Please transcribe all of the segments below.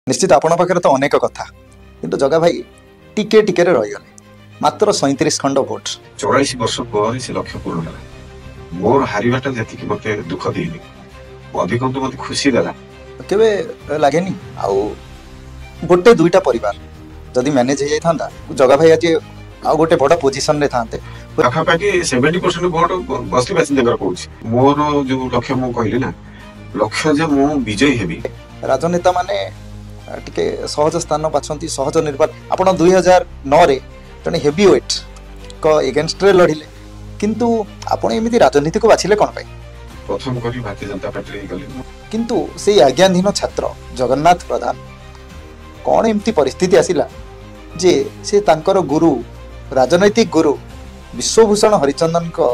निश्चित आपण पाखे तो अनेक कथा किंतु जगा भाई टिके टिके रहीगले मात्र 37 खंड भोट 84 वर्ष पर से लक्ष्य पूर्ण है मोर हारिबाटा जति मत दुख देनी अधिक मत खुशी देला केबे लागेनी आउ गोटे दुईटा परिवार जदि मैनेज हो जाता जगा भाई आज आ गोटे बड़ पोजिशन रे थांते पाखापाखि 70% भोट बस्ती बासिंदा कहूँ मोर जो लक्ष्य मु कहली ना लक्ष्य जे मु विजयी हेबी राजनेता माने टिके सहज स्थान बाछंती सहज निर्वाचन आपण 2009 रे जने हेवी वेट को एगेंस्ट रे लढिले किंतु आपण एमिति राजनीति को बाछिले कोन पाई प्रथम करी भारतीय जनता पार्टी रे गली किंतु से आज्ञाधीन छात्र जगन्नाथ प्रधान कौन एमती परिस्थिति आसिला जे से तांकर गुरु राजनैतिक गुरु विश्वभूषण हरिचंदन को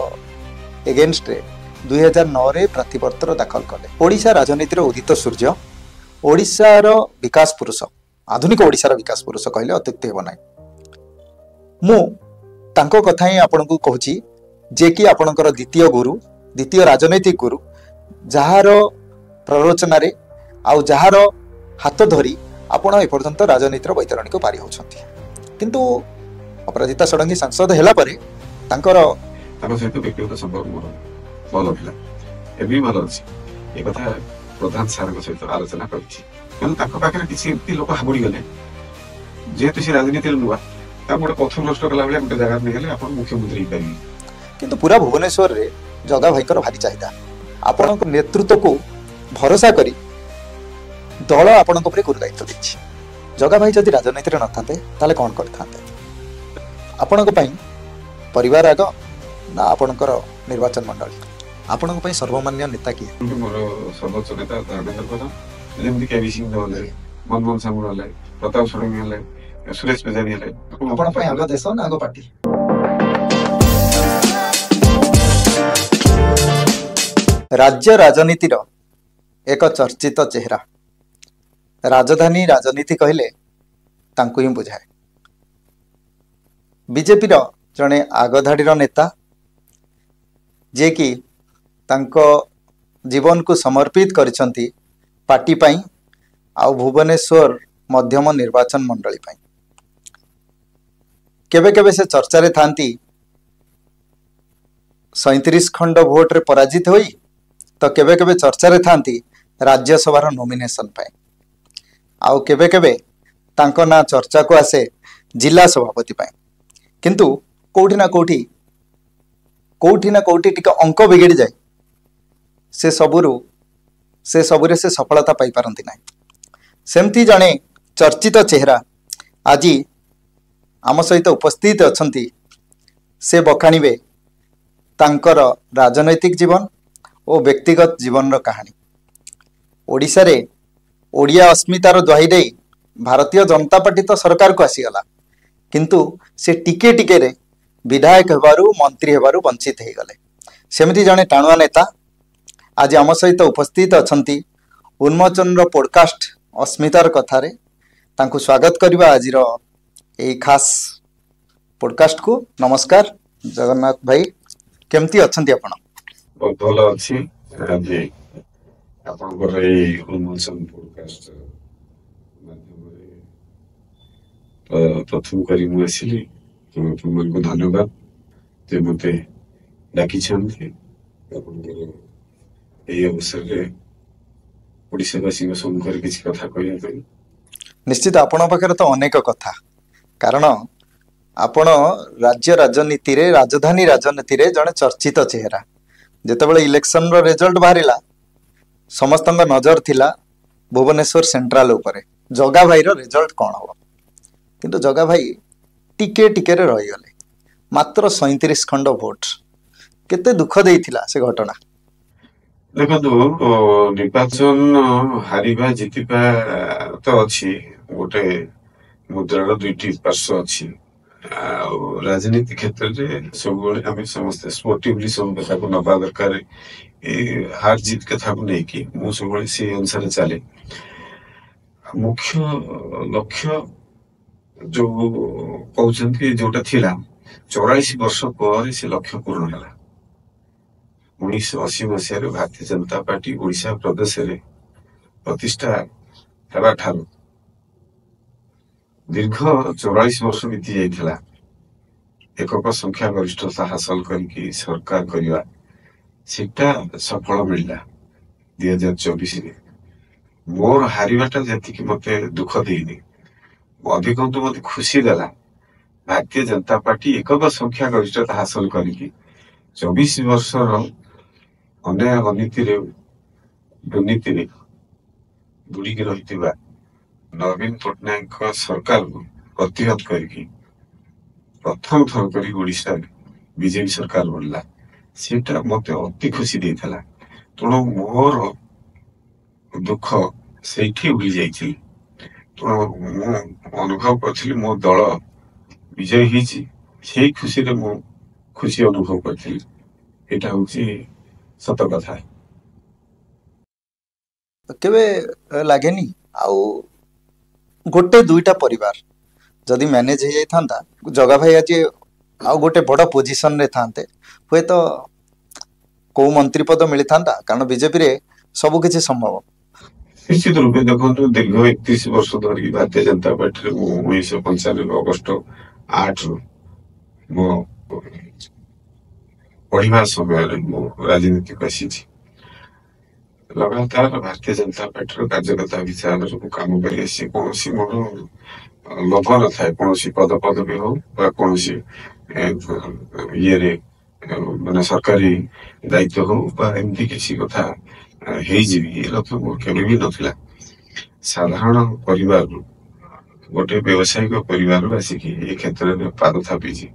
एगेंस्ट रे 2009 रे प्रार्थीपत्र दाखल कले ओडिशा राजनीतिर उदित सूर्य ओडिशार विकास पुरुष आधुनिक ओडिशार विकास पुरुष कहले अत्युक्ति हेब नाही मु तांको कथा ही आपन को कहूची जे कि आपनकर द्वितीय गुरु द्वितीय राजनैतिक गुरु जहार प्ररोचना रे आउ जहार हाथ धरी आपण एपर्यंत राजनीतिर वैतरणिक पारी होछंती किंतु अपराजिता षडंगी सांसद हैला परे तांकर सहित व्यक्तिगत संपर्क मोर भल थिला एबी भल अछि ए कथा प्रधान सार सहित आलोचना करछि कारण पाखे किसी लोक हाबुड़ी गले जेहेतु से राजनीति नुआ गोटे पथ नष्ट कला बेले गोटे जगह नहीं आप मुख्यमंत्री हो पारे किंतु पूरा भुवनेश्वर रे जगा भाईकर भारी चाहिदा आपण नेतृत्व को भरोसा करी दल आपण गुरु दायित्व देछि जगा भाई जदि राजनीति रे नथाते ताले कोन करथाते आपण परिवार आग ना आपणकर निर्वाचन मंडली आपण सर्वमान्य नेता किए मोर सर्वोच्च नेता धर्मेंद्र प्रधान जेमती केबी सिंह होले मनमोहन सामू होले प्रताप षडंगी होले सुरेश पेजारी होले आपण पय आग देश ना आग पार्टी राज्य राजनीतिर एक चर्चित चेहरा राजधानी राजनीति कहले तांकु ही बुझाए बीजेपी जड़े आगधाड़ीर नेता जे कि तांको जीवन को समर्पित करिसंती पार्टी पाई आउ भुवनेश्वर मध्यम निर्वाचन मंडली पाई केबे केबे से चर्चा रे थांती 37 खंड भोट रे पराजित होई तो केबे केबे चर्चा रे थांती राज्यसभा नॉमिनेशन पाई आउ केबे केबे तांको ना चर्चा को आसे जिला सभापति पाई किंतु कोठी ना कोठी टिके अंक बिगड़ी जाए से सबुरे से सफलता पाई पारंती नाही सेमती जणे चर्चित चेहरा आज आम सहित उपस्थित अछंती से बखाणीबे तांकर राजनैतिक जीवन और व्यक्तिगत जीवन रो कहानी ओडिशा रे ओडिया अस्मितार दुहाई दे भारतीय जनता पार्टी तो सरकार को आसीगला किंतु से टिके टिके रे विधायक हेबारु मंत्री हेबारु वंचित हो गले सेमती जने टाणुआ नेता आज आम सहित उपस्थित अछंती उन्मोचन रो पॉडकास्ट अस्मितार कथा रे तांको स्वागत करबा आजिर ए खास पॉडकास्ट को नमस्कार जगन्नाथ भाई केमती अछंती आपण बहुत भलो अछि आज आपण को रे उन्मोचन पॉडकास्ट प्रथम करी मु आसिली तुमन को धन्यवाद जे मते डाकी छन्ते ए अवसर रे ओडिशावासी को सम्मुखरे किछि कथा कहया पई निश्चित आपण पाखरे तो अनेक कथा कारण आपण राज्य राजनीति रे राजधानी राजनीति रे जने चर्चित चेहरा जेतेबेले इलेक्शन रो रिजल्ट बाहरिला समस्त नजर थिला भुवनेश्वर सेंट्रल उपरे जगा भाई रो रिजल्ट कोन हो किंतु जगा भाई टिके टिके रे रही गले मात्र 37 खंड भोट केते दुख देइथिला से घटना देखो निर्वाचन हारिबा जितिबा तो अछि गोटे मुद्रार दुईटी पार्श्व अछि राजनीति क्षेत्र में सब आम समस्त स्पोर्टिवली सब कथा को नबा दरकार हार जीत कथा को नहीं कि मु सब से अनुसार चले मुख्य लक्ष्य जो कहते जोटा थिला 84 वर्ष पर से लक्ष्य पूर्ण है 1980 मसीह भारतीय जनता पार्टी ओडिशा प्रदेश रे प्रतिष्ठा हेबा ठारू ଦୀର୍ଘ 44 ବର୍ଷ ବିତି ଯାଇଥିଲା ଏକକ ସଂଖ୍ୟା ଗରିଷ୍ଠତା ହାସଲ କରିକି ସରକାର କରିବା, ସେଟା ସଫଳ ମିଳିଲା 2024ରେ। ମୋର ହାରିବାଟା ଯେତିକି ମତେ ଦୁଃଖ ଦେଇନି, ଅଧିକନ୍ତୁ ମତେ ଖୁସି ଦେଲା। ଭାରତୀୟ ଜନତା ପାର୍ଟି ଏକକ ସଂଖ୍ୟା ଗରିଷ୍ଠତା ହାସଲ କରିକି 24 ବର୍ଷର ଅନ୍ୟାୟ ଅନୀତିରେ ଦୁର୍ନୀତିରେ ବୁଡିକି ରହିଥିବା ନବୀନ ପଟ୍ଟନାୟକଙ୍କ ସରକାରକୁ ପ୍ରତିହତ କରିକି ପ୍ରଥମ ଥର କରି ଓଡ଼ିଶାରେ ବିଜେପି ସରକାର ବଢିଲା। ସେଟା ମତେ ଅତି ଖୁସି ଦେଇଥିଲା। ତେଣୁ ମୋର ଦୁଃଖ ସେଇଠି ଭୁଲି ଯାଇଥିଲି। ତେଣୁ ମୁଁ ଅନୁଭବ କରିଥିଲି ମୋ ଦଳ ବିଜୟ ହେଇଛି, ସେଇ ଖୁସିରେ ମୁଁ ଖୁସି ଅନୁଭବ କରିଥିଲି। ଏଇଟା ହଉଛି ସତ କଥା। କେବେ ଲାଗେନି ଆଉ ଗୋଟେ ଦୁଇଟା ପରିବାର ଯଦି ମ୍ୟାନେଜ ହେଇଯାଇଥାନ୍ତା, ଜଗା ଭାଇ ଆଜି ଆଉ ଗୋଟେ ବଡ଼ ପୋଜିସନରେ ଥାନ୍ତେ, ହୁଏତ କୋଉ ମନ୍ତ୍ରୀ ପଦ ମିଳିଥାନ୍ତା, କାରଣ ବିଜେପିରେ ସବୁ କିଛି ସମ୍ଭବ। ନିଶ୍ଚିତ ରୂପେ ଦେଖନ୍ତୁ, ଦୀର୍ଘ 31 ବର୍ଷ ଧରିକି ଭାରତୀୟ ଜନତା ପାର୍ଟିରେ ମୁଁ 1995 ଅଗଷ୍ଟ 8ରୁ ମୋ ପଢିବା ସମୟରେ ମୁଁ ରାଜନୀତିକୁ ଆସିଛି। ଲଗାତାର ଭାରତୀୟ ଜନତା ପାର୍ଟିର କାର୍ଯ୍ୟକର୍ତ୍ତା ହିସାବରେ ମୁଁ କାମ କରି ଆସିଛି। କୌଣସି ମୋର ଲୋଭ ନଥାଏ, କୌଣସି ପଦପଦବୀ ହଉ ବା କୌଣସି ଇଏରେ ମାନେ ସରକାରୀ ଦାୟିତ୍ୱ ହଉ ବା ଏମିତି କିଛି କଥା ହେଇଯିବି, ଏ ଲକ୍ଷ୍ୟ ମୋର କେବେ ବି ନଥିଲା। ସାଧାରଣ ପରିବାରରୁ, ଗୋଟେ ବ୍ୟବସାୟିକ ପରିବାରରୁ ଆସିକି ଏ କ୍ଷେତ୍ରରେ ପାଦ ଥାପିଛି।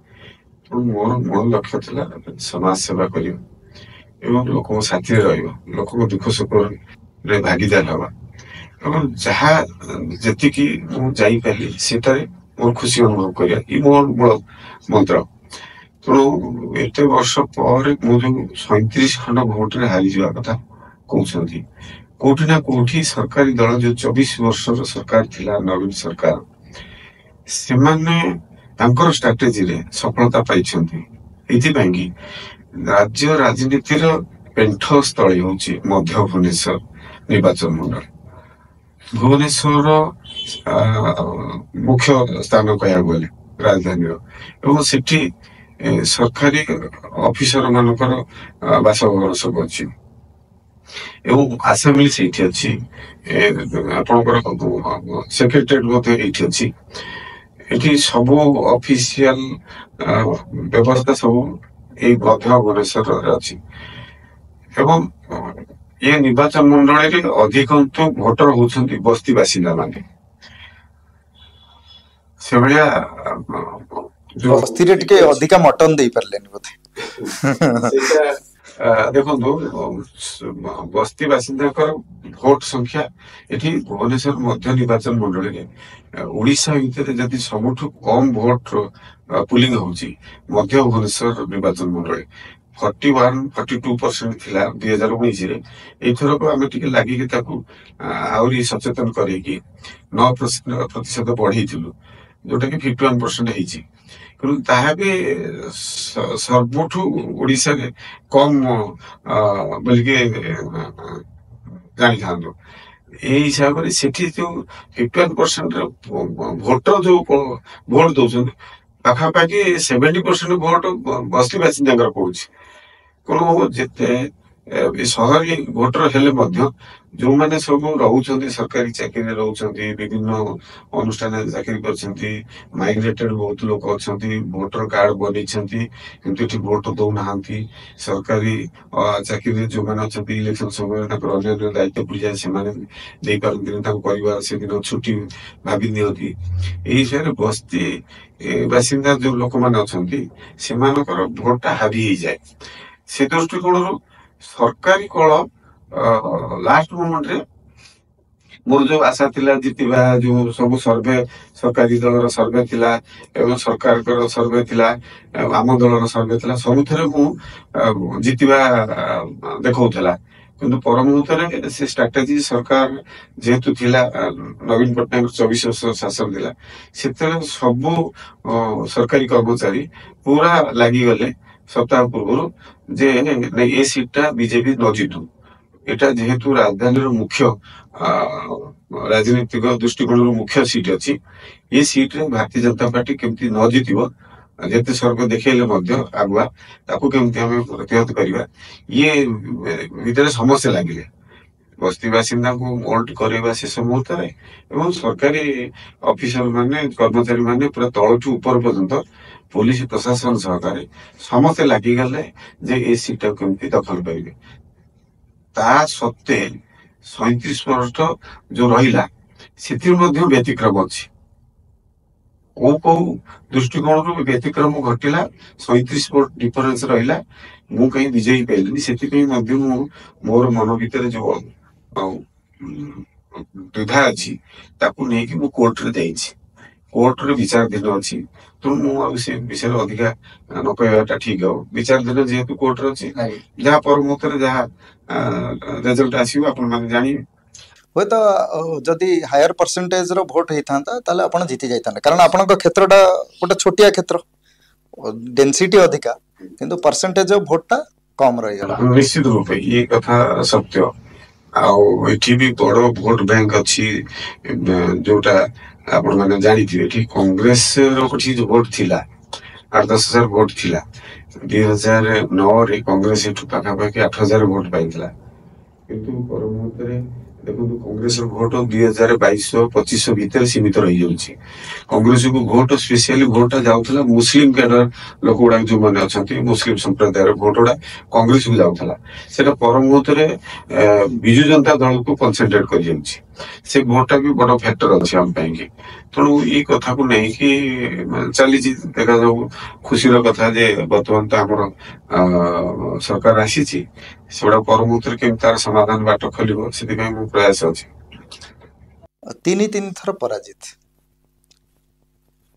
ତେଣୁ ମୋର ମୂଳ ଲକ୍ଷ୍ୟ ଥିଲା ସମାଜ ସେବା କରିବା ଏବଂ ଲୋକଙ୍କ ସାଥିରେ ରହିବ, ଲୋକଙ୍କ ଦୁଃଖ ସୁଖରେ ଭାଗିଦାର ହେବା ଏବଂ ଯାହା ଯେତିକି ମୁଁ ଯାଇପାରିଲି ସେଠାରେ ମୋର ଖୁସି ଅନୁଭବ କରିବା, ଏ ମୋର ମୂଳ ମନ୍ତ୍ର। ତେଣୁ ଏତେ ବର୍ଷ ପରେ ମୁଁ ଯୋଉ 37 ଖଣ୍ଡ ଭୋଟରେ ହାରିଯିବା କଥା କହୁଛନ୍ତି, କୋଉଠି ନା କୋଉଠି ସରକାରୀ ଦଳ ଯୋଉ 24 ବର୍ଷର ସରକାର ଥିଲା, ନବୀନ ସରକାର, ସେମାନେ ତାଙ୍କର ଷ୍ଟ୍ରାଟେଜିରେ ସଫଳତା ପାଇଛନ୍ତି। ଏଇଥିପାଇଁ କି ରାଜ୍ୟ ରାଜନୀତିର ପେଣ୍ଠସ୍ଥଳୀ ହଉଛି ମଧ୍ୟ ଭୁବନେଶ୍ୱର ନିର୍ବାଚନ ମଣ୍ଡଳୀ। ଭୁବନେଶ୍ୱର ମୁଖ୍ୟ ସ୍ଥାନ କହିବାକୁ ଗଲେ ରାଜଧାନୀର, ଏବଂ ସେଠି ସରକାରୀ ଅଫିସର ମାନଙ୍କର ବାସଭବନ ସବୁ ଅଛି ଏବଂ ଆସେମ୍ବଲି ସେଇଠି ଅଛି, ଆପଣଙ୍କର ସେକ୍ରେଟାରିଏଟ ମଧ୍ୟ ଏଇଠି ଅଛି। ଏଠି ସବୁ ଅଫିସିଆଲ ବ୍ୟବସ୍ଥା ସବୁ ଏଇ ମଧ୍ୟ ଭୁବନେଶ୍ୱରରେ ଅଛି ଏବଂ ଏ ନିର୍ବାଚନ ମଣ୍ଡଳୀରେ ଅଧିକାଂଶ ଭୋଟର ହଉଛନ୍ତି ବସ୍ତି ବାସିନ୍ଦା ମାନେ। ସେଭଳିଆ ବସ୍ତିରେ ଟିକେ ଅଧିକା ମଟନ ଦେଇ ପାରିଲେନି ବୋଧେ। ସେଇଟା ଦେଖନ୍ତୁ, ବସ୍ତି ବାସିନ୍ଦାଙ୍କର ଭୋଟ ସଂଖ୍ୟା ଏଠି ଭୁବନେଶ୍ୱର ମଧ୍ୟ ନିର୍ବାଚନ ମଣ୍ଡଳୀରେ ଓଡିଶା ଭିତରେ ଯଦି ସବୁଠୁ କମ ଭୋଟ ପୁଲିଂ ହଉଛି ମଧ୍ୟ ଭୁବନେଶ୍ୱର ନିର୍ବାଚନ ମଣ୍ଡଳୀ। 41-42% ଥିଲା 2019ରେ। ଏଇଥରକ ଆମେ ଟିକେ ଲାଗିକି ତାକୁ ଆହୁରି ସଚେତନ କରେଇକି 9% ବଢେଇଥିଲୁ, ଯୋଉଟା କି 51% ହେଇଛି। କିନ୍ତୁ ତାହା ବି ସବୁଠୁ ଓଡିଶାରେ କମ ବୋଲିକି ଜାଣିଥାନ୍ତୁ। ଏଇ ହିସାବରେ ସେଠି ଯୋଉ 51% ଭୋଟର ଯୋଉ ଭୋଟ ଦଉଛନ୍ତି, ପାଖାପାଖି 70% ଭୋଟ ବସ୍ତି ବାସିନ୍ଦାଙ୍କର ପଡୁଛି। ତେଣୁ ଯେତେ ସହରୀ ଭୋଟର ହେଲେ ମଧ୍ୟ ଯୋଉମାନେ ସବୁ ରହୁଛନ୍ତି ସରକାରୀ ଚାକିରିରେ ରହୁଛନ୍ତି, ବିଭିନ୍ନ ଅନୁଷ୍ଠାନରେ ଚାକିରି କରିଛନ୍ତି, ମାଇଗ୍ରେଟେଡ ବହୁତ ଲୋକ ଅଛନ୍ତି, ଭୋଟର କାର୍ଡ ବନେଇଛନ୍ତି କିନ୍ତୁ ଏଠି ଭୋଟ ଦଉନାହାନ୍ତି। ସରକାରୀ ଚାକିରିରେ ଯୋଉମାନେ ଅଛନ୍ତି, ଇଲେକ୍ସନ ସମୟରେ ତାଙ୍କର ଅନ୍ୟାନ୍ୟ ଦାୟିତ୍ୱ ପଡିଯାଏ, ସେମାନେ ଦେଇପାରନ୍ତିନି, ତାଙ୍କ ପରିବାର ସେଦିନ ଛୁଟି ଭାବି ନିଅନ୍ତି। ଏଇ ହିସାବରେ ବସ୍ତି ବାସିନ୍ଦା ଯୋଉ ଲୋକମାନେ ଅଛନ୍ତି, ସେମାନଙ୍କର ଭୋଟଟା ହାବି ହେଇଯାଏ। ସେ ଦୃଷ୍ଟିକୋଣରୁ ସରକାରୀ କଳ ଲାଷ୍ଟ ମୋମେଣ୍ଟରେ ମୋର ଯୋଉ ଆଶା ଥିଲା ଜିତିବା, ଯୋଉ ସବୁ ସର୍ଭେ ସରକାରୀ ଦଳର ସର୍ଭେ ଥିଲା ଏବଂ ସରକାରଙ୍କର ସର୍ଭେ ଥିଲା, ଆମ ଦଳର ସର୍ଭେ ଥିଲା, ସବୁଥିରେ ମୁଁ ଜିତିବା ଦେଖଉଥିଲା। କିନ୍ତୁ ପର ମୁହୂର୍ତ୍ତରେ ସେ ଷ୍ଟ୍ରାଟେଜି ସରକାର ଯେହେତୁ ଥିଲା, ନବୀନ ପଟ୍ଟନାୟକ 24 ବର୍ଷ ଶାସନ ଥିଲା, ସେତେବେଳେ ସବୁ ସରକାରୀ କର୍ମଚାରୀ ପୁରା ଲାଗିଗଲେ ସପ୍ତାହ ପୂର୍ବରୁ ଯେ ଏ ସିଟ୍ ଟା ବିଜେପି ନ ଜିତୁ, এটা যেহেতু ରାଜଧାନୀର ମୁଖ୍ୟ ରାଜନୈତିକ ଦୃଷ୍ଟିକୋଣରୁ ମୁଖ୍ୟ ସିଟ୍ ଅଛି, ଏ ସିଟ୍ରେ ଭାରତୀୟ ଜନତା ପାର୍ଟି କେମିତି ନ ଜିତିବ, ଯେତେ ସ୍ୱର୍ଗ ଦେଖେଇଲେ ମଧ୍ୟ ଆଗୁଆ ତାକୁ କେମିତି ଆମେ ପ୍ରତିହତ କରିବା, ଇଏ ଭିତରେ ସମସ୍ତେ ଲାଗିଲେ। ବସ୍ତି ବାସିନ୍ଦାଙ୍କୁ ମୋଲ୍ଡ କରାଇବା ଶେଷ ମୁହୂର୍ତ୍ତରେ ଏବଂ ସରକାରୀ ଅଫିସର ମାନେ କର୍ମଚାରୀ ମାନେ ପୁରା ତଳଠୁ ଉପର ପର୍ଯ୍ୟନ୍ତ ପୋଲିସ ପ୍ରଶାସନ ସହକାରେ ସମସ୍ତେ ଲାଗିଗଲେ ଯେ ଏ ସିଟ୍ଟାକୁ କେମିତି ଦଖଲ କରିବେ। ତା ସତ୍ତ୍ୱେ 37% ଯୋଉ ରହିଲା ସେଥିରୁ ମଧ୍ୟ ବ୍ୟତିକ୍ରମ ଅଛି। କୋଉ କୋଉ ଦୃଷ୍ଟିକୋଣରୁ ବ୍ୟତିକ୍ରମ ଘଟିଲା, 37% ଡିଫରେନ୍ସ ରହିଲା, ମୁଁ କାହିଁ ବିଜୟୀ ପାଇଲିନି, ସେଥିପାଇଁ ମଧ୍ୟ ମୁଁ ମୋର ମନ ଭିତରେ ଯୋଉ ଦ୍ୱିଧା ଅଛି ତାକୁ ନେଇକି ମୁଁ କୋର୍ଟରେ ଯାଇଛି। କୋର୍ଟରେ ବିଚାରାଧୀନ ଅଛି, ତେଣୁ ମୁଁ ଆଉ ସେ ବିଷୟରେ ଅଧିକା ନ କହିବାଟା ଠିକ ହବ। ବିଚାରାଧୀନ ଯେହେତୁ କୋର୍ଟରେ ଅଛି, ଯାହା ପର ମୁହୂର୍ତ୍ତରେ ଯାହା ରେଜଲ୍ଟ ଆସିବ ଆପଣ ମାନେ ଜାଣିବେ। ହୁଏତ ଯଦି ହାୟର ପରସେଣ୍ଟେଜର ଭୋଟ ହେଇଥାନ୍ତା ତାହେଲେ ଆପଣ ଜିତି ଯାଇଥାନ୍ତେ, କାରଣ ଆପଣଙ୍କ କ୍ଷେତ୍ରଟା ଗୋଟେ ଛୋଟିଆ କ୍ଷେତ୍ର, ଡେନ୍ସିଟି ଅଧିକା, କିନ୍ତୁ ପରସେଣ୍ଟେଜ ଅଫ ଭୋଟଟା କମ ରହିଗଲା। ନିଶ୍ଚିତ ରୂପେ ଇଏ କଥା ସତ୍ୟ। ଆଉ ଏଠି ବି ବଡ ଭୋଟ ବ୍ୟାଙ୍କ ଅଛି, ଯୋଉଟା ଆପଣ ମାନେ ଜାଣିଥିବେ। ଏଠି କଂଗ୍ରେସର କିଛି ଭୋଟ ଥିଲା, 8-10 ହଜାର ଭୋଟ ଥିଲା। 2009ରେ କଂଗ୍ରେସ ଏଠୁ ପାଖାପାଖି 8,000 ଭୋଟ ପାଇଥିଲା, କିନ୍ତୁ ପର ମୁହୂର୍ତ୍ତରେ ଦେଖନ୍ତୁ କଂଗ୍ରେସର ଭୋଟ 2022-2500 ଭିତରେ ସୀମିତ ରହିଯାଉଛି। କଂଗ୍ରେସକୁ ଭୋଟ ସ୍ପେସିଆଲି ଭୋଟଟା ଯାଉଥିଲା ମୁସଲିମ କ୍ୟାଡର ଲୋକ ଗୁଡାକ ଯୋଉମାନେ ଅଛନ୍ତି, ମୁସଲିମ ସମ୍ପ୍ରଦାୟର ଭୋଟ ଗୁଡା କଂଗ୍ରେସକୁ ଯାଉଥିଲା। ସେଟା ପର ମୁହୂର୍ତ୍ତରେ ବିଜୁ ଜନତା ଦଳକୁ କନସେନ୍ଟ୍ରେଟ କରିଯାଉଛି। ସେ ଭୋଟଟା ବି ବଡ ଫ୍ୟାକ୍ଟର ଅଛି ଆମ ପାଇଁକି। ତେଣୁ ଏଇ କଥାକୁ ନେଇକି ଚାଲିଛି, ଦେଖାଯାଉ। ଖୁସିର କଥା ଯେ ବର୍ତ୍ତମାନ ତ ଆମର ସରକାର ଆସିଛି, ସେଗୁଡା ପର ମୁହୂର୍ତ୍ତରେ କେମିତି ତାର ସମାଧାନ ବାଟ ଖୋଲିବ, ସେଥିପାଇଁ ମୁଁ ପ୍ରୟାସ ଅଛି। 3 ଥର ପରାଜିତ,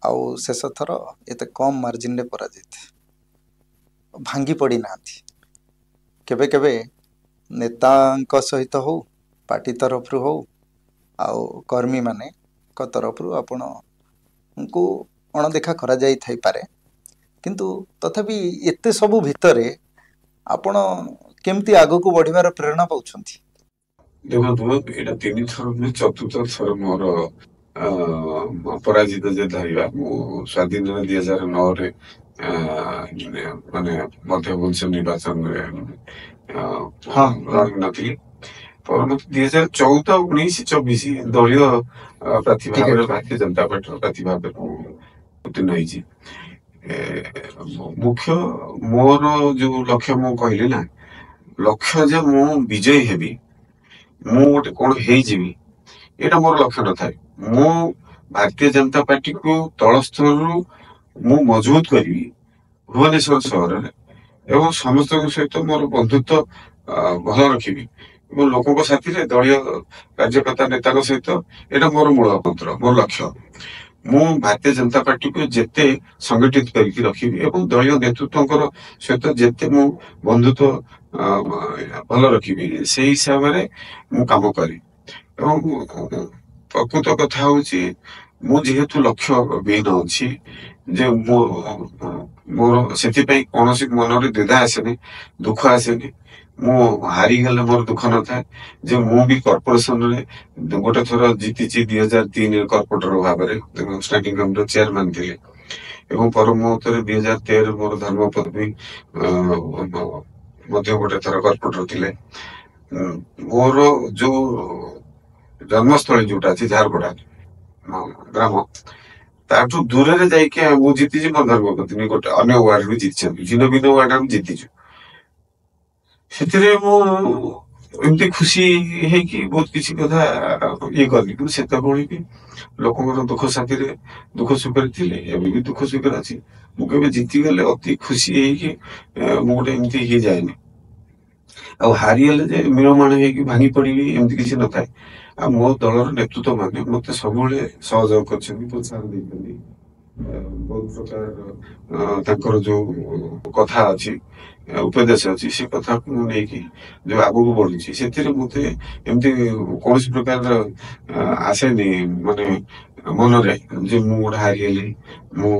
ଆଉ ଶେଷ ଥର ଏତେ କମ୍ ମାର୍ଜିନରେ ପରାଜିତ, ଭାଙ୍ଗି ପଡ଼ିନାହାନ୍ତି। କେବେ କେବେ ନେତାଙ୍କ ସହିତ ହଉ, ପାର୍ଟି ତରଫରୁ ହଉ, ଆଉ କର୍ମୀମାନଙ୍କ ତରଫରୁ ଆପଣଙ୍କୁ ଅଣଦେଖା କରାଯାଇଥାଇପାରେ, କିନ୍ତୁ ତଥାପି ଏତେ ସବୁ ଭିତରେ ଆପଣ କେମିତି ଆଗକୁ ବଢ଼ିବାର ପ୍ରେରଣା ପାଉଛନ୍ତି? ଦେଖନ୍ତୁ, ଏଇଟା 3 ଥର ନୁହେଁ, 4ଥ ଥର ମୋର ପରାଜିତ ଯେ ଧରିବା। ମୁଁ ସ୍ୱାଧୀନରେ 2009ରେ ମାନେ ମଧ୍ୟବଂଶ ନିର୍ବାଚନରେ ନଥିଲି। ପରବର୍ତ୍ତୀ 2014, 19, 24 ଦଳୀୟ ପ୍ରାର୍ଥୀ ଭାବରେ ଭାରତୀୟ ଜନତା ପାର୍ଟିର ପ୍ରାର୍ଥୀ ଭାବରେ ମୁଁ ଉତ୍ତୀର୍ଣ୍ଣ ହେଇଛି। ମୁଖ୍ୟ ମୋର ଯୋଉ ଲକ୍ଷ୍ୟ, ମୁଁ କହିଲି ନା, ଲକ୍ଷ୍ୟ ଯେ ମୁଁ ବିଜୟୀ ହେବି, ମୁଁ ଗୋଟେ କଣ ହେଇଯିବି, ଏଇଟା ମୋର ଲକ୍ଷ୍ୟ ନଥାଏ। ମୁଁ ଭାରତୀୟ ଜନତା ପାର୍ଟିକୁ ତଳ ସ୍ତରରୁ ମୁଁ ମଜବୁତ କରିବି ଭୁବନେଶ୍ୱର ସହରରେ, ଏବଂ ସମସ୍ତଙ୍କ ସହିତ ମୋର ବନ୍ଧୁତ୍ୱ ଭଲ ରଖିବି, ଏବଂ ଲୋକଙ୍କ ସାଥିରେ ଦଳୀୟ କାର୍ଯ୍ୟକର୍ତ୍ତା ନେତାଙ୍କ ସହିତ, ଏଇଟା ମୋର ମୂଳ ମନ୍ତ୍ର, ମୋର ଲକ୍ଷ୍ୟ। ମୁଁ ଭାରତୀୟ ଜନତା ପାର୍ଟିକୁ ଯେତେ ସଂଗଠିତ କରିକି ରଖିବି ଏବଂ ଦଳୀୟ ନେତୃତ୍ୱଙ୍କର ସହିତ ଯେତେ ମୁଁ ବନ୍ଧୁତ୍ୱ ଭଲ ରଖିବି, ସେଇ ହିସାବରେ ମୁଁ କାମ କରେ। ଏବଂ ପ୍ରକୃତ କଥା ହଉଛି, ମୁଁ ଯେହେତୁ ଲକ୍ଷ୍ୟ ବିହୀନ ଅଛି, ଯେ ମୋର ସେଥିପାଇଁ କୌଣସି ମନରେ ଦ୍ୱିଧା ଆସେନି, ଦୁଃଖ ଆସେନି। ମୁଁ ହାରିଗଲେ ମୋର ଦୁଃଖ ନଥାଏ, ଯେ ମୁଁ ବି କର୍ପୋରେସନରେ ଗୋଟେ ଥର ଜିତିଛି 2003ରେ କର୍ପୋରେଟର ଭାବରେ, ଷ୍ଟାଣ୍ଡିଂ କମିଟିର ଚେୟାରମ୍ୟାନ ଥିଲି, ଏବଂ ପର ମୁହୂର୍ତ୍ତରେ 2013 ମୋର ଧର୍ମପତ୍ନୀ ମଧ୍ୟ ଗୋଟେ ଥର କର୍ପୋରେଟର ଥିଲେ। ମୋର ଯୋଉ ଜନ୍ମସ୍ଥଳୀ ଯୋଉଟା ଅଛି ଝାରପଡା ଗ୍ରାମ, ତାଠୁ ଦୂରରେ ଯାଇକି ମୁଁ ଜିତିଛି। ମୋ ଧର୍ମପତ୍ନୀ ଗୋଟେ ଅନ୍ୟ ୱାର୍ଡରୁ ଜିତିଛନ୍ତି, ଭିନ୍ନ ଭିନ୍ନ ୱାର୍ଡରୁ ଜିତିଛୁ। ସେଥିରେ ମୁଁ ଏମିତି ଖୁସି ହେଇକି ବହୁତ କିଛି କଥା ଇଏ କଲି, କିନ୍ତୁ ସେତେବେଳେ ବି ଲୋକଙ୍କର ଦୁଃଖ ସାଥିରେ ଦୁଃଖ ସୁଖରେ ଥିଲେ, ଏବେ ବି ଦୁଃଖ ସୁଖରେ ଅଛି। ମୁଁ କେବେ ଜିତିଗଲେ ଅତି ଖୁସି ହେଇକି ମୁଁ ଗୋଟେ ଏମିତି ହେଇଯାଏନି, ଆଉ ହାରିଗଲେ ଯେ ମିଳମାଣ ହେଇକି ଭାଙ୍ଗି ପଡିବି, ଏମିତି କିଛି ନଥାଏ। ଆଉ ମୋ ଦଳର ନେତୃତ୍ୱ ମାନେ ମତେ ସବୁବେଳେ ସହଯୋଗ କରିଛନ୍ତି, ପ୍ରୋତ୍ସାହନ ଦେଇଛନ୍ତି। ବହୁତ ପ୍ରକାର ତାଙ୍କର ଯୋଉ କଥା ଅଛି, ଉପଦେଶ ଅଛି, ସେ କଥାକୁ ନେଇକି ଯୋଉ ଆଗକୁ ବଢୁଛି, ସେଥିରେ ମତେ ଏମିତି କୌଣସି ପ୍ରକାର ଆସେନି ମାନେ ମନରେ ଯେ ମୁଁ ଗୋଟେ ହାରିଗଲି, ମୁଁ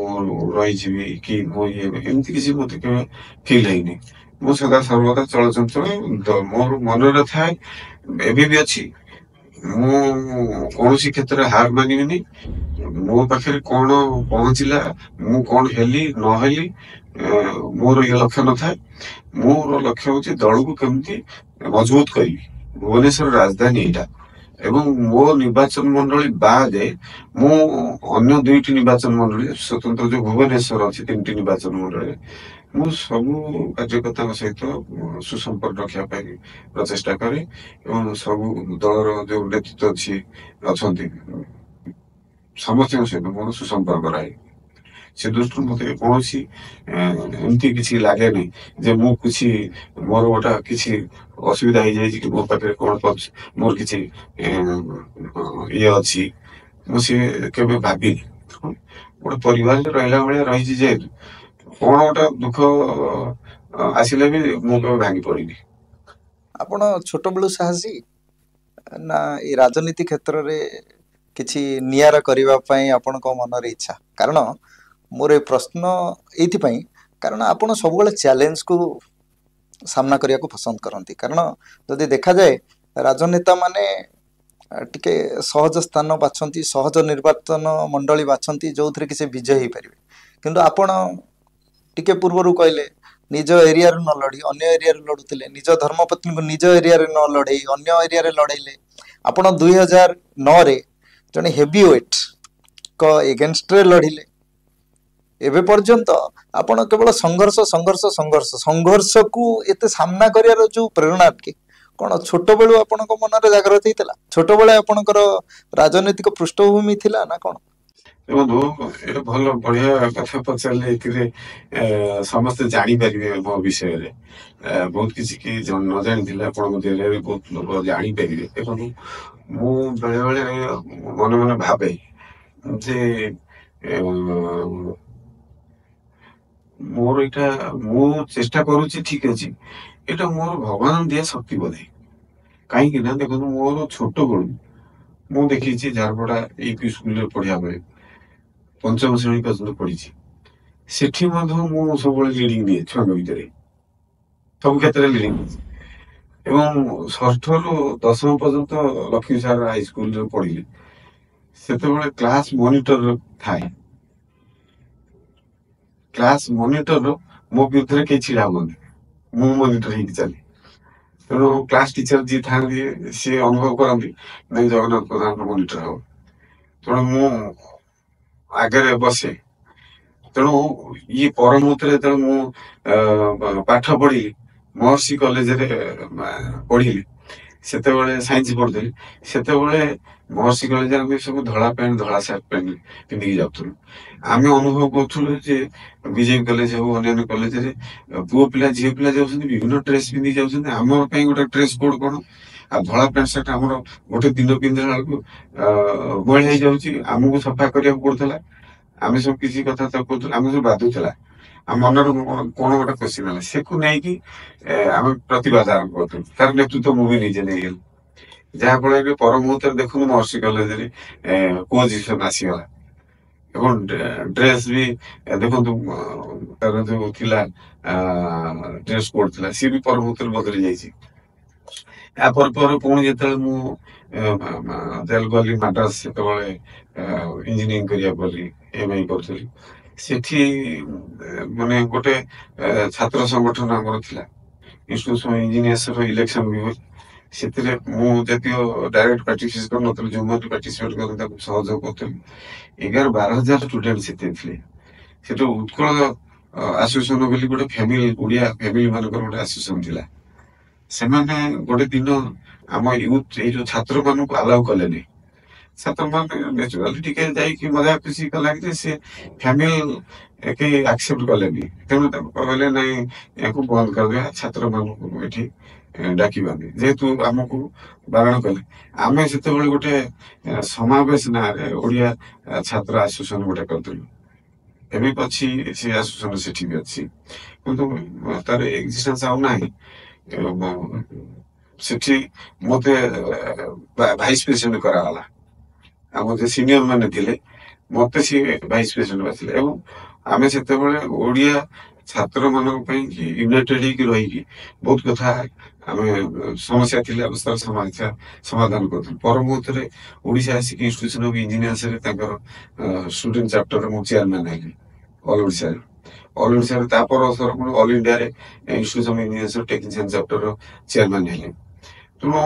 ରହିଯିବି, କି ମୁଁ ଇଏ, ଏମିତି କିଛି ମତେ କେବେ ଫିଲ୍ ହେଇନି। ମୁଁ ସଦା ସର୍ବଦା ଚଳଚଞ୍ଚଳ, ମୋର ମନରେ ଥାଏ, ଏବେ ବି ଅଛି। ମୁଁ କୌଣସି କ୍ଷେତ୍ରରେ ହାର ମାନିବିନି। ମୋ ପାଖରେ କଣ ପହଞ୍ଚିଲା, ମୁଁ କଣ ହେଲି ନହେଲି, ମୋର ଇଏ ଲକ୍ଷ୍ୟ ନଥାଏ। ମୋର ଲକ୍ଷ୍ୟ ହଉଛି ଦଳକୁ କେମିତି ମଜବୁତ କରିବି। ଭୁବନେଶ୍ୱର ରାଜଧାନୀ ଏଇଟା, ଏବଂ ମୋ ନିର୍ବାଚନ ମଣ୍ଡଳୀ ବାଦେ ମୁଁ ଅନ୍ୟ 2ଟି ନିର୍ବାଚନ ମଣ୍ଡଳୀ ସ୍ୱତନ୍ତ୍ର ଯୋଉ ଭୁବନେଶ୍ୱର ଅଛି 3ଟି ନିର୍ବାଚନ ମଣ୍ଡଳୀରେ ମୁଁ ସବୁ କାର୍ଯ୍ୟକର୍ତ୍ତାଙ୍କ ସହିତ ସୁସମ୍ପର୍କ ରଖିବା ପାଇଁ ପ୍ରଚେଷ୍ଟା କରେ, ଏବଂ ସବୁ ଦଳର ଯୋଉ ନେତୃତ୍ୱ ଅଛନ୍ତି ସମସ୍ତଙ୍କ ସହିତ ମୋର ସୁସମ୍ପର୍କ ରହେ। ସେ ଦୃଷ୍ଟିରୁ ମତେ କୌଣସି ଏମିତି କିଛି ଲାଗେନି ଯେ ମୁଁ କିଛି ମୋର ଗୋଟେ କିଛି ଅସୁବିଧା ହେଇଯାଇଛି କି ମୋ ପାଖରେ କଣ ମୋର କିଛି ଇଏ ଅଛି, ମୁଁ ସିଏ କେବେ ଭାବିନି। ଗୋଟେ ପରିବାରରେ ରହିଲା ଭଳିଆ ରହିଛି, ଯେହେତୁ କଣ ଗୋଟେ ଦୁଃଖ ଆସିଲେ ବି ମୁଁ କେବେ ଭାଙ୍ଗି ପଡିନି। ଆପଣ ଛୋଟବେଳୁ ସାହସୀ ନା ଏଇ ରାଜନୀତି କ୍ଷେତ୍ରରେ କିଛି ନିଆରା କରିବା ପାଇଁ ଆପଣଙ୍କ ମନରେ ଇଚ୍ଛା? କାରଣ ମୋର ଏ ପ୍ରଶ୍ନ ଏଇଥିପାଇଁ, କାରଣ ଆପଣ ସବୁବେଳେ ଚ୍ୟାଲେଞ୍ଜକୁ ସାମ୍ନା କରିବାକୁ ପସନ୍ଦ କରନ୍ତି। କାରଣ ଯଦି ଦେଖାଯାଏ ରାଜନେତା ମାନେ ଟିକେ ସହଜ ସ୍ଥାନ ବାଛନ୍ତି, ସହଜ ନିର୍ବାଚନ ମଣ୍ଡଳୀ ବାଛନ୍ତି ଯୋଉଥିରେ କି ସେ ବିଜୟ ହେଇପାରିବେ। କିନ୍ତୁ ଆପଣ ଟିକେ ପୂର୍ବରୁ କହିଲେ ନିଜ ଏରିଆରୁ ନ ଲଢ଼ି ଅନ୍ୟ ଏରିଆରେ ଲଢ଼ୁଥିଲେ, ନିଜ ଧର୍ମପତ୍ନୀଙ୍କୁ ନିଜ ଏରିଆରେ ନ ଲଢ଼େଇ ଅନ୍ୟ ଏରିଆରେ ଲଢ଼େଇଲେ। ଆପଣ 2009ରେ ଜଣେ ହେଭି ୱେଟ୍ଙ୍କ ଏଗେନଷ୍ଟରେ ଲଢ଼ିଲେ। ଏବେ ପର୍ଯ୍ୟନ୍ତ ଆପଣ କେବଳ ସଂଘର୍ଷକୁ ଏତେ ସାମ୍ନା କରିବାର ଯୋଉ ପ୍ରେରଣା କି କଣ ଛୋଟବେଳୁ ଆପଣଙ୍କ ମନରେ ଜାଗ୍ରତ ହେଇଥିଲା? ଛୋଟବେଳେ ଆପଣଙ୍କର ରାଜନୈତିକ ପୃଷ୍ଠଭୂମି ଥିଲା ନା କଣ? ଦେଖନ୍ତୁ, ଏଇଟା ଭଲ ବଢିଆ କଥା ପଚାରିଲେ। ଏଥିରେ ସମସ୍ତେ ଜାଣିପାରିବେ ମୋ ବିଷୟରେ। ବହୁତ କିଛି କି ନ ଜାଣିଥିଲେ ଆପଣଙ୍କ ଜରିଆରେ ବହୁତ ଲୋକ ଜାଣିପାରିବେ। ଦେଖନ୍ତୁ, ମୁଁ ବେଳେ ବେଳେ ମନେ ମନେ ଭାବେ ଯେ ମୋର ଏଇଟା ମୁଁ ଚେଷ୍ଟା କରୁଛି, ଠିକ ଅଛି, ଏଇଟା ମୋର ଭଗବାନ ଦିଆ ଶକ୍ତି ବୋଧେ। କାହିଁକି ନା ଦେଖନ୍ତୁ, ମୋର ଛୋଟ ବେଳୁ ମୁଁ ଦେଖିଛି ଝାରପଡା ୟୁପି ସ୍କୁଲରେ ପଢିବା ବେଳେ 5ମ ଶ୍ରେଣୀ ପର୍ଯ୍ୟନ୍ତ ପଢିଛି। ସେଠି ମଧ୍ୟ ମୁଁ ସବୁବେଳେ ଲିଡିଂ ଦିଏ, ଛୁଆଙ୍କ ଭିତରେ ସବୁ କ୍ଷେତ୍ରରେ ଲିଡିଂ ଦିଏ। ଏବଂ 6ଠରୁ 10ମ ପର୍ଯ୍ୟନ୍ତ ଲକ୍ଷ୍ମୀ ସାର ହାଇସ୍କୁଲରେ ପଢିଲି। ସେତେବେଳେ କ୍ଲାସ ମନିଟର ଥାଏ। କ୍ଲାସ ମନିଟର ମୋ ବିରୁଦ୍ଧରେ କେହି ଛିଡା ହୁଅନ୍ତି, ମୁଁ ମନିଟର ହେଇକି ଚାଲେ। ତେଣୁ କ୍ଲାସ ଟିଚର ଯିଏ ଥାନ୍ତି ସିଏ ଅନୁଭବ କରନ୍ତି ନାଇଁ ଜଗନ୍ନାଥ ପ୍ରଧାନ ମନିଟର ହବ। ତେଣୁ ମୁଁ ଆଗରେ ବସେ। ତେଣୁ ଇଏ ପର ମୁହୂର୍ତ୍ତରେ ଯେତେବେଳେ ମୁଁ ପାଠ ପଢିଲି, ମହର୍ଷି କଲେଜରେ ପଢିଲି, ସେତେବେଳେ ସାଇନ୍ସ ପଢୁଥିଲି। ସେତେବେଳେ ମହର୍ଷି କଲେଜରେ ଆମେ ସବୁ ଧଳା ପ୍ୟାଣ୍ଟ ଧଳା ସାର୍ଟ ପ୍ୟାଣ୍ଟ ପିନ୍ଧିକି ଯାଉଥିଲୁ। ଆମେ ଅନୁଭବ କରୁଥିଲୁ ଯେ ବିଜେପି କଲେଜ ହଉ ଅନ୍ୟାନ୍ୟ କଲେଜରେ ପୁଅ ପିଲା ଝିଅ ପିଲା ଯାଉଛନ୍ତି, ବିଭିନ୍ନ ଡ୍ରେସ ପିନ୍ଧିକି ଯାଉଛନ୍ତି। ଆମ ପାଇଁ ଗୋଟେ ଡ୍ରେସ କୋଡ୍ କଣ? ଆଉ ଧଳା ପ୍ୟାଣ୍ଟ ସାର୍ଟ ଆମର ଗୋଟେ ଦିନ ପିନ୍ଧିଲା ବେଳକୁ ମଇଳା ହେଇଯାଉଛି, ଆମକୁ ସଫା କରିବାକୁ ପଡୁଥିଲା। ଆମେ ସବୁ କିଛି କଥାବାର୍ତ୍ତା କରୁଥିଲୁ, ଆମକୁ ସବୁ ବାଧୁଥିଲା। ଆମ ମନରେ କଣ ଗୋଟେ କୋଶ୍ଚିନ୍ ହେଲା, ସେକୁ ନେଇକି ଆମେ ପ୍ରତିବାଦ ଆରମ୍ଭ କରୁଥିଲୁ। ତାର ନେତୃତ୍ୱ ମୁଁ ବି ନିଜେ ନେଇଗଲି। ଯାହା ଫଳରେ ପର ମୁହୂର୍ତ୍ତରେ ଦେଖୁന്നു ମହର୍ଷି କଲେଜରେ କୋଜିସନ ଆସିଗଲା। ଏବଂ ଡ୍ରେସ ବି ଦେଖନ୍ତୁ, ତାର ଯୋଉ ଥିଲା ଡ୍ରେସ କୋଡ୍ ଥିଲା, ସିଏ ବି ପର ମୁହୂର୍ତ୍ତରେ ବଦଳି ଯାଇଛି। ୟା ପରେ ପୁଣି ଯେତେବେଳେ ମୁଁ ଗଲି ମାଡ୍ରାସ, ସେତେବେଳେ ଇଞ୍ଜିନିୟରିଂ କରିବାକୁ ଗଲି, MI କରୁଥିଲି। ସେଠି ମାନେ ଗୋଟେ ଛାତ୍ର ସଂଗଠନ ଆମର ଥିଲା, ଇନଷ୍ଟିଚ୍ୟୁସନ ଅଫ ଇଞ୍ଜିନିୟର୍ସର ଇଲେକ୍ସନ ବି ହୁଏ। ସେଥିରେ ମୁଁ ଯଦିଓ ଡାଇରେକ୍ଟ ପାର୍ଟିସିପେଟ୍ କରିନଥିଲି, ଯୋଉମାନେ ପାର୍ଟିସିପେଟ୍ କରନ୍ତି ତାକୁ ସହଯୋଗ କରୁଥିଲି। 11-12 ହଜାର ଷ୍ଟୁଡେଣ୍ଟ ସେଥିରେ ଥିଲେ। ସେଠୁ ଉତ୍କଳ ଆସୋସିଏସନ ବୋଲି ଗୋଟେ ଫ୍ୟାମିଲି, ଓଡିଆ ଫ୍ୟାମିଲି ମାନଙ୍କର ଗୋଟେ ଆସୋସିଏସନ ଥିଲା। ସେମାନେ ଗୋଟେ ଦିନ ଆମ ୟୁଥ, ଏଇ ଯୋଉ ଛାତ୍ର ମାନଙ୍କୁ ଆଲାଉ କଲେନି। ଛାତ୍ରମାନେ ନ୍ୟାଚୁରାଲି ଟିକେ ଯାଇକି ମଜା ଖୁସି କଲା କି ସେ ଫ୍ୟାମିଲି କେହି ଆକ୍ସେପ୍ଟ କଲେନି। ତେଣୁ ତାକୁ କହିଲେ ନାଇଁ, ୟାକୁ ବନ୍ଦ କରିଦେବା, ଛାତ୍ର ମାନଙ୍କୁ ଏଠି ଡାକିବାନି। ଯେହେତୁ ଆମକୁ ବାରଣ କଲେ, ଆମେ ସେତେବେଳେ ଗୋଟେ ସମାବେଶ ନାଁରେ ଓଡିଆ ଛାତ୍ର ଆସୋସିଏସନ ଗୋଟେ କରିଥିଲୁ। ଏବେ ବି ଅଛି ସେ ଆସୋସିଏସନ, ସେଠି ବି ଅଛି, କିନ୍ତୁ ତାର ଏକ୍ଜିଷ୍ଟେନ୍ସ ଆଉ ନାହିଁ। ସେଠି ମତେ ଭାଇସ ପ୍ରେସିଡେଣ୍ଟ କରାଗଲା। ଆମର ଯେ ସିନିୟର ମାନେ ଥିଲେ, ମତେ ସିଏ ଭାଇସ ପ୍ରେସିଡେଣ୍ଟ ବାଛିଲେ। ଏବଂ ଆମେ ସେତେବେଳେ ଓଡିଆ ଛାତ୍ର ମାନଙ୍କ ପାଇଁ କି ୟୁନାଇଟେଡ ହେଇକି ରହିକି ବହୁତ କଥା ଆମେ ସମସ୍ୟା ଥିଲେ ଅବସ୍ଥାର ସମସ୍ୟା ସମାଧାନ କରୁଥିଲୁ। ପର ମୁହୂର୍ତ୍ତରେ ଓଡିଶା ଆସିକି ଇନଷ୍ଟିଚ୍ୟୁସନ ଅଫ ଇଞ୍ଜିନିୟର୍ସରେ ତାଙ୍କର ଷ୍ଟୁଡେଣ୍ଟ ଚାପ୍ଟର ମୁଁ ଚେୟାରମ୍ୟାନ୍ ହେଲି ଅଲ ଓଡିଶାରେ। ଅଲ ଓଡିଶାରେ ତାପର ବର୍ଷ ଅଲ ଇଣ୍ଡିଆରେ institution of engineers technician chapter chairman ହେଲି। ତେଣୁ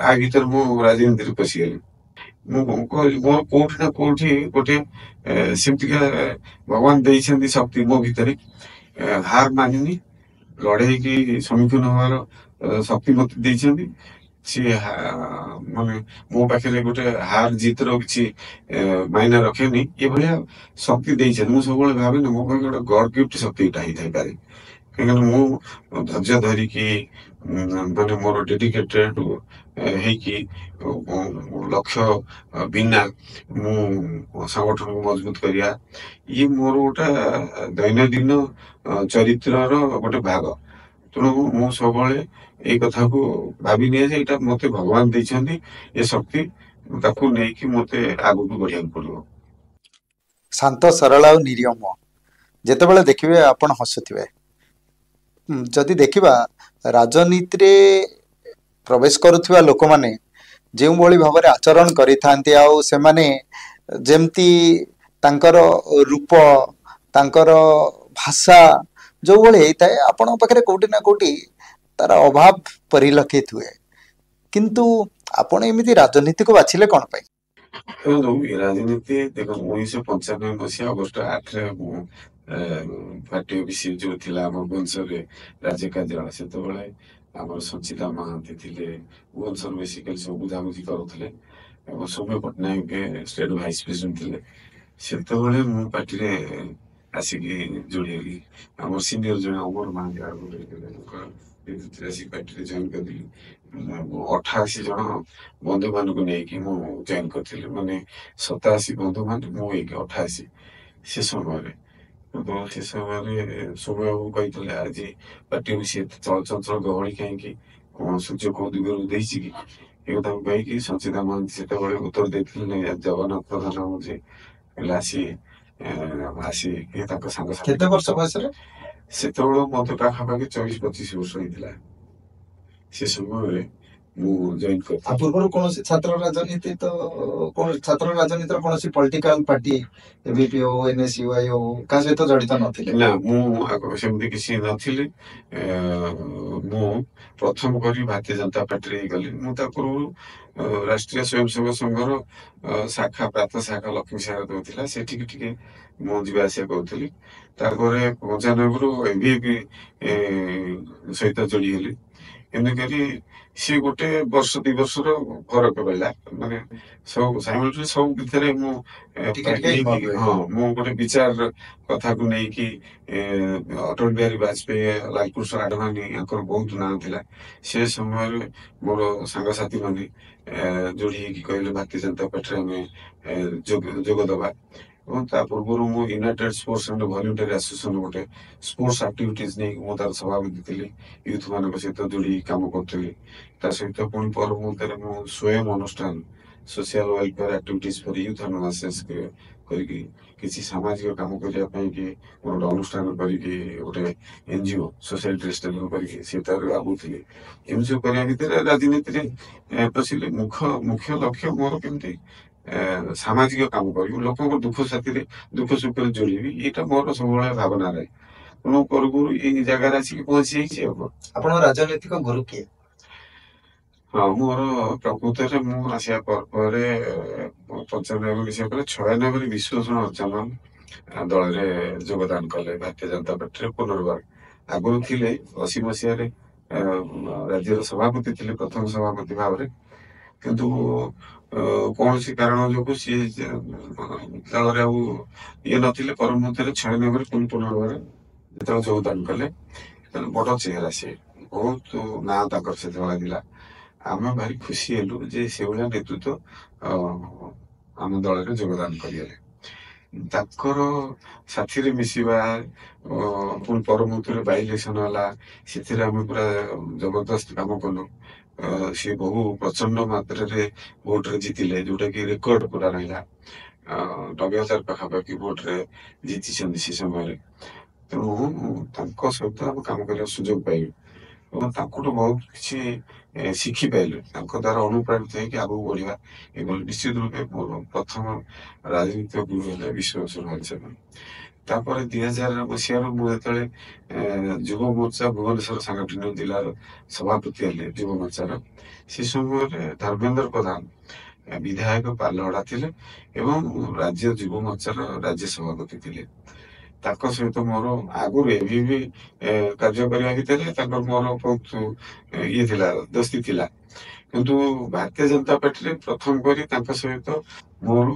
ଆ ଭିତରେ ମୁଁ ରାଜନୀତିରେ ପଶିଗଲି। ମୁଁ କହିଲି ମୋର କୋଉଠି ନା କୋଉଠି ଗୋଟେ ସେମିତିକା ଭଗବାନ ଦେଇଛନ୍ତି ଶକ୍ତି ମୋ ଭିତରେ, ହାର ମାନିନି, ଲଢେଇକି ସମ୍ମୁଖୀନ ହବାର ଶକ୍ତି ମତେ ଦେଇଛନ୍ତି। ସିଏ ମାନେ ମୋ ପାଖରେ ଗୋଟେ ହାର ଜିତର କିଛି ମାଇନା ରଖେନି, ଏଭଳିଆ ଶକ୍ତି ଦେଇଛନ୍ତି। ମୁଁ ସବୁବେଳେ ଭାବେ ନା ମୋ ପାଖରେ ଗୋଟେ ଗଡ ଗିଫ୍ଟ ଶକ୍ତି ଏଇଟା ହେଇଥାଇପାରେ। କାହିଁକିନା ମୁଁ ଧୈର୍ଯ୍ୟ ଧରିକି ମାନେ ମୋର ଡେଡିକେଟେଡ ହେଇକି ଲକ୍ଷ୍ୟ ବିନା ମୁଁ ସଂଗଠନକୁ ମଜବୁତ କରିବା, ଇଏ ମୋର ଗୋଟେ ଦୈନନ୍ଦିନ ଚରିତ୍ରର ଗୋଟେ ଭାଗ। ତେଣୁ ମୁଁ ସବୁବେଳେ ଏଇ କଥାକୁ ଭାବିନିଏ ଯେ ଏଇଟା ମତେ ଭଗବାନ ଦେଇଛନ୍ତି ଏ ଶକ୍ତି, ତାକୁ ନେଇକି ମତେ ଆଗକୁ ବଢିବାକୁ ପଡିବ। ଶାନ୍ତ ସରଳ ଆଉ ନିରୀହ ମୁହଁ। ଯେତେବେଳେ ଦେଖିବେ ଆପଣ ହସୁଥିବେ। ଯଦି ଦେଖିବା ରାଜନୀତିରେ ପ୍ରବେଶ କରୁଥିବା ଲୋକମାନେ ଯେଉଁଭଳି ଭାବରେ ଆଚରଣ କରିଥାନ୍ତି, ଆଉ ସେମାନେ ଯେମିତି ତାଙ୍କର ରୂପ, ତାଙ୍କର ଭାଷା ଯେଉଁଭଳି ହେଇଥାଏ, ଆପଣଙ୍କ ପାଖରେ କୋଉଠି ନା କୋଉଠି ତାର ଅଭାବ ପରିଲକ୍ଷିତ ହୁଏ। କିନ୍ତୁ ଆପଣ ଏମିତି ରାଜନୀତିକୁ ବାଛିଲେ କ'ଣ ପାଇଁ? ଦେଖନ୍ତୁ ରାଜନୀତି ଦେଖନ୍ତୁ 1995 ଅଗଷ୍ଟ 8ରେ ମୁଁ ପାର୍ଟି ଅଫିସ ଯୋଉ ଥିଲା ଆମ ଭୁବନେଶ୍ୱରରେ ରାଜ୍ୟ କାର୍ଯ୍ୟାଳୟ, ସେତେବେଳେ ଆମର ସଞ୍ଚିତା ମହାନ୍ତି ଥିଲେ ଭୁବନେଶ୍ୱର, ବେସିକାଲି ସବୁ ବୁଝାବୁଝି କରୁଥିଲେ ଏବଂ Soumya Pattnaik state vice president ଥିଲେ। ସେତେବେଳେ ମୁଁ ପାର୍ଟିରେ ଆସିକି ଯୋଡ଼ିହେଲି। ଆମର ସିନିୟର ଜଣେ ଅମର ମହାନ୍ତି ଆସିକି ପାର୍ଟିରେ ଜଏନ କରିଥିଲି। 88 ଜଣ ବନ୍ଧୁ ମାନଙ୍କୁ ନେଇକି ମୁଁ ଜଏନ କରିଥିଲି, ମାନେ 87 ବନ୍ଧୁ ମାନେ ମୁଁ 88 ସେ ସମୟରେ। ସେ ସମୟରେ ସୌମ୍ୟବାବୁ କହିଥିଲେ ଆଜି ପାର୍ଟି ଅଫିସ ଏତେ ଚଳଚଞ୍ଚଳ ଗହଳି କାହିଁକି, କଣ ସୂର୍ଯ୍ୟ କୋଉ ଦିଗରୁ ଦେଇଛି କି, ଏ କଥାକୁ କହିକି ସଞ୍ଚିତା ମହାନ୍ତି ସେତେବେଳେ ଉତ୍ତର ଦେଇଥିଲେ ଜଗନ୍ନାଥ ପ୍ରଧାନ ଯେ ଆସି ତାଙ୍କ ସାଙ୍ଗସାଥି। କେତେ ବର୍ଷ ବୟସରେ? ସେତେବେଳେ ମତେ ପାଖାପାଖି 24-25 ବର୍ଷ ହେଇଥିଲା। ସେ ସମୟରେ ମୁଁ ଜଏନ କରିଥିଲି। ପୂର୍ବରୁ କୌଣସି ଛାତ୍ର ରାଜନୀତିର କୌଣସି ପଲିଟିକାଲ ପାର୍ଟି ଏବିପି ହଉ, ଏନଏସୟୁଆଇ ହଉ, କାହା ସହିତ ଜଡିତ ନଥିଲେ? ନା, ମୁଁ ସେମିତି କିଛି ନଥିଲି। ମୁଁ ପ୍ରଥମ କରି ଭାରତୀୟ ଜନତା ପାର୍ଟିରେ ଗଲି। ମୁଁ ତା ପୂର୍ବରୁ ରାଷ୍ଟ୍ରୀୟ ସ୍ୱୟଂସେବକ ସଂଘର ଶାଖା ପ୍ରାନ୍ତ ଶାଖା ଲକ୍ଷ୍ମୀ ସାଗର ଥିଲା, ସେଠିକି ଟିକେ ମୁଁ ଯିବା ଆସିବା କରୁଥିଲି। ତାପରେ 95ରୁ ଏବିପି ସହିତ ଯୋଡି ହେଲି। ଏମିତିକରି ସିଏ ଗୋଟେ ବର୍ଷ 2 ବର୍ଷର ଫରକ ରହିଲା, ମାନେ ସବୁ ସବୁ ଭିତରେ ମୁଁ ହଁ ମୁଁ ଗୋଟେ ବିଚାର କଥାକୁ ନେଇକି ଅଟଳ ବିହାରୀ ବାଜପେୟୀ, ଲାଲକୃଷ୍ଣ ଆଡଭାନୀ ୟାଙ୍କର ବହୁତ ନାଁ ଥିଲା। ସେ ସମୟରେ ମୋର ସାଙ୍ଗସାଥି ମାନେ ଯୋଡି ହେଇକି କହିଲେ ଭାରତୀୟ ଜନତା ପାର୍ଟିରେ ଆମେ ଯୋଗ ଦେବା। ଏବଂ ତା ପୂର୍ବରୁ ମୁଁ united sports and voluntary association ଗୋଟେ ସ୍ପୋର୍ଟସ ଆକ୍ଟିଭିଟିଜ ନେଇକି ମୁଁ ତାର ସଭାପତି ଥିଲି, ୟୁଥ ମାନଙ୍କ ସହିତ ଯୋଡି କାମ କରୁଥିଲି। ତା ସହିତ ପୁଣି ପର ମୁହୂର୍ତ୍ତରେ ମୁଁ ସ୍ୱୟଂ ଅନୁଷ୍ଠାନ social welfare activities for youth and masses କରିକି କିଛି ସାମାଜିକ କାମ କରିବା ପାଇଁ କି ଗୋଟେ ଅନୁଷ୍ଠାନ କରିକି ଗୋଟେ ଏନଜିଓ ସୋସାଇଟି ରେଜିଷ୍ଟର କରିକି ସେଟାରେ ଆଗୁଥିଲି। ଏମିତି ସବୁ କରିବା ଭିତରେ ରାଜନୀତିରେ ପଶିଲି। ମୁଖ୍ୟ ଲକ୍ଷ୍ୟ ମୋର କେମିତି ସାମାଜିକ କାମ କରିବି, ଲୋକଙ୍କ ଦୁଃଖ ସାଥିରେ ଦୁଃଖ ସୁଖରେ ଯୋଡ଼ିବି, ଏଇଟା ମୋର ସବୁବେଳେ ଭାବନା ରହେ। ତେଣୁ ପୂର୍ବରୁ ଏଇ ଜାଗାରେ ଆସିକି ପହଞ୍ଚି ଯାଇଛି। ଆଉ ଆପଣ ରାଜନୈତିକ ଗୁରୁ କିଏ? ହଁ, ମୋର ପ୍ରକୃତରେ ମୁଁ ଆସିବା ପରେ 95 ମିଶିବା ପରେ 96ରେ ବିଶ୍ୱଭୂଷଣ ଚନ୍ଦନ ଦଳରେ ଯୋଗଦାନ କଲେ ଭାରତୀୟ ଜନତା ପାର୍ଟିରେ ପୁନର୍ବାର। ଆଗରୁ ଥିଲେ 80 ମସିହାରେ ରାଜ୍ୟର ସଭାପତି ଥିଲେ ପ୍ରଥମ ସଭାପତି ଭାବରେ, କିନ୍ତୁ କୌଣସି କାରଣ ଯୋଗୁଁ ସିଏ ଦଳରେ ଆଉ ଇଏ ନଥିଲେ। ପର ମୁହୂର୍ତ୍ତରେ 96ରେ ପୁନର୍ବାର ଯେତେବେଳେ ଯୋଗଦାନ କଲେ, ବଡ ଚେହେରା, ସିଏ ବହୁତ ନାଁ ତାଙ୍କର ସେତେବେଳେ ଥିଲା। ଆମେ ଭାରି ଖୁସି ହେଲୁ ଯେ ସେଭଳିଆ ନେତୃତ୍ୱ ଆମ ଦଳରେ ଯୋଗଦାନ କରିଗଲେ। ତାଙ୍କର ସାଥିରେ ମିଶିବା, ପୁଣି ପର ମୁହୂର୍ତ୍ତରେ ବାଇ ଇଲେକ୍ସନ ହେଲା, ସେଥିରେ ଆମେ ପୁରା ଜବରଦସ୍ତ କାମ କଲୁ। ସିଏ ବହୁ ପ୍ରଚଣ୍ଡ ମାତ୍ରାରେ ଭୋଟରେ ଜିତିଲେ, ଯୋଉଟା କି ରେକର୍ଡ ପୁରା ରହିଲା। 90,000 ପାଖାପାଖି ଭୋଟରେ ଜିତିଛନ୍ତି ସେ ସମୟରେ। ତେଣୁ ତାଙ୍କ ସହିତ ଆମେ କାମ କରିବା ସୁଯୋଗ ପାଇଲୁ ଏବଂ ତାଙ୍କଠୁ ବହୁତ କିଛି ଶିଖିପାରିଲୁ। ତାଙ୍କ ଦ୍ୱାରା ଅନୁପ୍ରାଣିତ ହେଇକି ଆଗକୁ ବଢିବା ଏଭଳି ନିଶ୍ଚିତ ରୂପେ ମୋର ପ୍ରଥମ ରାଜନୈତିକ ଗୁରୁ ହେଲେ ବିଶ୍ୱଭୂଷଣ ହରିଚନ୍ଦନ। ତାପରେ 2000 ମସିହାରୁ ମୁଁ ଯେତେବେଳେ ଯୁବ ମୋର୍ଚ୍ଚା ଭୁବନେଶ୍ୱର ସାଂଗଠନିକ ଜିଲ୍ଲାର ସଭାପତି ହେଲେ ଯୁବ ମୋର୍ଚ୍ଚାର, ସେ ସମୟରେ ଧର୍ମେନ୍ଦ୍ର ପ୍ରଧାନ ବିଧାୟକ ପାଲହଡା ଥିଲେ ଏବଂ ରାଜ୍ୟ ଯୁବ ମୋର୍ଚ୍ଚାର ରାଜ୍ୟ ସଭାପତି ଥିଲେ। ତାଙ୍କ ସହିତ ମୋର ଆଗରୁ ଏବେ ବି କାର୍ଯ୍ୟ କରିବା ଭିତରେ ତାଙ୍କର ମୋର ବହୁତ ଇଏ ଥିଲା, ଦୋସ୍ତି ଥିଲା। କିନ୍ତୁ ଭାରତୀୟ ଜନତା ପାର୍ଟିରେ ପ୍ରଥମ କରି ତାଙ୍କ ସହିତ ମୋର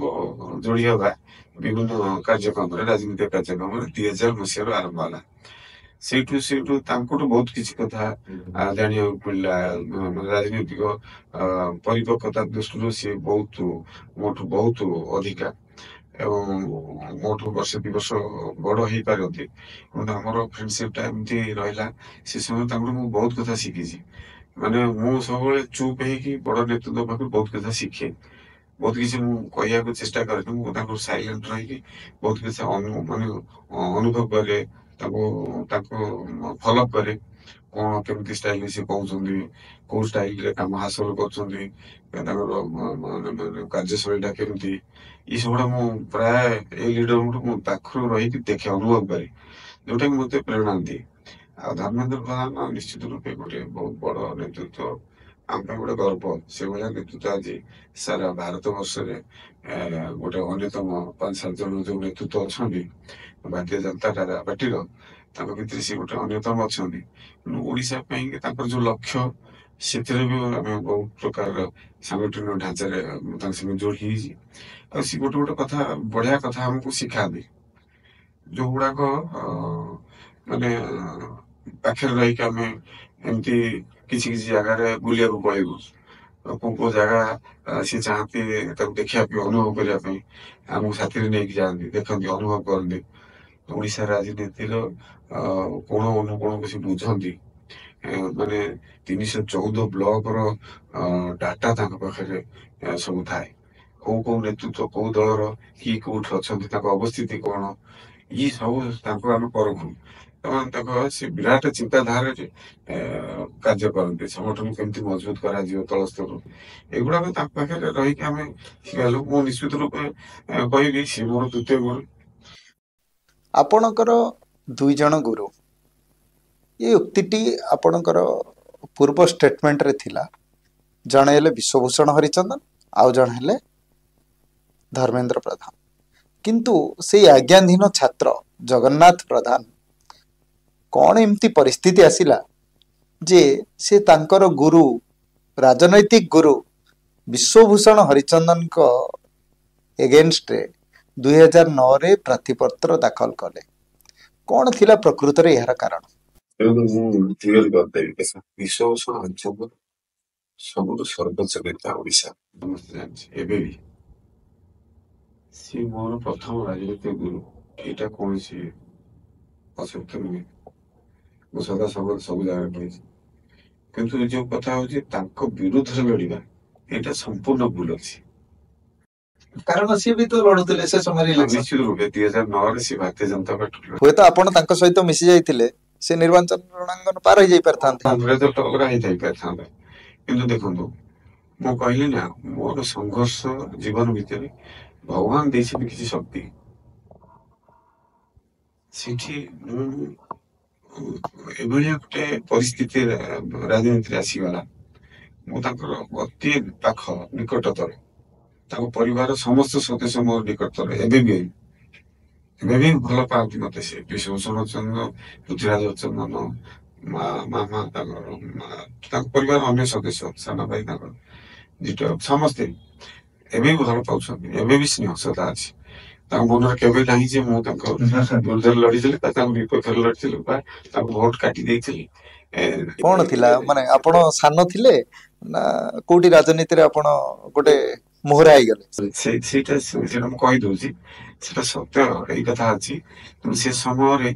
ଯୋଡି ହେବା ବିଭିନ୍ନ କାର୍ଯ୍ୟକ୍ରମରେ, ରାଜନୈତିକ କାର୍ଯ୍ୟକ୍ରମରେ 2000 ମସିହାରୁ ଆରମ୍ଭ ହେଲା। ସେଇଠୁ ତାଙ୍କଠୁ ବହୁତ କିଛି କଥା ଜାଣିବାକୁ ମିଳିଲା। ରାଜନୈତିକ ପରିପକ୍ୱତା ଦୃଷ୍ଟିରୁ ସିଏ ମୋଠୁ ବହୁତ ଅଧିକା ଏବଂ ମୋଠୁ ବର୍ଷେ 2 ବର୍ଷ ବଡ ହେଇପାରନ୍ତି, କିନ୍ତୁ ଆମର ଫ୍ରେଣ୍ଡସିପଟା ଏମିତି ରହିଲା। ସେ ସମୟ ତାଙ୍କଠୁ ମୁଁ ବହୁତ କଥା ଶିଖିଛି। ମାନେ ମୁଁ ସବୁବେଳେ ଚୁପ୍ ହେଇକି ବଡ ନେତୃତ୍ୱ ପାଖରୁ ବହୁତ କଥା ଶିଖେ। ବହୁତ କିଛି ମୁଁ କହିବାକୁ ଚେଷ୍ଟା କରେନି, ମୁଁ ତାଙ୍କୁ ସାଇଲେଣ୍ଟ ରହିକି ବହୁତ କିଛି ମାନେ ଅନୁଭବ କରେ, ତାଙ୍କୁ ଫଲୋ କରେ। କଣ କେମିତି ଷ୍ଟାଇଲରେ ସେ କହୁଛନ୍ତି, କୋଉ ଷ୍ଟାଇଲରେ କାମ ହାସଲ କରୁଛନ୍ତି, ତାଙ୍କର କାର୍ଯ୍ୟଶୈଳୀଟା କେମିତି, ଏଇ ସବୁଗୁଡା ମୁଁ ପ୍ରାୟ ଏଇ ଲିଡରଙ୍କଠୁ ମୁଁ ପାଖରୁ ରହିକି ଦେଖେ, ଅନୁଭବ କରେ, ଯୋଉଟା କି ମତେ ପ୍ରେରଣା ଦିଏ। ଆଉ ଧର୍ମେନ୍ଦ୍ର ପ୍ରଧାନ ନିଶ୍ଚିତ ରୂପେ ଗୋଟେ ବହୁତ ବଡ ନେତୃତ୍ୱ, ଆମ ପାଇଁ ଗୋଟେ ଗର୍ବ। ସେଭଳିଆ ନେତୃତ୍ୱ ଆଜି ସାରା ଭାରତ ବର୍ଷରେ ଗୋଟେ ଅନ୍ୟତମ 5-7 ଜଣ ଯୋଉ ନେତୃତ୍ୱ ଅଛନ୍ତି ଭାରତୀୟ ଜନତା ପାର୍ଟିର, ତାଙ୍କ ଭିତରେ ସେ ଗୋଟେ ଅନ୍ୟତମ ଅଛନ୍ତି। ତେଣୁ ଓଡିଶା ପାଇଁ ତାଙ୍କର ଯୋଉ ଲକ୍ଷ୍ୟ, ସେଥିରେ ବି ଆମେ ବହୁତ ପ୍ରକାର ସାଂଗଠନିକ ଢାଞ୍ଚାରେ ତାଙ୍କ ସଙ୍ଗେ ଯୋଡି ହେଇଛି। ଆଉ ସେ ଗୋଟେ ଗୋଟେ କଥା, ବଢିଆ କଥା ଆମକୁ ଶିଖାନ୍ତି, ଯୋଉଗୁଡାକ ମାନେ ପାଖରେ ରହିକି ଆମେ ଏମିତି କିଛି କିଛି ଜାଗାରେ ବୁଲିବାକୁ ପଳେଇବୁ, କୋଉ କୋଉ ଜାଗା ସିଏ ଚାହାନ୍ତି ତାକୁ ଦେଖିବା ପାଇଁ, ଅନୁଭବ କରିବା ପାଇଁ ଆମକୁ ସାଥିରେ ନେଇକି ଯାଆନ୍ତି, ଦେଖନ୍ତି, ଅନୁଭବ କରନ୍ତି। ଓଡିଶା ରାଜନୀତିର କୋଣ ଅନୁକୋଣକୁ ସେ ବୁଝନ୍ତି। ମାନେ 314 ବ୍ଲକର ଡାଟା ତାଙ୍କ ପାଖରେ ସବୁ ଥାଏ। କୋଉ କୋଉ ନେତୃତ୍ୱ କୋଉ ଦଳର କିଏ କୋଉଠି ଅଛନ୍ତି, ତାଙ୍କ ଅବସ୍ଥିତି କଣ, ଇଏ ସବୁ ତାଙ୍କୁ ଆମେ ପରଖୁ। ସେମାନେ ତାଙ୍କ ସେ ବିରାଟ ଚିନ୍ତାଧାରାରେ କାର୍ଯ୍ୟ କରନ୍ତି। ସଂଗଠନ କେମିତି ମଜବୁତ କରାଯିବ ତଳ ସ୍ତରରୁ, ଏଗୁଡାକ ତାଙ୍କ ପାଖରେ ରହିକି ଆମେ ଶିଖିଗଲୁ। ମୁଁ ନିଶ୍ଚିତ ରୂପେ କହିବି ସେ ମୋର ଦ୍ୱିତୀୟ ଗୁରୁ। ଆପଣଙ୍କର 2 ଜଣ ଗୁରୁ, ଏ ଉକ୍ତିଟି ଆପଣଙ୍କର ପୂର୍ବ ଷ୍ଟେଟମେଣ୍ଟରେ ଥିଲା। ଜଣେ ହେଲେ ବିଶ୍ୱଭୂଷଣ ହରିଚନ୍ଦନ, ଆଉ ଜଣେ ହେଲେ ଧର୍ମେନ୍ଦ୍ର ପ୍ରଧାନ। କିନ୍ତୁ ସେଇ ଆଜ୍ଞାଧୀନ ଛାତ୍ର ଜଗନ୍ନାଥ ପ୍ରଧାନ, କ'ଣ ଏମିତି ପରିସ୍ଥିତି ଆସିଲା ଯେ ସେ ତାଙ୍କର ଗୁରୁ, ରାଜନୈତିକ ଗୁରୁ ବିଶ୍ୱଭୂଷଣ ହରିଚନ୍ଦନଙ୍କ ଏଗେନଷ୍ଟରେ 2009ରେ ପ୍ରାର୍ଥୀପତ୍ର ଦାଖଲ କଲେ? କ'ଣ ଥିଲା ପ୍ରକୃତରେ ଏହାର କାରଣ? ମୁଁ କ୍ଲିୟର କରିଦେବି। ବିଶ୍ୱଭୂଷଣ ହରିଚନ୍ଦନ ସବୁଠୁ ସର୍ବୋଚ୍ଚ ନେତା ଓଡିଶା, ସମସ୍ତେ ଜାଣିଛି। ଏବେ ବି ସିଏ ମୋର ପ୍ରଥମ ରାଜନୈତିକ ଗୁରୁ, ଏଇଟା କୌଣସି ଅସତ୍ୟ ନୁହେଁ। ମୁଁ ସଦା ସବୁ ଜାଗାରେ କହିଛି। କିନ୍ତୁ ଯୋଉ କଥା ହଉଛି ତାଙ୍କ ବିରୁଦ୍ଧରେ ଲଢିବା, ଏଇଟା ସମ୍ପୂର୍ଣ୍ଣ ଭୁଲ ଅଛି। କାରଣ ସିଏ ବି ତ ଲଢୁଥିଲେ ସେ ସମୟରେ ଇଲେକ୍ସନ। ନିଶ୍ଚିତ ରୂପେ 2009ରେ ସେ ଭାରତୀୟ ଜନତା ପାର୍ଟି, ହୁଏତ ଆପଣ ତାଙ୍କ ସହିତ ମିଶି ଯାଇଥିଲେ, ସେ ନିର୍ବାଚନ ରଣାଙ୍ଗନ ପାର ହେଇ ଯାଇ ପାରିଥାନ୍ତେ, ରେଜଲ୍ଟ ଅଲଗା ହେଇଥାଇ ପାରିଥାନ୍ତା। କିନ୍ତୁ ଦେଖନ୍ତୁ, ମୁଁ କହିଲି ନା, ମୋର ସଂଘର୍ଷ ଜୀବନ ଭିତରେ ଭଗବାନ ଦେଇଛନ୍ତି କିଛି ଶକ୍ତି। ସେଠି ମୁଁ ଏଭଳିଆ ଗୋଟେ ପରିସ୍ଥିତି ରାଜନୀତିରେ ଆସିଗଲା। ମୁଁ ତାଙ୍କର ଅତି ପାଖ ନିକଟତର, ତାଙ୍କ ପରିବାର ସମସ୍ତ ସଦସ୍ୟ ମୋର ନିକଟତର। ଏବେ ବି ଭଲ ପାଆନ୍ତି ମତେ। ସେ ବିଶ୍ୱଭୂଷଣ ହରିଚନ୍ଦନ, ପୃଥ୍ୱୀରାଜ ହରିଚନ୍ଦନ, ମାମା, ତାଙ୍କ ପରିବାର ଅନ୍ୟ ସଦସ୍ୟ, ସାନ ଭାଇ, ତାଙ୍କର ସମସ୍ତେ ଏବେ ବି ଭଲ ପାଉଛନ୍ତି। ଏବେ ବି ସ୍ନେହ ଶ୍ରଦ୍ଧା ଅଛି। ତାଙ୍କ ମନରେ କେବେ ନାହିଁ ଯେ ମୁଁ ତାଙ୍କ ବିରୁଦ୍ଧରେ ଲଢିଥିଲି ବା ତାଙ୍କ ବିପକ୍ଷରେ ଲଢିଥିଲି ବା ତାଙ୍କୁ ଭୋଟ କାଟି ଦେଇଥିଲି। କ'ଣ ଥିଲା? ମାନେ ଆପଣ ସାନ ଥିଲେ ନା କୋଉଠି ରାଜନୀତିରେ ଆପଣ ଗୋଟେ ମୋହରା ହେଇଗଲେ? ସେଇଟା ମୁଁ କହିଦଉଛି, ସେଟା ସତ୍ୟ, ଏଇ କଥା ଅଛି। ସେ ସମୟରେ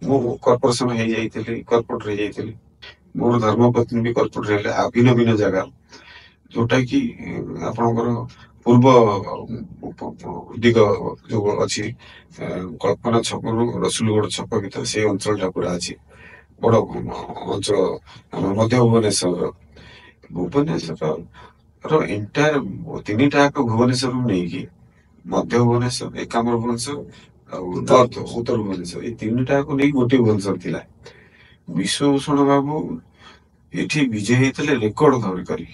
ମୁଁ କର୍ପୋରେସନ ହେଇଯାଇଥିଲି, କର୍ପୋରେଟର ହେଇଯାଇଥିଲି। ମୋର ଧର୍ମପତ୍ନୀ ବି କର୍ପୋରେଟର ହେଲେ, ଆଉ ଭିନ୍ନ ଭିନ୍ନ ଜାଗା, ଯୋଉଟା କି ଆପଣଙ୍କର ପୂର୍ବ ଦିଗ ଯୋଉ ଅଛି କଳ୍ପନା ଛକରୁ ରସୁଲଗଡ଼ ଛକ ଭିତରେ ସେଇ ଅଞ୍ଚଳଟା ପୁରା ଅଛି। ବଡ ଅଞ୍ଚଳ ଆମ ମଧ୍ୟ ଭୁବନେଶ୍ୱର ଏଣ୍ଟାୟାର ତିନିଟା ଯାକ ଭୁବନେଶ୍ୱରରୁ ନେଇକି ମଧ୍ୟ ଭୁବନେଶ୍ୱର, ଏକାମ୍ର ଭୁବନେଶ୍ୱର ଆଉ ନର୍ଥ ଉତ୍ତର ଭୁବନେଶ୍ୱର, ଏଇ ତିନିଟାକୁ ନେଇକି ଗୋଟିଏ ଭୁବନେଶ୍ୱର ଥିଲା। ବିଶ୍ୱଭୂଷଣ ବାବୁ ଏଠି ବିଜୟ ହେଇଥିଲେ ରେକର୍ଡ ଧରି କରି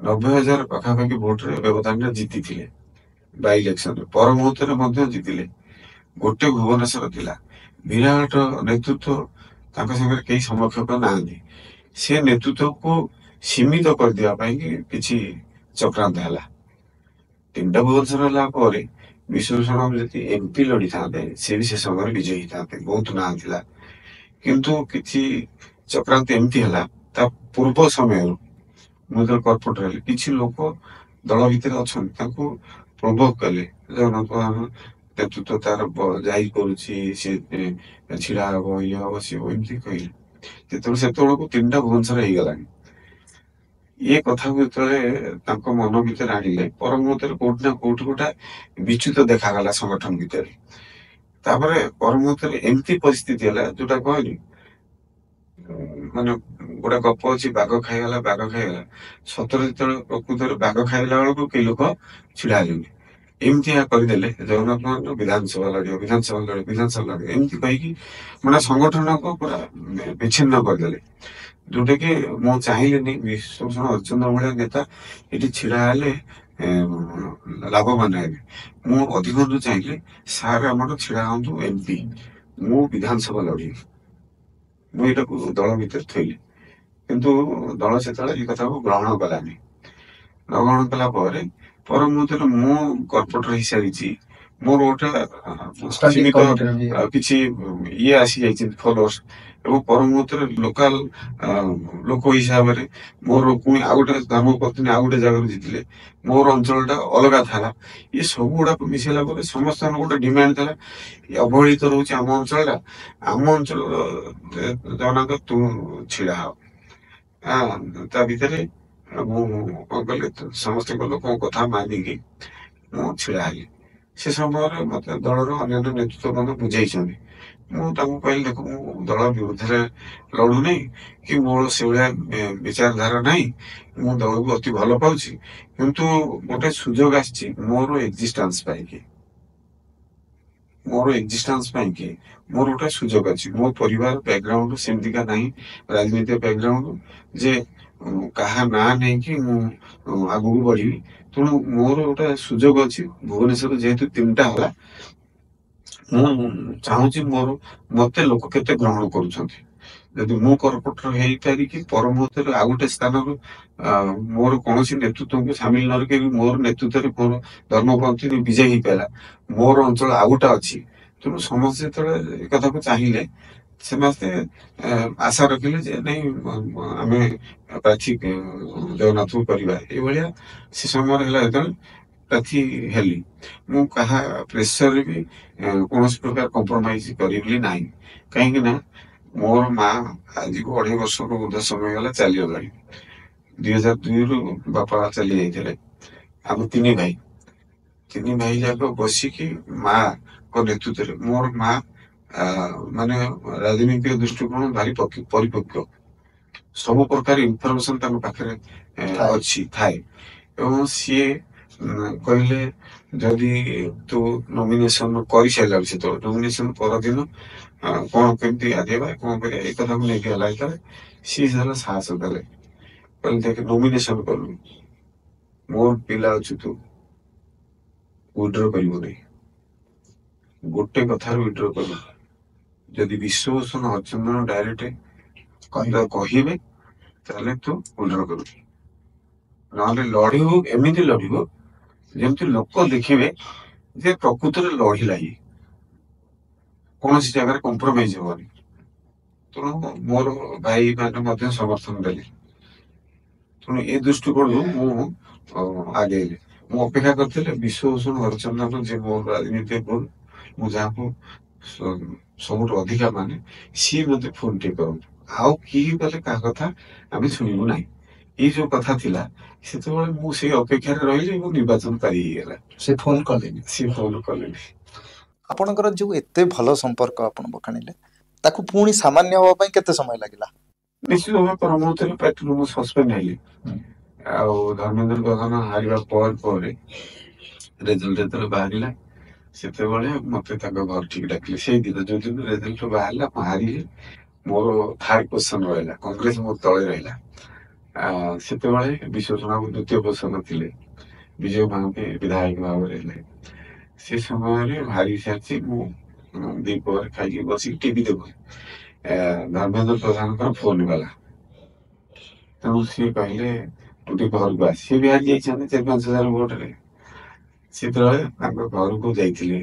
90,000 ପାଖାପାଖି ଭୋଟରେ ବ୍ୟବଧାନରେ ଜିତିଥିଲେ ବାଇ ଇଲେକ୍ସନରେ। ପର ମୁହୂର୍ତ୍ତରେ ମଧ୍ୟ ଜିତିଲେ। ଗୋଟେ ଭୁବନେଶ୍ୱର ଥିଲା। ବିରାଟ ନେତୃତ୍ୱ, ତାଙ୍କ ସାଙ୍ଗରେ କେହି ସମକକ୍ଷ ନାହାନ୍ତି। ସେ ନେତୃତ୍ୱକୁ ସୀମିତ କରିଦେବା ପାଇଁ କିଛି ଚକ୍ରାନ୍ତ ହେଲା। ତିନିଟା ଭୁବନେଶ୍ୱର ହେଲା ପରେ ବିଶ୍ୱଭୂଷଣ ଯଦି ଏମପି ଲଢିଥାନ୍ତେ ସେ ବି ସେ ସମୟରେ ବିଜୟୀ ହେଇଥାନ୍ତେ, ବହୁତ ନାଁ ଥିଲା। କିନ୍ତୁ କିଛି ଚକ୍ରାନ୍ତ ଏମିତି ହେଲା, ତା ପୂର୍ବ ସମୟରୁ ମୁଁ ଯେତେବେଳେ କର୍ପୋରେଟର ହେଲି କିଛି ଲୋକ ଦଳ ଭିତରେ ଅଛନ୍ତି ତାଙ୍କୁ ପ୍ରଭୋଗ କଲେ, ଜଗନ୍ନାଥ ନେତୃତ୍ୱ ତାର ଯାଇ କରୁଛି, ସେ ଛିଡା ହବ, ଇଏ ହବ, ସିଏ ହବ, ଏମିତି କହିଲେ। ସେତେବେଳକୁ ତିନିଟା ଭୁବନେଶ୍ୱର ହେଇଗଲାଣି। ଏ କଥାକୁ ଯେତେବେଳେ ତାଙ୍କ ମନ ଭିତରେ ଆଣିଲେ, ପର ମୁହୂର୍ତ୍ତରେ କୋଉଠି ନା କୋଉଠି ଗୋଟେ ବିଚ୍ୟୁତ ଦେଖାଗଲା ସଂଗଠନ ଭିତରେ। ତାପରେ ପର ମୁହୂର୍ତ୍ତରେ ଏମିତି ପରିସ୍ଥିତି ହେଲା ଯୋଉଟା କହିଲି, ମାନେ ଗୋଟେ ଗପ ଅଛି, ବାଘ ଖାଇଗଲା ବାଘ ଖାଇଗଲା। ସତରେ ଯେତେବେଳେ ପ୍ରକୃତରେ ବାଘ ଖାଇଲା ବେଳକୁ କେହି ଲୋକ ଛିଡା ହେଲେନି। ଏମିତିଆ କରିଦେଲେ ଜଗନ୍ନାଥ ମହାନ୍ତ ବିଧାନସଭା ଲଢିବ, ବିଧାନସଭା ଲଢିବ, ବିଧାନସଭା ଲଢିବ, ଏମିତି କହିକି ମାନେ ସଂଗଠନକୁ ପୁରା ବିଚ୍ଛିନ୍ନ କରିଦେଲେ। ଯୋଉଟା କି ମୁଁ ଚାହିଁଲିନି ବିଶ୍ୱଭୂଷଣ ହରିଚନ୍ଦ୍ର ଭଳିଆ ନେତା ଏଠି ଛିଡା ହେଲେ ଲାଭବାନ ହେବେ। ମୁଁ ଅଧିକରୁ ଚାହିଁଲି ସାର୍ ଆମର ଛିଡା ହୁଅନ୍ତୁ ଏମପି, ମୁଁ ବିଧାନସଭା ଲଢିବି। ମୁଁ ଏଇଟାକୁ ଦଳ ଭିତରେ ଥୋଇଲି। କିନ୍ତୁ ଦଳ ସେତେବେଳେ ଏ କଥାକୁ ଗ୍ରହଣ କଲାନି। ଗ୍ରହଣ କଲା ପରେ ପର ମୁହୂର୍ତ୍ତରେ ମୁଁ କର୍ପୋରେଟର ହେଇସାରିଛି, ମୋର ଗୋଟେ ସୀମିତ କିଛି ଇଏ ଆସିଯାଇଛି ଫଲୋଅର୍ସ, ଏବଂ ପର ମୁହୂର୍ତ୍ତରେ ଲୋକାଲ ଲୋକ ହିସାବରେ ମୋର ପୁଣି ଆଉ ଗୋଟେ ଧର୍ମପତ୍ନୀ ଆଉ ଗୋଟେ ଜାଗାରୁ ଜିତିଲେ, ମୋର ଅଞ୍ଚଳଟା ଅଲଗା ଥିଲା। ଏ ସବୁ ଗୁଡାକ ମିଶିଲା ପରେ ସମସ୍ତଙ୍କର ଗୋଟେ ଡିମାଣ୍ଡ ଥିଲା, ଅବହେଳିତ ରହୁଛି ଆମ ଅଞ୍ଚଳଟା, ଆମ ଅଞ୍ଚଳର ଜଗନ୍ନାଥ ତୁ ଛିଡା ହବ। ତା ଭିତରେ ମୁଁ କଣ କଲି, ସମସ୍ତଙ୍କ ଲୋକଙ୍କ କଥା ମାନିକି ମୁଁ ଛିଡା ହେଲି। ସେ ସମୟରେ ମତେ ଦଳର ଅନ୍ୟାନ୍ୟ ନେତୃତ୍ୱ ମଧ୍ୟ ବୁଝେଇଛନ୍ତି। ମୁଁ ତାଙ୍କୁ କହିଲି, ଦେଖ ମୁଁ ଦଳ ବିରୁଦ୍ଧରେ ଲଢୁନି କି ମୋର ସେଭଳିଆ ବିଚାରଧାରା ନାହିଁ, ମୁଁ ଦଳକୁ ଅତି ଭଲ ପାଉଛି, କିନ୍ତୁ ଗୋଟେ ସୁଯୋଗ ଆସିଛି ମୋର ଏକ୍ଜିଷ୍ଟାନ୍ସ ପାଇଁକି, ମୋର ଗୋଟେ ସୁଯୋଗ ଅଛି। ମୋ ପରିବାର ବ୍ୟାକଗ୍ରାଉଣ୍ଡ ସେମିତିକା ନାହିଁ, ରାଜନୈତିକ ବ୍ୟାକଗ୍ରାଉଣ୍ଡ ଯେ କାହା ନାଁ ନେଇକି ମୁଁ ଆଗକୁ ବଢିବି। ତେଣୁ ମୋର ଗୋଟେ ସୁଯୋଗ ଅଛି। ଭୁବନେଶ୍ୱର ଯେହେତୁ ତିନିଟା ହେଲା, ମୁଁ ଚାହୁଁଛି ମତେ ଲୋକ କେତେ ଗ୍ରହଣ କରୁଛନ୍ତି। ଯଦି ମୁଁ କର୍ପୋରେଟର ହେଇପାରିକି ପର ମୁହୂର୍ତ୍ତରେ ଆଉ ଗୋଟେ ସ୍ଥାନରୁ ମୋର କୌଣସି ନେତୃତ୍ୱଙ୍କୁ ସାମିଲ ନ ରଖି ମୋର ନେତୃତ୍ୱରେ ମୋର ଧର୍ମପନ୍ଥୀ ବିଜୟ ହେଇପାରିଲା, ମୋର ଅଞ୍ଚଳ ଆଉ ଗୋଟେ ଅଛି। ତେଣୁ ସମସ୍ତେ ଯେତେବେଳେ ଏ କଥାକୁ ଚାହିଁଲେ, ସମସ୍ତେ ଆଶା ରଖିଲେ ଯେ ନାଇଁ ଆମେ ପ୍ରାର୍ଥୀ ଜଗନ୍ନାଥଙ୍କୁ କରିବା। ଏଇଭଳିଆ ସେ ସମୟରେ ହେଲା। ଯେତେବେଳେ ପ୍ରାର୍ଥୀ ହେଲି, ମୁଁ କାହା ପ୍ରେସରରେ ବି କୌଣସି ପ୍ରକାର କମ୍ପ୍ରମାଇଜ କରିବି ନାହିଁ। କାହିଁକି ନା ମୋର ମା ଆଜିକୁ 2.5 ବର୍ଷରୁ ଉର୍ଦ୍ଧ୍ୱ ସମୟ ହେଲା ଚାଲିଗଲାଣି। 2002ରୁ ବାପା ଚାଲି ଯାଇଥିଲେ। ଆମେ ତିନି ଭାଇ ଯାକ ବସିକି ମାଙ୍କ ନେତୃତ୍ୱରେ, ମୋର ମା ମାନେ ରାଜନୈତିକ ଦୃଷ୍ଟିକୋଣ ଭାରି ପରିପକ୍ୱ, ସବୁ ପ୍ରକାର ଇନଫର୍ମେସନ ତାଙ୍କ ପାଖରେ ଥାଏ। ଏବଂ ସିଏ କହିଲେ, ଯଦି ତୁ ନୋମିନେସନ କରିସାରିଲାରୁ, ସେତେବେଳେ ନୋମିନେସନ ପରଦିନ କଣ କେମିତି ଆଗେଇବା, କଣ କରିବା, ଏଇ କଥାକୁ ନେଇକି ହେଲା। ଯେତେବେଳେ ସିଏ ହେଲା ସାହସ ଦେଲେ, କହିଲେ ଦେଖେ ନୋମିନେସନ କଲୁ, ମୋର ପିଲା ଅଛୁ, ତୁ ୱିଡ୍ର କରିବୁନି। ଗୋଟେ କଥାରୁ ୱିଡ୍ର କଲୁ, ଯଦି ବିଶ୍ୱଭୂଷଣ ହରିଚନ୍ଦନ ଡାଇରେକ୍ଟ କହିବେ ତାହେଲେ ତୁ ୱିଡ୍ର କରିବୁ, ନହେଲେ ଲଢିବୁ, ଏମିତି ଲଢିବୁ ଯେମିତି ଲୋକ ଦେଖିବେ ଯେ ପ୍ରକୃତରେ ଲଢିଲା, ଇଏ କୌଣସି ଜାଗାରେ କମ୍ପ୍ରମାଇଜ ହବନି। ତେଣୁ ମୋର ଭାଇ ମାନେ ମଧ୍ୟ ସମର୍ଥନ ଦେଲେ। ତେଣୁ ଏ ଦୃଷ୍ଟିକୋଣରୁ ମୁଁ ଆଗେଇଲି। ମୁଁ ଅପେକ୍ଷା କରିଥିଲି ବିଶ୍ୱଭୂଷଣ ହରିଚନ୍ଦନ, ଯେ ମୋର ରାଜନୀତି ଭୁଲ, ମୁଁ ଯାହାକୁ ସବୁଠୁ ଅଧିକା ମାନେ, ସିଏ ମତେ ଫୋନ ଟିକେ କରନ୍ତୁ, ଆଉ କିଏ ଗଲେ କାହା କଥା ଆମେ ଶୁଣିବୁ ନାହିଁ। ଏଇ ଯୋଉ କଥା ଥିଲା ସେତେବେଳେ ମୁଁ ସେଇ ଅପେକ୍ଷାରେ ରହିଲି ଏବଂ ନିର୍ବାଚନ ପାରି ହେଇଗଲା। ସେ ଫୋନ କଲେନି। ସେ ଫୋନ କଲେନି। ଆପଣଙ୍କର ଯୋଉ ଏତେ ଭଲ ସମ୍ପର୍କ ଆପଣ ବଖାଣିଲେ ତାକୁ ପୁଣି ସାମାନ୍ୟ ହବା ପାଇଁ କେତେ ସମୟ ଲାଗିଲା? ନିଶ୍ଚିତ ଭାବେ ପରମୁହୂର୍ତ୍ତରେ ପାର୍ଟିରୁ ମୁଁ ସସ୍ପେଣ୍ଡ ହେଲି। ଆଉ ଧର୍ମେନ୍ଦ୍ର ପ୍ରଧାନ ହାରିବା ପରେ ରେଜଲ୍ଟ ଯେତେବେଳେ ବାହାରିଲା ସେତେବେଳେ ମତେ ତାଙ୍କ ଘର ଠିକ ଡାକିଲେ। ସେଇଦିନ ଯୋଉଦିନ ରେଜଲ୍ଟ ବାହାରିଲା ମୁଁ ହାରିଲି, ମୋର ଥାର୍ଡ ପୋଜିସନ ରହିଲା, କଂଗ୍ରେସ ମୋ ତଳେ ରହିଲା। ସେତେବେଳେ ବିଶ୍ୱେଶ୍ୱର ବାବୁ ଦ୍ୱିତୀୟ ପୋଜିସନ ଥିଲେ, ବିଜୟ ମହାନ୍ତି ବିଧାୟକ ଭାବରେ ହେଲେ। ସେ ସମୟରେ ହାରି ସାରିଛି ମୁଁ, ଦ୍ୱିପହରେ ଖାଇକି ବସିକି ଟିଭି ଦେଖୁଛି, ଧର୍ମେନ୍ଦ୍ର ପ୍ରଧାନଙ୍କର ଫୋନ ଗଲା। ତେଣୁ ସିଏ କହିଲେ ତୁ ଟିକେ ଘରକୁ ଆସ। ସିଏ ବି ହାରି ଯାଇଛନ୍ତି 4-5 ହଜାର ଭୋଟରେ। ସେତେବେଳେ ତାଙ୍କ ଘରକୁ ଯାଇଥିଲେ,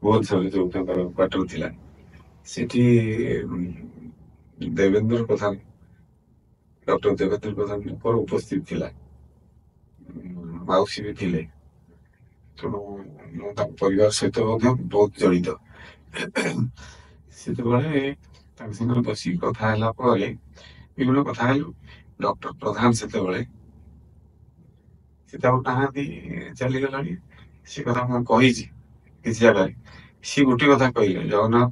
ଭୁବନେଶ୍ୱରରେ ଯୋଉ ତାଙ୍କର କ୍ୱାର୍ଟର ଥିଲା ସେଠି ଦେବେନ୍ଦ୍ର ପ୍ରଧାନ, ଡକ୍ଟର ଦେବେନ୍ଦ୍ର ପ୍ରଧାନଙ୍କର ଉପସ୍ଥିତ ଥିଲା, ମାଉସୀ ବି ଥିଲେ। ତେଣୁ ମୁଁ ତାଙ୍କ ପରିବାର ସହିତ ମଧ୍ୟ ବହୁତ ଜଡ଼ିତ। ସେତେବେଳେ ତାଙ୍କ ସାଙ୍ଗରେ ବସିକି କଥା ହେଲା ପରେ ବିଭିନ୍ନ କଥା ହେଲୁ। ଡକ୍ଟର ପ୍ରଧାନ ସେତେବେଳେ ସେ ତ ଆଉ ନାହାନ୍ତି, ଚାଲିଗଲାଣି। ସେ କଥା ମୁଁ କହିଛି କିଛି ଜାଗାରେ। ସିଏ ଗୋଟେ କଥା କହିଲେ, ଜଗନ୍ନାଥ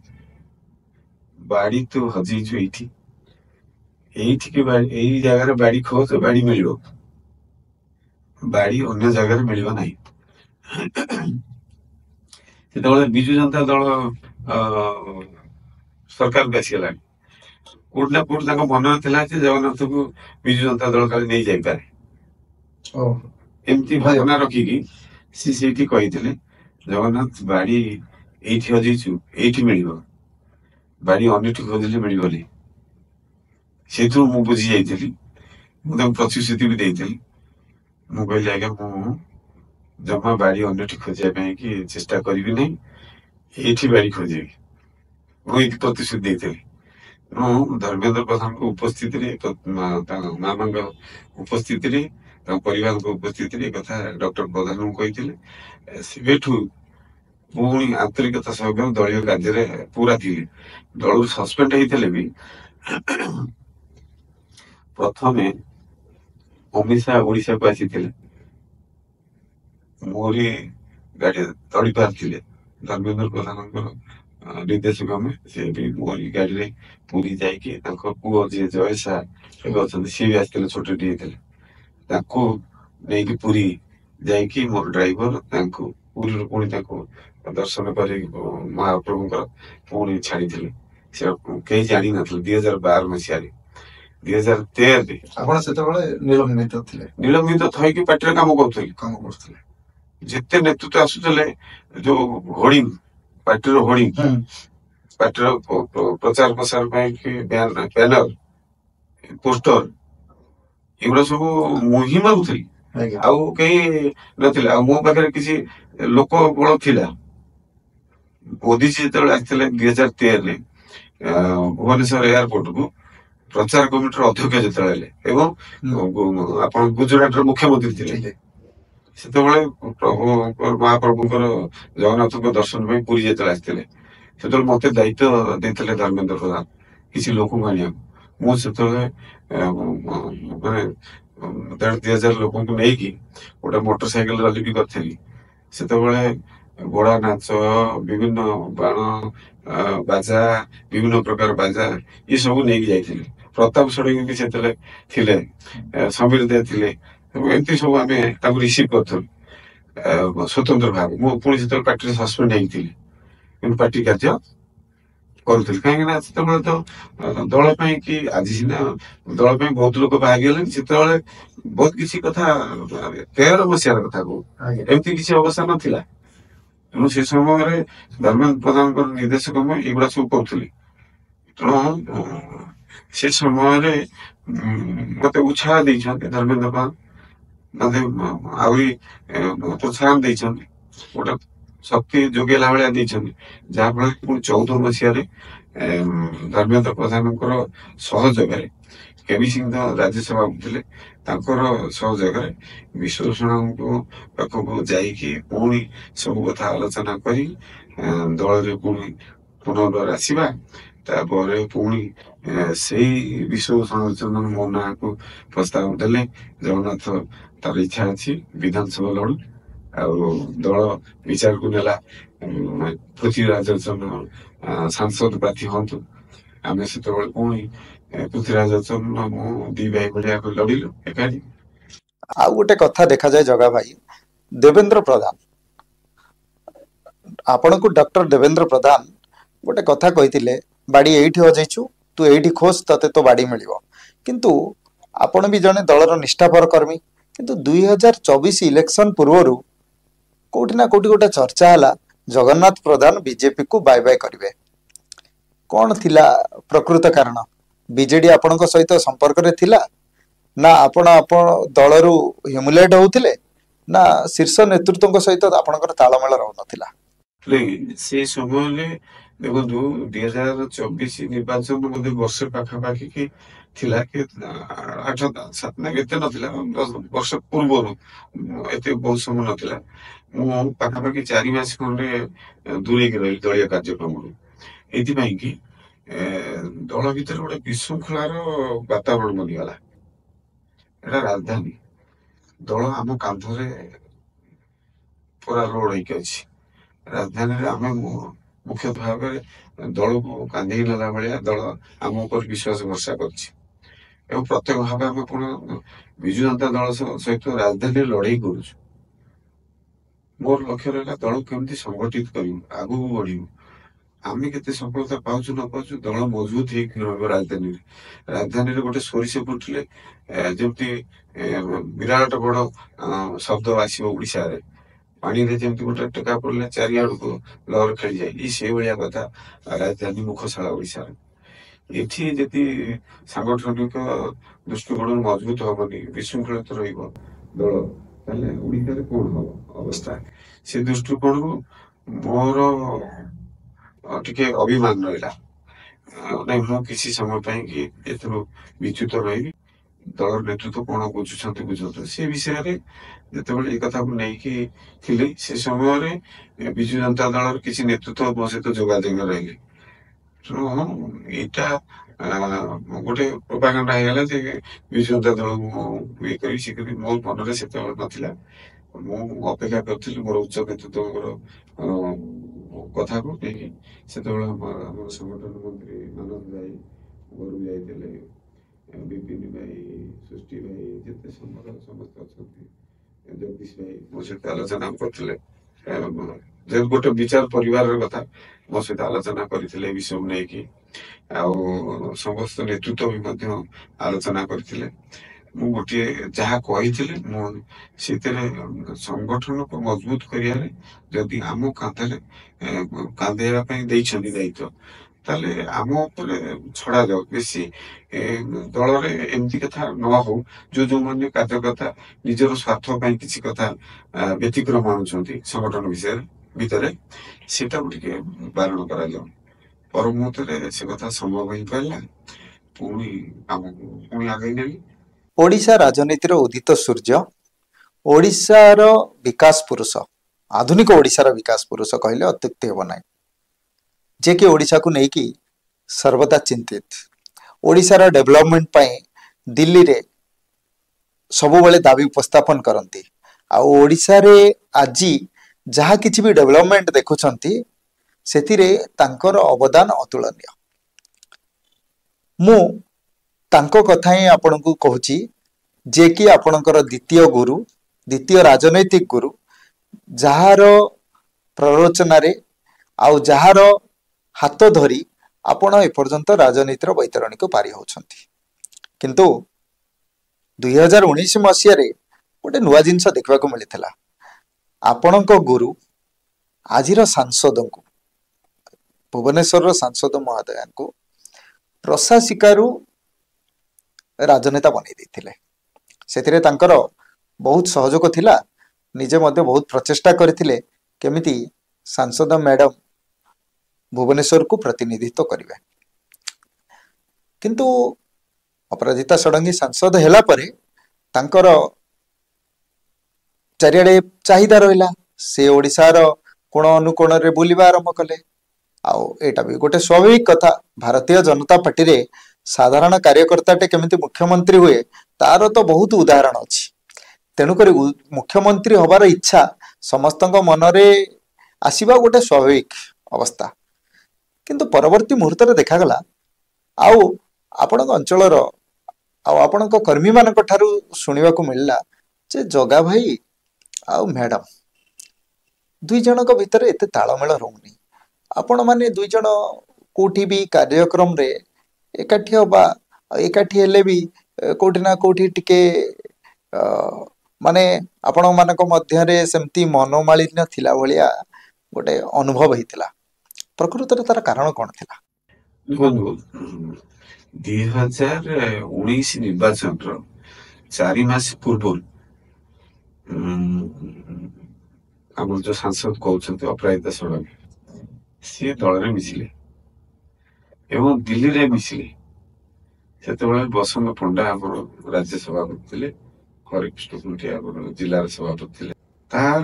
ବାଡି ତୁ ହଜେଇଛୁ ଏଇଠି, ଏଇଠିକି ଏଇ ଜାଗାରେ ବାଡି ଖୋଜ, ବାଡି ମିଳିବ, ବାଡି ଅନ୍ୟ ଜାଗାରେ ମିଳିବ ନାହିଁ। ସେତେବେଳେ ବିଜୁ ଜନତା ଦଳ ସରକାରକୁ ଆସିଗଲାଣି। କୋଉଠି ନା କୋଉଠି ତାଙ୍କ ମନରେ ଥିଲା ଯେ ଜଗନ୍ନାଥକୁ ବିଜୁ ଜନତା ଦଳ କାଳେ ନେଇଯାଇପାରେ, ଏମିତି ଭାବନା ରଖିକି ସେ ସେଇଠି କହିଥିଲେ, ଜଗନ୍ନାଥ ବାଡି ଏଇଠି ହଜେଇଛୁ, ଏଇଠି ମିଳିବ, ବାଡି ଅନ୍ୟଠି ଖୋଜିଲେ ମିଳିବନି। ସେଇଥିରୁ ମୁଁ ବୁଝି ଯାଇଥିଲି, ମୁଁ ତାଙ୍କୁ ପ୍ରତିଶ୍ରୁତି ବି ଦେଇଥିଲି। ମୁଁ କହିଲି ଆଜ୍ଞା ମୁଁ ଜମା ବାଡି ଅନ୍ୟଠି ଖୋଜିବା ପାଇଁ କି ଚେଷ୍ଟା କରିବି ନାହିଁ, ଏଇଠି ବାଡି ଖୋଜିବି, ମୁଁ ଏଇଠି ପ୍ରତିଶ୍ରୁତି ଦେଇଥିଲି। ମୁଁ ଧର୍ମେନ୍ଦ୍ର ପ୍ରଧାନଙ୍କ ଉପସ୍ଥିତିରେ, ତାଙ୍କ ମାମାଙ୍କ ଉପସ୍ଥିତିରେ, ତାଙ୍କ ପରିବାରଙ୍କ ଉପସ୍ଥିତିରେ ଏ କଥା ଡକ୍ଟର ପ୍ରଧାନଙ୍କୁ କହିଥିଲେ। ସେବେଠୁ ପୁଣି ଆନ୍ତରିକତା ସହକାରେ ଦଳୀୟ କାର୍ଯ୍ୟରେ ପୁରା ଥିଲେ। ଦଳରୁ ସସ୍ପେଣ୍ଡ ହେଇଥିଲେ ବି ପ୍ରଥମେ ଅମିତ ଶାହ ଓଡିଶାକୁ ଆସିଥିଲେ, ମୋରି ଗାଡି ତଳି ପାରିଥିଲେ, ଧର୍ମେନ୍ଦ୍ର ପ୍ରଧାନଙ୍କର ନିର୍ଦ୍ଦେଶ କ୍ରମେ ସେ ବି ମୋରି ଗାଡିରେ ପୁରୀ ଯାଇକି ତାଙ୍କ ପୁଅ ଯିଏ ଜୟ ଶାହ ଏବେ ଅଛନ୍ତି, ସିଏ ବି ଆସିଥିଲେ, ଛୋଟଟି ହେଇଥିଲେ, ତାଙ୍କୁ ନେଇକି ପୁରୀ ଯାଇକି ମୋର ଡ୍ରାଇଭର ତାଙ୍କୁ ପୁରୀରୁ ପୁଣି ତାଙ୍କୁ ଦର୍ଶନ କରି ମହାପ୍ରଭୁଙ୍କର ପୁଣି ଛାଡିଥିଲେ। ସେ କେହି ଜାଣିନଥିଲେ 2012 ମସିହାରେ। 2013ରେ ଆପଣ ସେତେବେଳେ ନିଲମ୍ବିତ ଥିଲେ? ନିଲମ୍ବିତ ଥଇକି ପାର୍ଟିରେ କାମ କରୁଥିଲେ। ଯେତେ ନେତୃତ୍ୱ ଆସୁଥିଲେ, ଯୋଉ ହୋର୍ଡିଂ, ପାର୍ଟିର ହୋର୍ଡିଂ, ପାର୍ଟିର ପ୍ରଚାର ପ୍ରସାର ପାଇଁ ବ୍ୟାନର, ପୋଷ୍ଟର, ଏଗୁଡା ସବୁ ମୁଁ ହିଁ ମାଗୁଥିଲି, ଆଉ କେହି ନଥିଲେ। ଆଉ ମୋ ପାଖରେ କିଛି ଲୋକ ବଳ ଥିଲା। ମୋଦି ଯେତେବେଳେ ଆସିଥିଲେ 2013ରେ ଭୁବନେଶ୍ୱର ଏୟାରପୋର୍ଟକୁ, ପ୍ରଚାର କମିଟିର ଅଧ୍ୟକ୍ଷ ଯେତେବେଳେ ହେଲେ ଏବଂ ଆପଣ ଗୁଜୁରାଟର ମୁଖ୍ୟମନ୍ତ୍ରୀ ଥିଲେ, ସେତେବେଳେ ମହାପ୍ରଭୁଙ୍କର ଜଗନ୍ନାଥଙ୍କ ଦର୍ଶନ ପାଇଁ ପୁରୀ ଯେତେବେଳେ ଆସିଥିଲେ, ସେତେବେଳେ ମତେ ଦାୟିତ୍ୱ ଦେଇଥିଲେ ଧର୍ମେନ୍ଦ୍ର ପ୍ରଧାନ କିଛି ଲୋକଙ୍କୁ ଆଣିବାକୁ। ମୁଁ ସେତେବେଳେ ମାନେ 1,500 ଲୋକଙ୍କୁ ନେଇକି ଗୋଟେ ମୋଟର ସାଇକେଲ ରାଲି ବି କରିଥିଲି। ସେତେବେଳେ ଘୋଡା ନାଚ, ବିଭିନ୍ନ ବାଣ ବାଜା, ବିଭିନ୍ନ ପ୍ରକାର ବାଜା ଏସବୁ ନେଇକି ଯାଇଥିଲି। ପ୍ରତାପ ଷଡଙ୍ଗୀ ବି ସେତେବେଳେ ଥିଲେ, ସମୀର ଦେ ଥିଲେ, ଏମିତି ସବୁ ଆମେ ତାଙ୍କୁ ରିସିଭ୍ କରିଥିଲୁ ସ୍ୱତନ୍ତ୍ର ଭାବେ। ମୁଁ ପୁଣି ସେତେବେଳେ ପାର୍ଟିରେ ସସ୍ପେଣ୍ଡ ହେଇଥିଲି, କିନ୍ତୁ ପାର୍ଟି କାର୍ଯ୍ୟ କରୁଥିଲି। କାହିଁକି ନା ସେତେବେଳେ ତ ଦଳ ପାଇଁ କି, ଆଜି ସିନା ଦଳ ପାଇଁ ବହୁତ ଲୋକ ଭାଗିଗଲେଣି, ସେତେବେଳେ ବହୁତ କିଛି କଥା 13 ମସିହାର କଥା କହୁ, ଏମିତି କିଛି ଅବସ୍ଥା ନଥିଲା। ତେଣୁ ସେ ସମୟରେ ଧର୍ମେନ୍ଦ୍ର ପ୍ରଧାନଙ୍କର ନିର୍ଦ୍ଦେଶ କ୍ରମେ ଏଗୁଡା ସବୁ କରୁଥିଲି। ତେଣୁ ସେ ସମୟରେ ମତେ ଉତ୍ସାହ ଦେଇଛନ୍ତି ଧର୍ମେନ୍ଦ୍ର ପ୍ରଧାନ, ମତେ ଆହୁରି ପ୍ରୋତ୍ସାହନ ଦେଇଛନ୍ତି, ଗୋଟେ ଶକ୍ତି ଯୋଗେଇଲା ଭଳିଆ ଦେଇଛନ୍ତି। ଯାହାଫଳରେ ପୁଣି 14 ମସିହାରେ ଧର୍ମେନ୍ଦ୍ର ପ୍ରଧାନଙ୍କର ସହଯୋଗରେ, କେବି ସିଂହ ରାଜ୍ୟସଭା ଥିଲେ, ତାଙ୍କର ସହଯୋଗରେ ବିଶ୍ୱଭୂଷଣଙ୍କ ପାଖକୁ ଯାଇକି ପୁଣି ସବୁ କଥା ଆଲୋଚନା କରି ଦଳରେ ପୁଣି पुनर्ବାର ଆସିବା ତାପରେ ପୁଣି ସେଇ ବିଶ୍ୱଭୂଷଣ ହରିଚନ୍ଦନ ମୋ ନାଁକୁ ପ୍ରସ୍ତାବ ଦେଲେ। ଜଗନ୍ନାଥ ତାର ଇଚ୍ଛା ଅଛି ବିଧାନସଭା ଲଢୁ, ଆଉ ଦଳ ବିଚାରକୁ ନେଲା ପୃଥ୍ୱୀରାଜ ଚନ୍ଦ୍ର ସାଂସଦ ପ୍ରାର୍ଥୀ ହୁଅନ୍ତୁ। ଆମେ ସେତେବେଳେ ପୁଣି ପୃଥ୍ୱୀରାଜ ଚନ୍ଦ୍ର ମୁଁ ଦି ଭାଇ ଭଳିଆ ଲଢିଲୁ ଏକାଠି। ଆଉ ଗୋଟେ କଥା ଦେଖାଯାଏ ଜଗା ଭାଇ, ଦେବେନ୍ଦ୍ର ପ୍ରଧାନ, ଆପଣଙ୍କୁ ଡକ୍ଟର ଦେବେନ୍ଦ୍ର ପ୍ରଧାନ ଗୋଟେ କଥା କହିଥିଲେ, ବାଡ଼ି ଏଇଠି ହଜେଇଛୁ, ତୁ ଏଇଠି ଖୋଜ, ତତେ ତ ବାଡ଼ି ମିଳିବ। କିନ୍ତୁ ଆପଣ ବି ଜଣେ ଦଳର ନିଷ୍ଠାପର କର୍ମୀ। କିନ୍ତୁ 2024 ଇଲେକ୍ସନ ପୂର୍ବରୁ କୋଉଠି ନା କୋଉଠି ଗୋଟେ ଚର୍ଚ୍ଚା ହେଲା ଜଗନ୍ନାଥ ପ୍ରଧାନ ବିଜେପିକୁ ବାଏ ବାଏ କରିବେ। କ'ଣ ଥିଲା ପ୍ରକୃତ କାରଣ? ବିଜେଡି ଆପଣଙ୍କ ସହିତ ସମ୍ପର୍କରେ ଥିଲା, ନା ଆପଣ ଦଳରୁ ହ୍ୟୁମିଲେଟ୍ ହଉଥିଲେ, ନା ଶୀର୍ଷ ନେତୃତ୍ୱଙ୍କ ସହିତ ଆପଣଙ୍କର ତାଳମେଳ ରହୁନଥିଲା? ସେ ସମୟରେ ଦେଖନ୍ତୁ 2024 ନିର୍ବାଚନ ବୋଧେ ବର୍ଷେ ପାଖାପାଖି କି ଥିଲା, କି 8 ନା କେତେ ନଥିଲା, 10 ବର୍ଷ ପୂର୍ବରୁ, ଏତେ ବହୁତ ସମୟ ନଥିଲା। ମୁଁ ପାଖାପାଖି 4 ମାସ ଖଣ୍ଡେ ଦୂରେଇକି ରହିଲି ଦଳୀୟ କାର୍ଯ୍ୟକ୍ରମରୁ। ଏଇଥିପାଇଁ କି ଦଳ ଭିତରେ ଗୋଟେ ବିଶୃଙ୍ଖଳାର ବାତାବରଣ ବନିଗଲା। ଏଟା ରାଜଧାନୀ, ଦଳ ଆମ କାନ୍ଧରେ ପୁରା ରୋଡ ହେଇକି ଅଛି। ରାଜଧାନୀରେ ଆମେ ମୁଖ୍ୟ ଭାବରେ ଦଳକୁ କାନ୍ଧେଇ ନେଲା ଭଳିଆ ଦଳ ଆମ ଉପରେ ବିଶ୍ୱାସ ଭରସା କରିଛି, ଏବଂ ପ୍ରତ୍ୟେକ ଭାବେ ଆମେ ପୁଣି ବିଜୁ ଜନତା ଦଳ ସହିତ ରାଜଧାନୀରେ ଲଢେଇ କରୁଛୁ। ମୋର ଲକ୍ଷ୍ୟ ରହିଲା ଦଳକୁ କେମିତି ସଂଗଠିତ କରିବୁ, ଆଗକୁ ବଢିବୁ। ଆମେ କେତେ ସଫଳତା ପାଉଛୁ ନ ପାଉଛୁ, ଦଳ ମଜବୁତ ହେଇକି ରହିବ ରାଜଧାନୀରେ। ରାଜଧାନୀରେ ଗୋଟେ ସୋରିଷ ଫୁଟିଲେ ଯେମିତି ବିରାଟ ବଡ ଶବ୍ଦ ଆସିବ ଓଡିଶାରେ, ପାଣିରେ ଯେମିତି ଗୋଟେ ଟେକା ପଡିଲେ ଚାରିଆଡକୁ ଲହର ଖେଳିଯାଏ, ସେଇଭଳିଆ କଥା ରାଜଧାନୀ ମୁଖଶାଳା ଓଡିଶାର। ଏଠି ଯଦି ସାଂଗଠନିକ ଦୃଷ୍ଟିକୋଣରୁ ମଜବୁତ ହବନି, ବିଶୃଙ୍ଖଳିତ ରହିବ ଦଳ, ତାହେଲେ ଓଡିଶାରେ କଣ ହବ ଅବସ୍ଥା? ସେ ଦୃଷ୍ଟିକୋଣରୁ ମୋର ଟିକେ ଅଭିମାନ ରହିଲା। ନାଇଁ, ମୁଁ କିଛି ସମୟ ପାଇଁ କି ଏଥିରୁ ବିଚ୍ୟୁତ ରହିବି, ଦଳର ନେତୃତ୍ୱ କଣ ବୁଝୁଛନ୍ତି ବୁଝନ୍ତୁ। ସେ ବିଷୟରେ ଯେତେବେଳେ ଏ କଥାକୁ ନେଇକି ଥିଲି, ସେ ସମୟରେ ବିଜୁ ଜନତା ଦଳର କିଛି ନେତୃତ୍ୱ ମୋ ସହିତ ଯୋଗାଯୋଗ ରହିଲେ। ତେଣୁ ଏଇଟା ଗୋଟେ ପ୍ରୋପାଗାଣ୍ଡା ହେଇଗଲା ଯେ ବିଜୁ ଜନତା ଦଳକୁ ଇଏ କରି ସେ କରି। ମୋ ମନରେ ସେତେବେଳେ ନଥିଲା। ମୁଁ ଅପେକ୍ଷା କରିଥିଲି ମୋର ଉଚ୍ଚ ନେତୃତ୍ୱଙ୍କର କଥାକୁ ନେଇକି। ସେତେବେଳେ ଆମର ସଂଗଠନ ମନ୍ତ୍ରୀ ମାନସ ଭାଇ ଘରକୁ ଯାଇଥିଲେ, ବିପିନ ଭାଇ, ସୃଷ୍ଟି ଭାଇ, ଯେତେ ସମସ୍ତେ ଅଛନ୍ତି, ଜଗଦୀଶ ଭାଇ ମୋ ସହିତ ଆଲୋଚନା କରିଥିଲେ। ଯେ ଗୋଟେ ବିଚାର ପରିବାରର କଥା ମୋ ସହିତ ଆଲୋଚନା କରିଥିଲେ ଏ ବିଷୟକୁ ନେଇକି, ଆଉ ସମସ୍ତ ନେତୃତ୍ୱ ବି ମଧ୍ୟ ଆଲୋଚନା କରିଥିଲେ। ମୁଁ ଗୋଟିଏ ଯାହା କହିଥିଲି, ମୁଁ ସେଥିରେ ସଂଗଠନକୁ ମଜବୁତ କରିବାରେ ଯଦି ଆମ କାନ୍ଧରେ କାନ୍ଧେଇବା ପାଇଁ ଦେଇଛନ୍ତି ଦାୟିତ୍ୱ, ତାହେଲେ ଆମ ଉପରେ ଛଡା ଯାଉ। ବେଶୀ ଦଳରେ ଏମିତି କଥା ନ ହଉ ଯୋଉମାନେ କାର୍ଯ୍ୟକର୍ତ୍ତା ନିଜର ସ୍ୱାର୍ଥ ପାଇଁ କିଛି କଥା ବ୍ୟତିକ୍ରମ ଆଣୁଛନ୍ତି ସଂଗଠନ ଭିତରେ, ସେଟାକୁ ଟିକେ ବାରଣ କରାଯାଉ। ପର ମୁହୂର୍ତ୍ତରେ ସେ କଥା ସମ୍ଭବ ହେଇପାରିଲା। ପୁଣି ଆମକୁ ପୁଣି ଆଗେଇ ନେଲି। ଓଡ଼ିଶା ରାଜନୀତିର ଉଦିତ ସୂର୍ଯ୍ୟ, ଓଡ଼ିଶାର ବିକାଶ ପୁରୁଷ, ଆଧୁନିକ ଓଡ଼ିଶାର ବିକାଶ ପୁରୁଷ କହିଲେ ଅତ୍ୟୁକ୍ତି ହେବ ନାହିଁ, ଯିଏକି ଓଡ଼ିଶାକୁ ନେଇକି ସର୍ବଦା ଚିନ୍ତିତ। ଓଡ଼ିଶାର ଡେଭଲପମେଣ୍ଟ ପାଇଁ ଦିଲ୍ଲୀରେ ସବୁବେଳେ ଦାବି ଉପସ୍ଥାପନ କରନ୍ତି, ଆଉ ଓଡ଼ିଶାରେ ଆଜି ଯାହା କିଛି ବି ଡେଭଲପମେଣ୍ଟ ଦେଖୁଛନ୍ତି ସେଥିରେ ତାଙ୍କର ଅବଦାନ ଅତୁଳନୀୟ। ମୁଁ ତାଙ୍କ କଥା ହିଁ ଆପଣଙ୍କୁ କହୁଛି, ଯିଏକି ଆପଣଙ୍କର ଦ୍ୱିତୀୟ ଗୁରୁ, ଦ୍ୱିତୀୟ ରାଜନୈତିକ ଗୁରୁ, ଯାହାର ପ୍ରରୋଚନାରେ ଆଉ ଯାହାର ହାତ ଧରି ଆପଣ ଏପର୍ଯ୍ୟନ୍ତ ରାଜନୀତିର ବୈତରଣୀକୁ ପାରି ହେଉଛନ୍ତି। କିନ୍ତୁ 2019 ମସିହାରେ ଗୋଟେ ନୂଆ ଜିନିଷ ଦେଖିବାକୁ ମିଳିଥିଲା। ଆପଣଙ୍କ ଗୁରୁ ଆଜିର ସାଂସଦଙ୍କୁ, ଭୁବନେଶ୍ୱରର ସାଂସଦ ମହୋଦୟଙ୍କୁ ପ୍ରଶାସିକାରୁ ରାଜନେତା ବନେଇ ଦେଇଥିଲେ। ସେଥିରେ ତାଙ୍କର ବହୁତ ସହଯୋଗ ଥିଲା, ନିଜେ ମଧ୍ୟ ବହୁତ ପ୍ରଚେଷ୍ଟା କରିଥିଲେ କେମିତି ସାଂସଦ ମ୍ୟାଡାମ ଭୁବନେଶ୍ୱରକୁ ପ୍ରତିନିଧିତ୍ୱ କରିବେ। କିନ୍ତୁ ଅପରାଜିତା ଷଡ଼ଙ୍ଗୀ ସାଂସଦ ହେଲା ପରେ ତାଙ୍କର ଚାରିଆଡ଼େ ଚାହିଦା ରହିଲା, ସେ ଓଡ଼ିଶାର କୋଣ ଅନୁକୋଣରେ ବୁଲିବା ଆରମ୍ଭ କଲେ। आउ एटा भी गोटे स्वाभाविक कथा भारतीय जनता पार्टी रे साधारण कार्यकर्ताटे केमिति मुख्यमंत्री हुए तार तो बहुत उदाहरण अछि तेणुक मुख्यमंत्री हबार इच्छा समस्त मनरे आसीबा गोटे स्वाभाविक अवस्था किंतु परवर्ती मुहूर्त देखागला आउ आपण अंचल आपण कर्मी मान शुणा मिलला जे जगा भाई आउ मैडम दुई जन भितर एत तालमेल रोनी आपण माने दुई जन कोठी भी कार्यक्रम रे एकाठी हबा एकाठी हेले भी कोठी ना कोठी टिके माने आपण मानक मध्य रे सेमती मनोमालिन्य थिला भलिया गोटे अनुभव हेतिला प्रकृत रे तार कारण कोन थिला बंधु 2019 निर्वाचन 4 मास पूर्व आम जो सांसद कहते अपराजिता षडंगी सी दल में मिसिले एवं दिल्ली रे मिसिले से बसंत पंडा आम राज्य सभापति थे हरिकृष्ण कुंटिया जिलार सभापति थे तार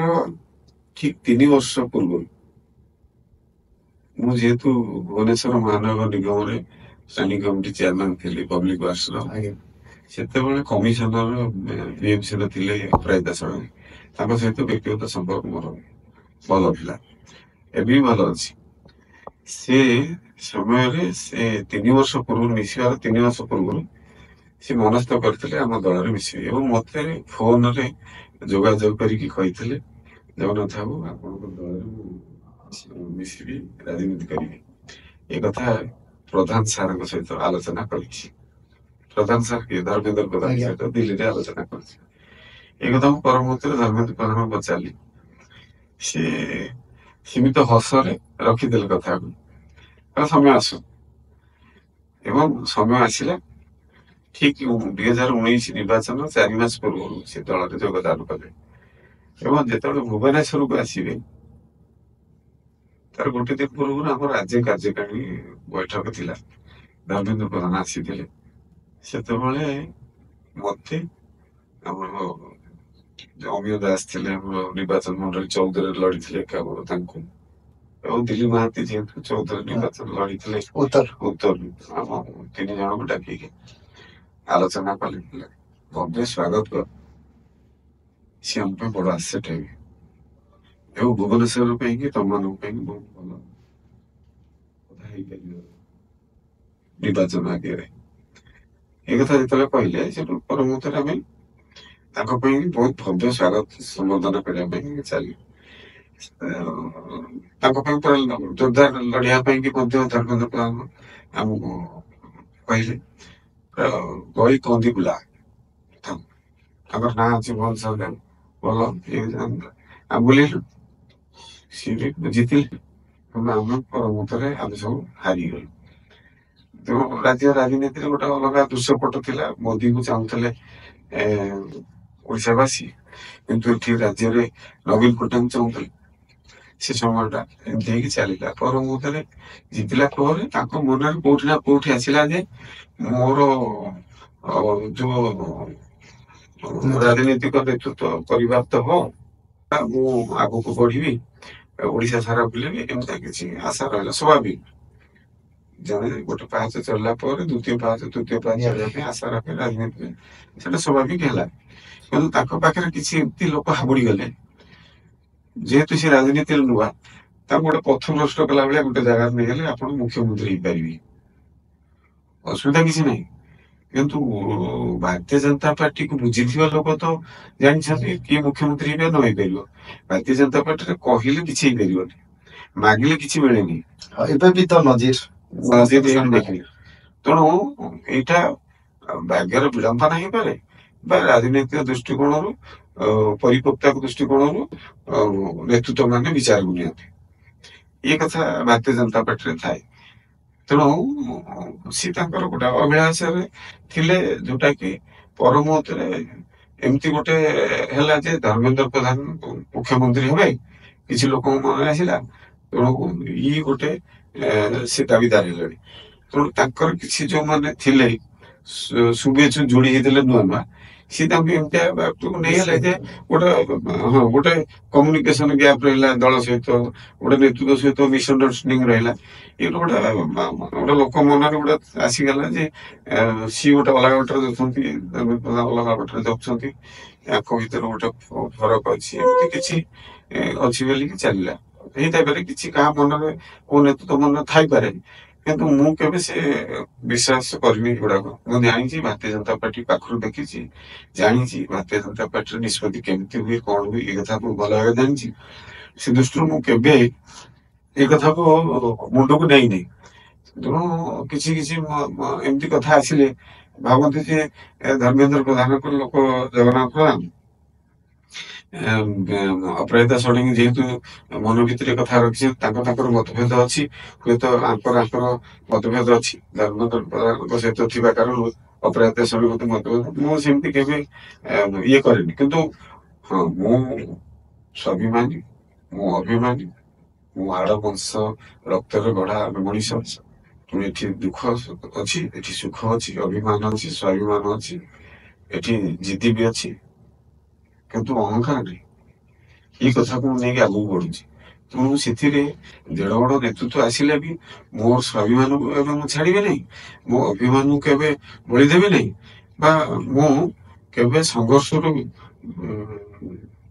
ठीक 3 वर्ष पूर्व मुझेतु भुवनेश्वर महानगर निगम रे स्टैंडिंग कमिटी चेयरमैन थे पब्लिक वार्स से कमिशनर बीएमसी थे अपराजिता षडंगी सहित व्यक्तिगत संपर्क मोर भल था एवं भल अच्छी से समय से 3 वर्ष पूर्व मिसार 3 वर्ष पूर्व से मनस्थ करते आम दल में मिसबे और मत फोन रे जोगाजोग करके जगन्नाथ बाबू आप दल मिसबी राजनीति करी एक कथा प्रधान सार सहित आलोचना कर प्रधान सार के धर्मेंद्र प्रधान सहित दिल्ली में आलोचना कर परमुहूर्त धर्मेंद्र प्रधान पचारि सी सीमित हसरे रखिदे कथा को समय आसु एवं समय आसला ठीक 2019 निर्वाचन 4 मास पूर्व से दल में योगदान कले एवं जो भुवनेश्वर को आसवे तार गोटे दिन पूर्व आम राज्य कार्यकारिणी बैठक थिला धर्मेंद्र प्रधान आसी से मत अमिय दास थे निर्वाचन मंडल 14 लड़ी दिल्ली महांती जेहेतु 14 निर्वाचन लड़ी उत्तर आम 3 जन को डाक आलोचना कले भव्य स्वागत कर सी आम बड़ आसेट है भुवनेश्वर तुम मान बहुत भल निर्वाचन आगे एक कथा जो कहले परमुहूर्त आम बहुत भव्य स्वागत संबोधन करने चली जोरदार लड़िया धर्मेंद्र प्रधान आमको कहले गई कंदी बुला ना अच्छे भल भल आम बुलेलु सी जीतिल आम परमुहूर्त आम सब हारीगलु तो राज्य राजनीति गोटे अलग दृश्यपट था मोदी को चाहूले ओडावासी किंतु राज्य में नवीन पट्टनायक चाहूले से समय एमती चलला पर मुहूर्त जीतला मन कौटी ना कौटी आसला जे मोर जो राजनीतिक नेतृत्व करवा तो हो आग को बढ़ी ओडिशा सारा बुलेबी एमती किसी आशा रहा स्वाभाविक जने गोटे पाहाच चलला द्वितीय पाहाच तृतीय पाहाच चलने आशा रखे राजनीति में स्वाभाविक है पाखे किसी एमती लोक हाबुड़ी गले जेहेतु से राजनीति नुआ गोटे पथ भ्रष्ट कला भाया गोटे जगह नहीं गले आप मुख्यमंत्री हो पारे असुविधा किसी ना किंतु भारतीय जनता पार्टी को बुझी लोक तो जानते किए मुख्यमंत्री न हो पार भारतीय जनता पार्टी कहले किसी मागिले किसी मिले तो नजीर देखिए तेणु यहाँ भाग्यर विलंब नहीं पारे राजनैतिक दृष्टिकोण परिपक्वता दृष्टिकोण नेतृत्व मान विचार को नि ये कथा भारतीय जनता पार्टी थाए तेणु सी गोटे अभिलाष थे जोटा कि पर मुहूर्त एमती गोटे है धर्मेंद्र प्रधान मुख्यमंत्री हे किसी लोक मन आसला तेणु ये गोटे से दाबीदार है तेणु किसी जो मैंने थे शुभेच्छु जोड़ी होते नुआ नुआ ସିଏ ତାଙ୍କୁ ଏମିତିଆ ବାଟକୁ ନେଇଗଲେ ଯେ ଗୋଟେ ଗୋଟେ କମ୍ୟୁନିକେସନ ଗ୍ୟାପ ରହିଲା ଦଳ ସହିତ, ଗୋଟେ ନେତୃତ୍ୱ ସହିତ ମିସଅଣ୍ଡରଷ୍ଟାଣ୍ଡିଂ ରହିଲା। ଏଇଟା ଗୋଟେ ଲୋକ ମନରେ ଗୋଟେ ଆସିଗଲା ଯେ ସିଏ ଗୋଟେ ଅଲଗା ବାଟରେ ଯାଉଛନ୍ତି, ଅଲଗା ବାଟରେ ଯାଉଛନ୍ତି, ଆଙ୍କ ଭିତରେ ଗୋଟେ ଫରକ ଅଛି, ଏମିତି କିଛି ଅଛି ବୋଲିକି ଚାଲିଲା। ହେଇଥାଇପାରେ କିଛି କାହା ମନରେ କୋଉ ନେତୃତ୍ୱ ମନରେ ଥାଇପାରେ, କିନ୍ତୁ ମୁଁ କେବେ ସେ ବିଶ୍ୱାସ କରିନି ଏଗୁଡାକ। ମୁଁ ଜାଣିଛି ଭାରତୀୟ ଜନତା ପାର୍ଟି ପାଖରୁ ଦେଖିଛି, ଜାଣିଛି ଭାରତୀୟ ଜନତା ପାର୍ଟିର ନିଷ୍ପତ୍ତି କେମିତି ହୁଏ କଣ ହୁଏ ଏ କଥା ମୁଁ ଭଲ ଭାବେ ଜାଣିଛି। ସେ ଦୃଷ୍ଟିରୁ ମୁଁ କେବେ ଏ କଥାକୁ ମୁଣ୍ଡକୁ ନେଇନି। ତେଣୁ କିଛି କିଛି ଏମିତି କଥା ଆସିଲେ ଭାବନ୍ତି ଯେ ଧର୍ମେନ୍ଦ୍ର ପ୍ରଧାନଙ୍କ ଲୋକ ଜଗନ୍ନାଥ ପ୍ରଧାନ ଅପରାଜିତା ଷଡଙ୍ଗୀ ଯେହେତୁ ମନ ଭିତରେ କଥା ରଖିଛନ୍ତି, ତାଙ୍କର ମତଭେଦ ଅଛି, ହୁଏତ ଆଙ୍କର ମତଭେଦ ଅଛି ଧର୍ମେନ୍ଦ୍ର ପ୍ରଧାନଙ୍କ ସହିତ ଥିବା କାରଣରୁ ଅପରାଜିତା ଷଡଙ୍ଗୀ ମତଭେଦ, ମୁଁ ସେମିତି କେବେ ଇଏ କରେନି। କିନ୍ତୁ ହଁ, ମୁଁ ସ୍ୱାଭିମାନୀ, ମୁଁ ଅଭିମାନୀ, ମୁଁ ହାଡ ବଂଶ ରକ୍ତରେ ଗଢା ମଣିଷ। ତେଣୁ ଏଠି ଦୁଃଖ ଅଛି, ଏଠି ସୁଖ ଅଛି, ଅଭିମାନ ଅଛି, ସ୍ୱାଭିମାନ ଅଛି, ଏଠି ଜିଦି ବି ଅଛି, କିନ୍ତୁ ଅହଙ୍କାର ନାହିଁ। ଏଇ କଥାକୁ ମୁଁ ନେଇକି ଆଗକୁ ବଢୁଛି। ତେଣୁ ସେଥିରେ ଦେଢ ବଡ ନେତୃତ୍ୱ ଆସିଲେ ବି ମୋ ସ୍ୱାଭିମାନକୁ ଏବେ ମୁଁ ଛାଡିବି ନାହିଁ, ମୋ ଅଭିମାନକୁ କେବେ ବଳିଦେବି ନାହିଁ, ବା ମୁଁ କେବେ ସଂଘର୍ଷରୁ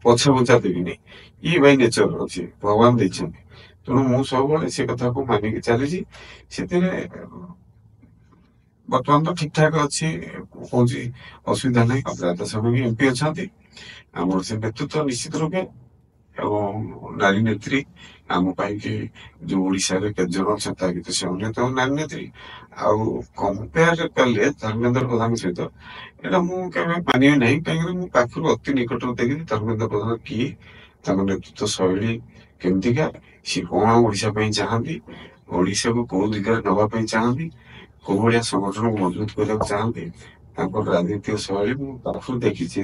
ପଛଘୁଞ୍ଚା ଦେବି ନାହିଁ। ଇଏ ବାଇ ନେଚର ଅଛି, ଭଗବାନ ଦେଇଛନ୍ତି। ତେଣୁ ମୁଁ ସବୁବେଳେ ସେ କଥାକୁ ମାନିକି ଚାଲିଛି। ସେଥିରେ ବର୍ତ୍ତମାନ ତ ଠିକ ଠାକ ଅଛି, କହୁଛି ଅସୁବିଧା ନାହିଁ। ଅପରାଜିତା ଷଡଙ୍ଗୀ ଏମପି ଅଛନ୍ତି, ଆମର ସେ ନେତୃତ୍ୱ ନିଶ୍ଚିତ ରୂପେ, ଏବଂ ନାରୀ ନେତ୍ରୀ ଆମ ପାଇଁକି ଯୋଉ ଓଡିଶାରେ କେତେ ଜଣ ଅଛନ୍ତି ତା ଭିତରେ ସେ ଅନ୍ୟତମ ନାରୀ ନେତ୍ରୀ। ଆଉ କମ୍ପେୟାର କଲେ ଧର୍ମେନ୍ଦ୍ର ପ୍ରଧାନ ସହିତ ଏଇଟା ମୁଁ କେବେ ମାନିବି ନାହିଁ, କାହିଁକିନା ମୁଁ ପାଖରୁ ଅତି ନିକଟରୁ ଦେଖିଛି ଧର୍ମେନ୍ଦ୍ର ପ୍ରଧାନ କିଏ, ତାଙ୍କ ନେତୃତ୍ୱ ଶୈଳୀ କେମିତିକା, ସିଏ କଣ ଓଡିଶା ପାଇଁ ଚାହାନ୍ତି, ଓଡିଶାକୁ କୋଉ ଦିଗରେ ନବା ପାଇଁ ଚାହାନ୍ତି, କୋଉ ଭଳିଆ ସଂଗଠନକୁ ମଜବୁତ କରିବାକୁ ଚାହାନ୍ତି, ତାଙ୍କର ରାଜନୈତିକ ଶୈଳୀ ମୁଁ ପାଖରୁ ଦେଖିଛି।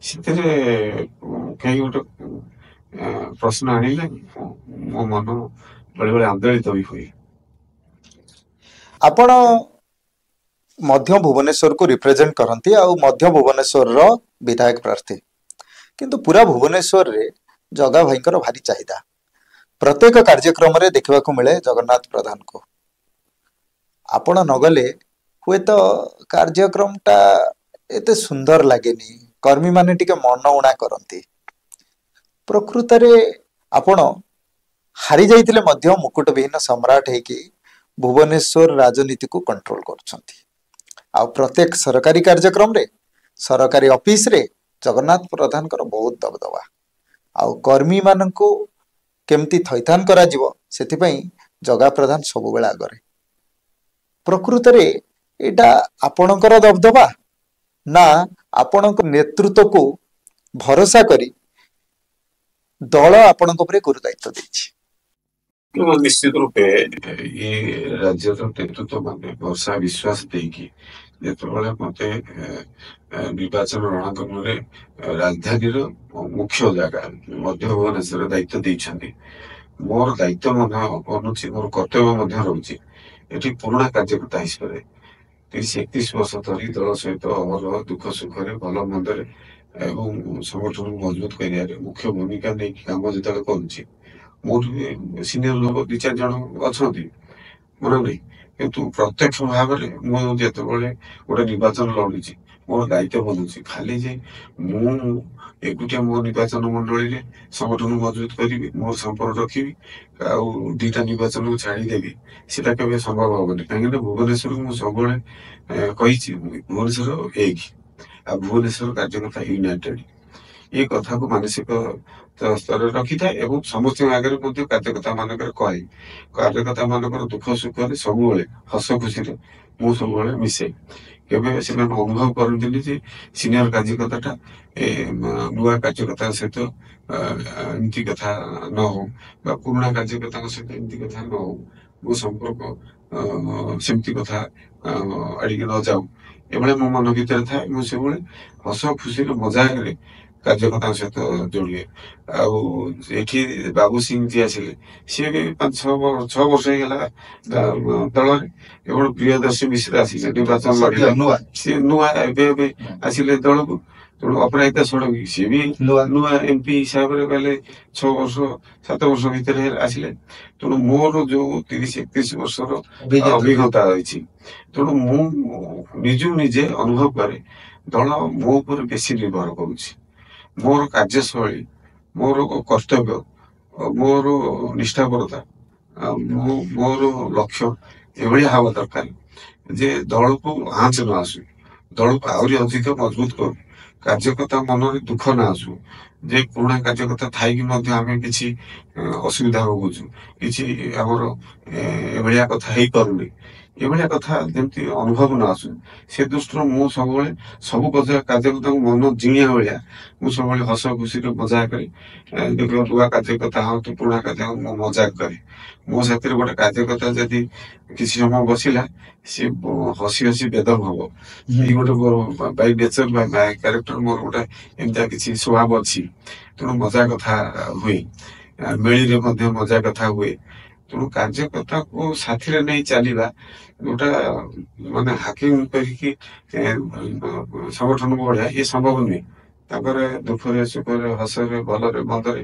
ସେଥିରେ କେହି ଗୋଟେ ପ୍ରଶ୍ନ ଆଣିଲେ ମୋ ମନ ବେଳେବେଳେ ଆନ୍ଦୋଳିତ ବି ହୁଏ। ଆପଣ ମଧ୍ୟ ଭୁବନେଶ୍ୱରକୁ ରିପ୍ରେଜେଣ୍ଟ କରନ୍ତି ଆଉ ମଧ୍ୟ ଭୁବନେଶ୍ୱରର ବିଧାୟକ ପ୍ରାର୍ଥୀ, କିନ୍ତୁ ପୁରା ଭୁବନେଶ୍ୱରରେ ଜଗା ଭାଇଙ୍କର ଭାରି ଚାହିଦା। ପ୍ରତ୍ୟେକ କାର୍ଯ୍ୟକ୍ରମରେ ଦେଖିବାକୁ ମିଳେ ଜଗନ୍ନାଥ ପ୍ରଧାନଙ୍କୁ। ଆପଣ ନଗଲେ ହୁଏତ କାର୍ଯ୍ୟକ୍ରମଟା ଏତେ ସୁନ୍ଦର ଲାଗେନି, କର୍ମୀମାନେ ଟିକେ ମନ ଉଣା କରନ୍ତି। ପ୍ରକୃତରେ ଆପଣ ହାରି ଯାଇଥିଲେ ମଧ୍ୟ ମୁକୁଟବିହୀନ ସମ୍ରାଟ ହେଇକି ଭୁବନେଶ୍ୱର ରାଜନୀତିକୁ କଣ୍ଟ୍ରୋଲ କରୁଛନ୍ତି। ଆଉ ପ୍ରତ୍ୟେକ ସରକାରୀ କାର୍ଯ୍ୟକ୍ରମରେ, ସରକାରୀ ଅଫିସରେ ଜଗନ୍ନାଥ ପ୍ରଧାନଙ୍କର ବହୁତ ଦବଦବା। ଆଉ କର୍ମୀମାନଙ୍କୁ କେମିତି ଥଇଥାନ କରାଯିବ ସେଥିପାଇଁ ଜଗା ପ୍ରଧାନ ସବୁବେଳେ ଆଗରେ। ପ୍ରକୃତରେ ଏଇଟା ଆପଣଙ୍କର ଦବଦବା ନା ଆପଣଙ୍କ ନେତୃତ୍ୱକୁ ଭରସା କରି ଦଳ ଆପଣଙ୍କ ଉପରେ ଗୁରୁ ଦାୟିତ୍ୱ ଦେଇଛି? ନିଶ୍ଚିତ ରୂପେ ଇଏ ରାଜ୍ୟର ନେତୃତ୍ୱ ମାନେ ଭରସା ବିଶ୍ୱାସ ଦେଇକି ଯେତେବେଳେ ମତେ ନିର୍ବାଚନ ରଣାଙ୍ଗନରେ ରାଜଧାନୀର ମୁଖ୍ୟ ଜାଗା ମଧ୍ୟ ଭୁବନେଶ୍ୱର ଦାୟିତ୍ୱ ଦେଇଛନ୍ତି, ମୋର ଦାୟିତ୍ୱ ମଧ୍ୟ ଅନୁଛି, ମୋର କର୍ତ୍ତବ୍ୟ ମଧ୍ୟ ରହୁଛି ଏଠି ପୁରୁଣା କାର୍ଯ୍ୟକର୍ତ୍ତା ହିସାବରେ 30-31 ବର୍ଷ ଧରି ଦଳ ସହିତ ଅହରହ ଦୁଃଖ ସୁଖରେ ଭଲ ମନ୍ଦରେ ଏବଂ ସଂଗଠନକୁ ମଜବୁତ କରିବାରେ ମୁଖ୍ୟ ଭୂମିକା ନେଇକି କାମ ଯେତେବେଳେ କରୁଛି, ମୋଠୁ ସିନିୟର ଲୋକ 2-4 ଜଣ ଅଛନ୍ତି ମନେ ନାହିଁ, କିନ୍ତୁ ପ୍ରତ୍ୟକ୍ଷ ଭାବରେ ମୁଁ ଯେତେବେଳେ ଗୋଟେ ନିର୍ବାଚନ ଲଢୁଛି ମୋର ଦାୟିତ୍ୱ ବନୁଛି ଖାଲି ଯେ ମୁଁ ଏକୁଟିଆ ମୋ ନିର୍ବାଚନ ମଣ୍ଡଳୀରେ ସଂଗଠନକୁ ମଜବୁତ କରିବି, ମୋର ସମ୍ପର୍କ ରଖିବି ଆଉ 2ଟା ନିର୍ବାଚନକୁ ଛାଡିଦେବି, ସେଟା କେବେ ସମ୍ଭବ ହବନି। କାହିଁକିନା ଭୁବନେଶ୍ୱରକୁ ମୁଁ ସବୁବେଳେ କହିଛି ଭୁବନେଶ୍ୱର ଏକ, ଆଉ ଭୁବନେଶ୍ୱର କାର୍ଯ୍ୟକର୍ତ୍ତା ୟୁନାଇଟେଡ, ଏ କଥାକୁ ମାନସିକ ସ୍ତରରେ ରଖିଥାଏ ଏବଂ ସମସ୍ତଙ୍କ ଆଗରେ ମଧ୍ୟ କାର୍ଯ୍ୟକର୍ତ୍ତା ମାନଙ୍କର କହେ, କାର୍ଯ୍ୟକର୍ତ୍ତା ମାନଙ୍କର ଦୁଃଖ ସୁଖରେ ସବୁବେଳେ ହସ ଖୁସିରେ ମୁଁ ସବୁବେଳେ ମିଶେ। କେବେ ସେମାନେ ଅନୁଭବ କରନ୍ତିନି ଯେ ସିନିୟର କାର୍ଯ୍ୟକର୍ତ୍ତାଟା ନୂଆ କାର୍ଯ୍ୟକର୍ତ୍ତା ସହିତ ଏମିତି କଥା ନ ହଉ ବା ପୁରୁଣା କାର୍ଯ୍ୟକର୍ତ୍ତାଙ୍କ ସହିତ ଏମିତି କଥା ନ ହଉ, ମୋ ସମ୍ପର୍କ ସେମିତି କଥା ଆଡିକି ନ ଯାଉ, ଏଭଳିଆ ମୋ ମନ ଭିତରେ ଥାଏ। ମୁଁ ସେଭଳି ହସ ଖୁସିରେ ମଜାକରେ କାର୍ଯ୍ୟକର୍ତ୍ତାଙ୍କ ସହିତ ଯୋଡ଼ିଏ। ଆଉ ଏଠି ବାବୁ ସିଂ ଯିଏ ଆସିଲେ, ସିଏ ବି 5-6 ବର୍ଷ ହେଇଗଲା ଦଳରେ। ଏବଂ ପ୍ରିୟଦର୍ଶୀ ମିଶ୍ର ଆସିଲେ ନିର୍ବାଚନ ଲଢିଲେ, ସିଏ ନୂଆ ଏବେ ଏବେ ଆସିଲେ ଦଳକୁ। ତେଣୁ ଅପରାଜିତା ଷଡଙ୍ଗୀ ସିଏ ବି ନୂଆ ଏମପି ହିସାବରେ ଗଲେ 6-7 ବର୍ଷ ଭିତରେ ଆସିଲେ। ତେଣୁ ମୋର ଯୋଉ 30-31 ବର୍ଷର ଅଭିଜ୍ଞତା ରହିଛି, ତେଣୁ ମୁଁ ନିଜକୁ ନିଜେ ଅନୁଭବ କରେ ଦଳ ମୋ ଉପରେ ବେଶୀ ନିର୍ଭର କରୁଛି। ମୋର କାର୍ଯ୍ୟଶୈଳୀ, ମୋର କର୍ତ୍ତବ୍ୟ, ମୋର ନିଷ୍ଠାପରତା, ମୋର ଲକ୍ଷ୍ୟ ଏଭଳିଆ ହେବା ଦରକାର ଯେ ଦଳକୁ ଆଞ୍ଚ ନ ଆସୁ, ଦଳକୁ ଆହୁରି ଅଧିକ ମଜବୁତ କରୁ, କାର୍ଯ୍ୟକର୍ତ୍ତା ମନରେ ଦୁଃଖ ନ ଆସୁ ଯେ ପୁରୁଣା କାର୍ଯ୍ୟକର୍ତ୍ତା ଥାଇକି ମଧ୍ୟ ଆମେ କିଛି ଅସୁବିଧା ଭୋଗୁଛୁ, କିଛି ଆମର ଏଭଳିଆ କଥା ହେଇପାରୁନି, ଏଭଳିଆ କଥା ଯେମିତି ଅନୁଭବ ନ ଆସୁ ସେ ଦୃଷ୍ଟିରୁ ମୁଁ ସବୁବେଳେ ସବୁ କାର୍ଯ୍ୟକର୍ତ୍ତାଙ୍କୁ ମନ ଜିଣିଆ ଭଳିଆ ମୁଁ ସବୁବେଳେ ହସ ଖୁସିରେ ମଜାକ କରେ। ନୂଆ କାର୍ଯ୍ୟକର୍ତ୍ତା ହୁଅନ୍ତୁ ପୁରୁଣା କାର୍ଯ୍ୟ ମୁଁ ମଜାକ କରେ। ମୋ ସାଥିରେ ଗୋଟେ କାର୍ଯ୍ୟକର୍ତ୍ତା ଯଦି କିଛି ସମୟ ବସିଲା, ସିଏ ହସି ହସି ବେଦମ ହବ। ଏଇ ଗୋଟେ ମୋର ବାଇ ନେଚର ବାଇ କ୍ୟାରେକ୍ଟର, ମୋର ଗୋଟେ ଏମିତିଆ କିଛି ସ୍ୱଭାବ ଅଛି। ତେଣୁ ମଜା କଥା ହୁଏ, ମେଳିରେ ମଧ୍ୟ ମଜା କଥା ହୁଏ। ତେଣୁ କାର୍ଯ୍ୟକର୍ତ୍ତାକୁ ସାଥିରେ ନେଇ ଚାଲିବା ଯୋଉଟା ମାନେ ହାକିମ କରିକି ସଂଗଠନକୁ ବଢିଆ, ଇଏ ସମ୍ଭବ ନୁହେଁ। ତାଙ୍କର ଦୁଃଖରେ ସୁଖରେ ହସରେ ଭଲରେ ମନ୍ଦରେ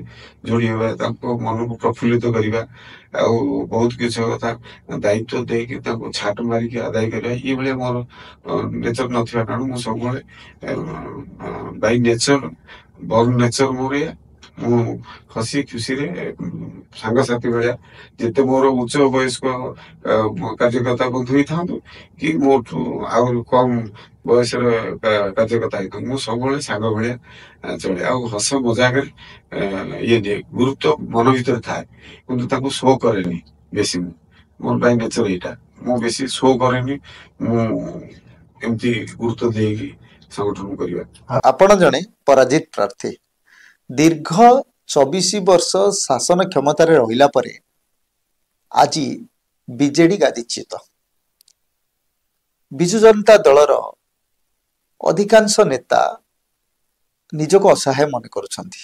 ଯୋଡି ହେବା, ତାଙ୍କ ମନକୁ ପ୍ରଫୁଲ୍ଲିତ କରିବା, ଆଉ ବହୁତ କିଛି କଥା ଦାୟିତ୍ୱ ଦେଇକି ତାଙ୍କୁ ଛାଟ ମାରିକି ଆଦାୟ କରିବା, ଏଇଭଳିଆ ମୋର ନେଚର ନଥିବା କାରଣ ମୁଁ ସବୁବେଳେ ବାଇ ନେଚର ବର୍ନ ନେଚର ମୋର ଏଇଆ। ମୁଁ ହସି ଖୁସିରେ ସାଙ୍ଗସାଥି ଭଳିଆ, ଯେତେ ମୋର ଉଚ୍ଚ ବୟସ୍କ କାର୍ଯ୍ୟକର୍ତ୍ତା ବନ୍ଧୁ ହେଇଥାନ୍ତୁ କି ମୋଠୁ ଆହୁରି କମ ବୟସର କାର୍ଯ୍ୟକର୍ତ୍ତା ହେଇଥାନ୍ତୁ, ମୁଁ ସବୁବେଳେ ସାଙ୍ଗ ଭଳିଆ ଚଳେ। ଆଉ ହସ ମଜାକରେ ଇଏ ଦିଏ, ଗୁରୁତ୍ୱ ମନ ଭିତରେ ଥାଏ କିନ୍ତୁ ତାକୁ ଶୋ କରେନି ବେଶୀ। ମୁଁ ମୋର ବାଇ ନେଚର ଏଇଟା, ମୁଁ ବେଶୀ ଶୋ କରେନି, ମୁଁ ଏମିତି ଗୁରୁତ୍ୱ ଦେଇକି ସଂଗଠନ କରିବା। ଆପଣ ଜଣେ ପରାଜିତ ପ୍ରାର୍ଥୀ, ଦୀର୍ଘ 24 ବର୍ଷ ଶାସନ କ୍ଷମତାରେ ରହିଲା ପରେ ଆଜି ବିଜେଡି ଗାଦିଚ୍ୟୁତ। ବିଜୁ ଜନତା ଦଳର ଅଧିକାଂଶ ନେତା ନିଜକୁ ଅସହାୟ ମନେ କରୁଛନ୍ତି।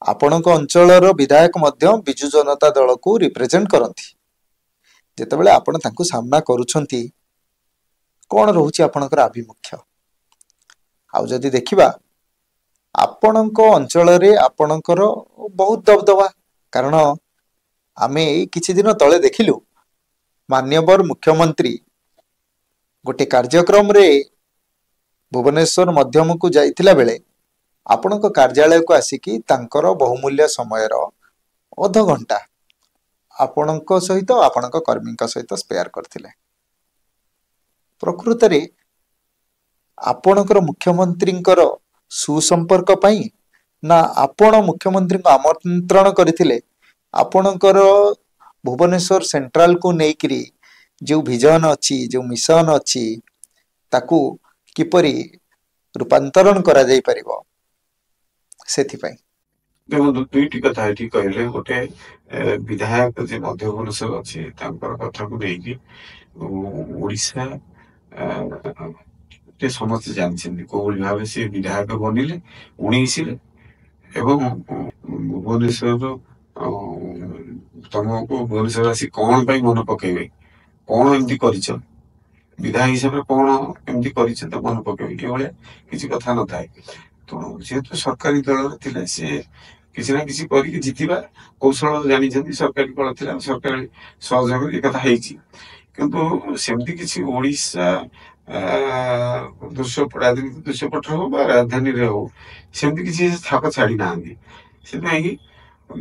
ଆପଣଙ୍କ ଅଞ୍ଚଳର ବିଧାୟକ ମଧ୍ୟ ବିଜୁ ଜନତା ଦଳକୁ ରିପ୍ରେଜେଣ୍ଟ କରନ୍ତି। ଯେତେବେଳେ ଆପଣ ତାଙ୍କୁ ସାମ୍ନା କରୁଛନ୍ତି, କ'ଣ ରହୁଛି ଆପଣଙ୍କର ଆଭିମୁଖ୍ୟ? ଆଉ ଯଦି ଦେଖିବା, ଆପଣଙ୍କ ଅଞ୍ଚଳରେ ଆପଣଙ୍କର ବହୁତ ଦବଦବା, କାରଣ ଆମେ ଏଇ କିଛି ଦିନ ତଳେ ଦେଖିଲୁ ମାନ୍ୟବର ମୁଖ୍ୟମନ୍ତ୍ରୀ ଗୋଟେ କାର୍ଯ୍ୟକ୍ରମରେ ଭୁବନେଶ୍ୱର ମଧ୍ୟମକୁ ଯାଇଥିଲା ବେଳେ ଆପଣଙ୍କ କାର୍ଯ୍ୟାଳୟକୁ ଆସିକି ତାଙ୍କର ବହୁମୂଲ୍ୟ ସମୟର ଅଧଘଣ୍ଟା ଆପଣଙ୍କ ସହିତ ଆପଣଙ୍କ କର୍ମୀଙ୍କ ସହିତ ସ୍ପେୟାର କରିଥିଲେ। ପ୍ରକୃତରେ ଆପଣଙ୍କର ମୁଖ୍ୟମନ୍ତ୍ରୀଙ୍କର ସୁସମ୍ପର୍କ ପାଇଁ ନା ଆପଣ ମୁଖ୍ୟମନ୍ତ୍ରୀଙ୍କୁ ଆମନ୍ତ୍ରଣ କରିଥିଲେ ଆପଣଙ୍କର ଭୁବନେଶ୍ୱର ସେଣ୍ଟ୍ରାଲକୁ ନେଇକିରି ଯେଉଁ ଭିଜନ ଅଛି, ଯେଉଁ ମିଶନ ଅଛି, ତାକୁ କିପରି ରୂପାନ୍ତରଣ କରାଯାଇପାରିବ ସେଥିପାଇଁ? ଦେଖନ୍ତୁ, ଦୁଇଟି କଥା ଏଠି କହିଲେ। ଗୋଟେ ବିଧାୟକ ଯେ ମଧ୍ୟ ଭୁବନେଶ୍ୱର ଅଛି ତାଙ୍କର କଥାକୁ ନେଇକି ଓଡିଶା ସମସ୍ତେ ଜାଣିଛନ୍ତି କୋଉଭଳି ଭାବେ ସେ ବିଧାୟକ ବନିଲେ 19ରେ, ଏବଂ ଭୁବନେଶ୍ୱରର ତମକୁ ଭୁବନେଶ୍ୱର ଆସି କଣ ପାଇଁ ମନେ ପକେଇବେ, କଣ ଏମିତି କରିଛ ବିଧାୟକ ହିସାବରେ, କଣ ଏମିତି କରିଛ ତ ମନେ ପକେଇବେ, ଏଭଳିଆ କିଛି କଥା ନଥାଏ। ତେଣୁ ଯେହେତୁ ସରକାରୀ ଦଳରେ ଥିଲେ, ସେ କିଛି ନା କିଛି କରିକି ଜିତିବା କୌଶଳ ଜାଣିଛନ୍ତି। ସରକାରୀ ଦଳ ଥିଲା, ସରକାରୀ ସହଯୋଗରେ ଏ କଥା ହେଇଛି। କିନ୍ତୁ ସେମିତି କିଛି ଓଡିଶା ରାଜନୀତି ଦୃଶ୍ୟପଟରେ ହଉ ବା ରାଜଧାନୀରେ ହଉ ସେମିତି କିଛି ଛାପ ଛାଡି ନାହାନ୍ତି। ସେଥିପାଇଁ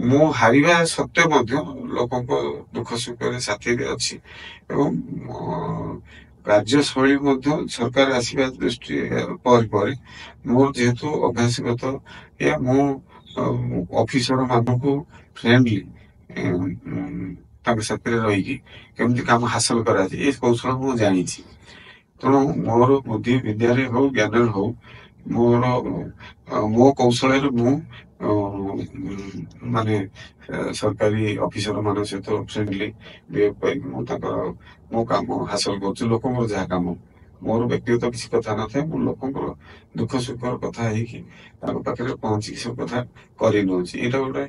ମୁଁ ହାରିବା ସତ୍ତ୍ୱେ ମଧ୍ୟ ଲୋକଙ୍କ ଦୁଃଖ ସୁଖରେ ସାଥିରେ ଅଛି, ଏବଂ କାର୍ଯ୍ୟଶୈଳୀ ମଧ୍ୟ ସରକାର ଆସିବା ଦୃଷ୍ଟି ପରେ ମୋର ଯେହେତୁ ଅଭ୍ୟାସଗତ ମୁଁ ଅଫିସର ମାନଙ୍କୁ ଫ୍ରେଣ୍ଡଲି ତାଙ୍କ ସାଥିରେ ରହିକି କେମିତି କାମ ହାସଲ କରାଯାଏ ଏ କୌଶଳ ମୁଁ ଜାଣିଛି। ତେଣୁ ମୋର ବୁଦ୍ଧି ବିଦ୍ୟାରେ ହଉ ଜ୍ଞାନରେ ହଉ ମୋ କୌଶଳରେ ମୁଁ ମାନେ ସରକାରୀ ଅଫିସର ମାନଙ୍କ ସହିତ ଫ୍ରେଣ୍ଡଲି ବିହେଭ କରିକି ମୁଁ ତାଙ୍କର ମୋ କାମ ହାସଲ କରୁଛି, ଲୋକଙ୍କର ଯାହା କାମ ମୋର ବ୍ୟକ୍ତିଗତ କିଛି କଥା ନଥାଏ, ମୁଁ ଲୋକଙ୍କର ଦୁଃଖ ସୁଖର କଥା ହେଇକି ତାଙ୍କ ପାଖରେ ପହଞ୍ଚିକି ସବୁ କଥା କରି ନଉଛି। ଏଇଟା ଗୋଟେ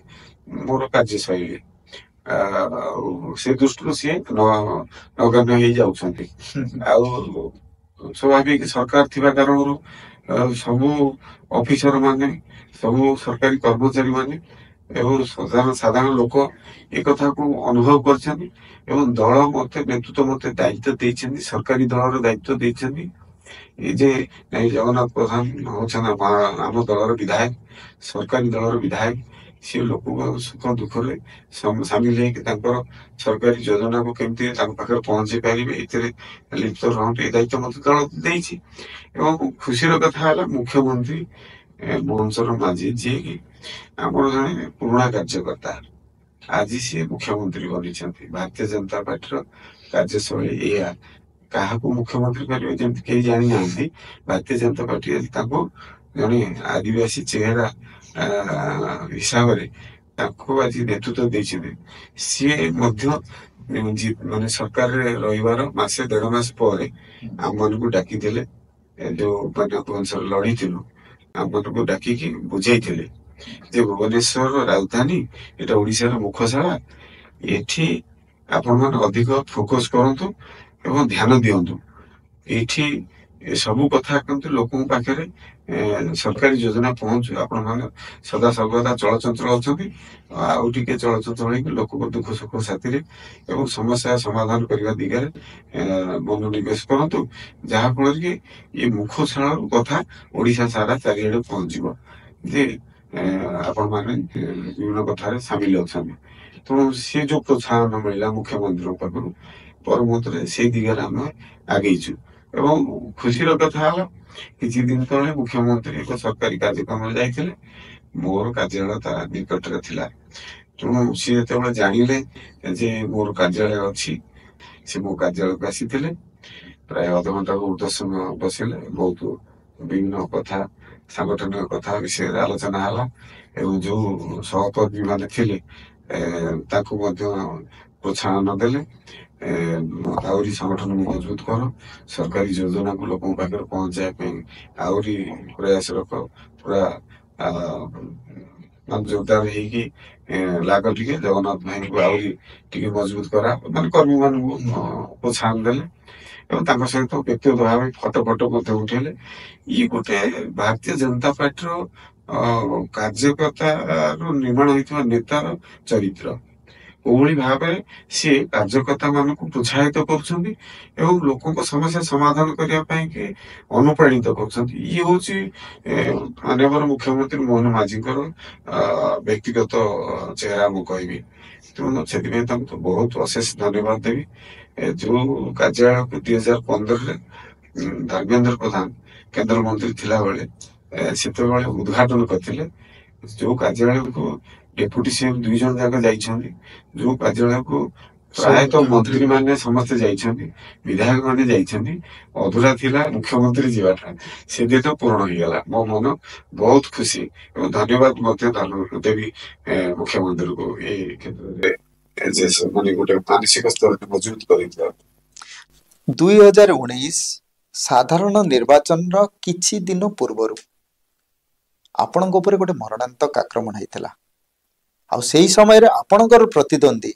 ମୋର କାର୍ଯ୍ୟଶୈଳୀ। ଆଉ ସେ ଦୃଷ୍ଟିରୁ ସିଏ ନଗଣ୍ୟ ହେଇଯାଉଛନ୍ତି। ଆଉ ସ୍ୱାଭାବିକ ସରକାର ଥିବା କାରଣରୁ ସବୁ ଅଫିସର ମାନେ, ସବୁ ସରକାରୀ କର୍ମଚାରୀ ମାନେ ଏବଂ ସାଧାରଣ ଲୋକ ଏ କଥାକୁ ଅନୁଭବ କରିଛନ୍ତି ଏବଂ ଦଳ ମତେ ନେତୃତ୍ୱ ମତେ ଦାୟିତ୍ୱ ଦେଇଛନ୍ତି, ସରକାରୀ ଦଳର ଦାୟିତ୍ୱ ଦେଇଛନ୍ତି। এই ଯେ ନାଇଁ ଜଗନ୍ନାଥ ପ୍ରଧାନ ହଉଛନ୍ତି ଆମ ଦଳର ବିଧାୟକ, ସରକାରୀ ଦଳର ବିଧାୟକ। ସିଏ ଲୋକଙ୍କ ସୁଖ ଦୁଃଖରେ ସାମିଲ ହେଇକି ତାଙ୍କର ସରକାରୀ ଯୋଜନାକୁ କେମିତି ତାଙ୍କ ପାଖରେ ପହଞ୍ଚେଇ ପାରିବେ ଏଥିରେ ଲିପ୍ତ ରହନ୍ତି। ଏ ଦାୟିତ୍ୱ ମତେ ଦଳ ଦେଇଛି। ଏବଂ ଖୁସିର କଥା ହେଲା ମୁଖ୍ୟମନ୍ତ୍ରୀ ମୋହନ ଚରଣ ମାଝୀ, ଯିଏକି ଆମର ଜଣେ ପୁରୁଣା କାର୍ଯ୍ୟକର୍ତ୍ତା, ଆଜି ସିଏ ମୁଖ୍ୟମନ୍ତ୍ରୀ ବନିଛନ୍ତି। ଭାରତୀୟ ଜନତା ପାର୍ଟିର କାର୍ଯ୍ୟଶୈଳୀ ଏଇଆ, କାହାକୁ ମୁଖ୍ୟମନ୍ତ୍ରୀ କରିବେ ଯେମିତି କେହି ଜାଣିନାହାନ୍ତି। ଭାରତୀୟ ଜନତା ପାର୍ଟି ତାଙ୍କୁ ଜଣେ ଆଦିବାସୀ ଚେହେରା ହିସାବରେ ତାଙ୍କୁ ଆଜି ନେତୃତ୍ୱ ଦେଇଛନ୍ତି। ସିଏ ମଧ୍ୟ ମାନେ ସରକାରରେ ରହିବାର ମାସେ ଦେଢ ମାସ ପରେ ଆମମାନଙ୍କୁ ଡାକିଥିଲେ, ଯୋଉ ମାନେ ଭୁବନେଶ୍ୱର ଲଢିଥିଲୁ, ଆମମାନଙ୍କୁ ଡାକିକି ବୁଝେଇଥିଲେ ଯେ ଭୁବନେଶ୍ୱର ରାଜଧାନୀ, ଏଟା ଓଡିଶାର ମୁଖଶାଳା, ଏଠି ଆପଣମାନେ ଅଧିକ ଫୋକସ କରନ୍ତୁ ଏବଂ ଧ୍ୟାନ ଦିଅନ୍ତୁ। ଏଇଠି ସବୁ କଥା କିନ୍ତୁ ଲୋକଙ୍କ ପାଖରେ ସରକାରୀ ଯୋଜନା ପହଞ୍ଚୁ। ଆପଣ ମାନେ ସଦା ସର୍ବଦା ଚଳଚଞ୍ଚଳ ଅଛନ୍ତି, ଆଉ ଟିକେ ଚଳଚଞ୍ଚଳ ହେଇକି ଲୋକଙ୍କ ଦୁଃଖ ସୁଖ ସାଥିରେ ଏବଂ ସମସ୍ୟା ସମାଧାନ କରିବା ଦିଗରେ ମନୋନିବେଶ କରନ୍ତୁ, ଯାହା ଫଳରେ କି ଏ ମୁଖଶାଳ କଥା ଓଡିଶା ସାରା ଚାରିଆଡେ ପହଞ୍ଚିବ ଯେ ଆପଣ ମାନେ ବିଭିନ୍ନ କଥାରେ ସାମିଲ ଅଛନ୍ତି। ତେଣୁ ସେ ଯୋଉ ପ୍ରୋତ୍ସାହନ ମିଳିଲା ମୁଖ୍ୟମନ୍ତ୍ରୀଙ୍କ ପାଖରୁ, ପରମତରେ ସେଇ ଦିଗରେ ଆମେ ଆଗେଇଛୁ। ଏବଂ ଖୁସିର କଥା ହେଲା, କିଛି ଦିନ ତଳେ ମୁଖ୍ୟମନ୍ତ୍ରୀ ଏକ ସରକାରୀ କାର୍ଯ୍ୟକ୍ରମରେ ଯାଇଥିଲେ, ମୋର କାର୍ଯ୍ୟାଳୟ ତା ନିକଟରେ ଥିଲା। ତେଣୁ ସିଏ ଯେତେବେଳେ ଜାଣିଲେ ଯେ ମୋର କାର୍ଯ୍ୟାଳୟ ଅଛି, ସେ ମୋ କାର୍ଯ୍ୟାଳୟକୁ ଆସିଥିଲେ। ପ୍ରାୟ ଅଧଘଣ୍ଟାରୁ ଉର୍ଦ୍ଧ୍ୱ ସମୟ ବସିଲେ, ବହୁତ ବିଭିନ୍ନ କଥା, ସାଂଗଠନିକ କଥା ବିଷୟରେ ଆଲୋଚନା ହେଲା ଏବଂ ଯୋଉ ସହକର୍ମୀ ମାନେ ଥିଲେ ତାଙ୍କୁ ମଧ୍ୟ ପ୍ରୋତ୍ସାହନ ଦେଲେ, ଆହୁରି ସଂଗଠନକୁ ମଜବୁତ କର, ସରକାରୀ ଯୋଜନାକୁ ଲୋକଙ୍କ ପାଖରେ ପହଞ୍ଚାଇବା ପାଇଁ ଆହୁରି ପ୍ରୟାସ ରଖ, ପୁରା ଜୋରଦାର ହେଇକି ଲାଗ ଟିକେ ଜଗନ୍ନାଥ ଭାଇଙ୍କୁ ଆହୁରି ଟିକେ ମଜବୁତ କରା, ମାନେ କର୍ମୀ ମାନଙ୍କୁ ପ୍ରୋତ୍ସାହନ ଦେଲେ ଏବଂ ତାଙ୍କ ସହିତ ବ୍ୟକ୍ତିଗତ ଭାବେ ଫଟୋ ମଧ୍ୟ ଉଠେଇଲେ। ଇଏ ଗୋଟେ ଭାରତୀୟ ଜନତା ପାର୍ଟିର କାର୍ଯ୍ୟକର୍ତ୍ତାରୁ ନିର୍ମାଣ ହେଇଥିବା ନେତାର ଚରିତ୍ର। କୋଭଳି ଭାବରେ ସିଏ କାର୍ଯ୍ୟକର୍ତ୍ତା ମାନଙ୍କୁ ପ୍ରୋତ୍ସାହିତ କରୁଛନ୍ତି ଏବଂ ଲୋକଙ୍କ ସମସ୍ୟା ସମାଧାନ କରିବା ପାଇଁ କି ଅନୁପ୍ରାଣିତ କରୁଛନ୍ତି। ଇଏ ହଉଛି ମାନ୍ୟବର ମୁଖ୍ୟମନ୍ତ୍ରୀ ମୋହନ ମାଝୀଙ୍କର ବ୍ୟକ୍ତିଗତ ଚେହେରା ମୁଁ କହିବି। ତେଣୁ ସେଥିପାଇଁ ତାଙ୍କୁ ତ ବହୁତ ଅଶେଷ ଧନ୍ୟବାଦ ଦେବି। ଯୋଉ କାର୍ଯ୍ୟାଳୟକୁ 2015ରେ ଧର୍ମେନ୍ଦ୍ର ପ୍ରଧାନ କେନ୍ଦ୍ରମନ୍ତ୍ରୀ ଥିଲାବେଳେ ସେତେବେଳେ ଉଦ୍ଘାଟନ କରିଥିଲେ, ଯୋଉ କାର୍ଯ୍ୟାଳୟକୁ ଡେପୁଟି ସିଏମ 2 ଜଣ ଯାକ ଯାଇଛନ୍ତି, ଯୋଉ କାର୍ଯ୍ୟାଳୟକୁ ପ୍ରାୟତଃ ମନ୍ତ୍ରୀ ମାନେ ସମସ୍ତେ ଯାଇଛନ୍ତି, ବିଧାୟକ ମାନେ ଯାଇଛନ୍ତି, ଅଧୁରା ଥିଲା ମୁଖ୍ୟମନ୍ତ୍ରୀ ଯିବାଟା, ସେ ଦିନ ପୂରଣ ହେଇଗଲା। ମୋ ମନ ବହୁତ ଖୁସି ଏବଂ ଧନ୍ୟବାଦ ମଧ୍ୟ ଦେବି ମୁଖ୍ୟମନ୍ତ୍ରୀଙ୍କୁ ଏଇ କ୍ଷେତ୍ରରେ ଯେ ସେମାନେ ଗୋଟେ ମାନସିକ ସ୍ତରରେ ମଜବୁତ କରିଥିବା। 2019 ସାଧାରଣ ନିର୍ବାଚନର କିଛି ଦିନ ପୂର୍ବରୁ ଆପଣଙ୍କ ଉପରେ ଗୋଟେ ମରଣାନ୍ତକ ଆକ୍ରମଣ ହେଇଥିଲା, ଆଉ ସେଇ ସମୟରେ ଆପଣଙ୍କର ପ୍ରତିଦ୍ୱନ୍ଦ୍ୱୀ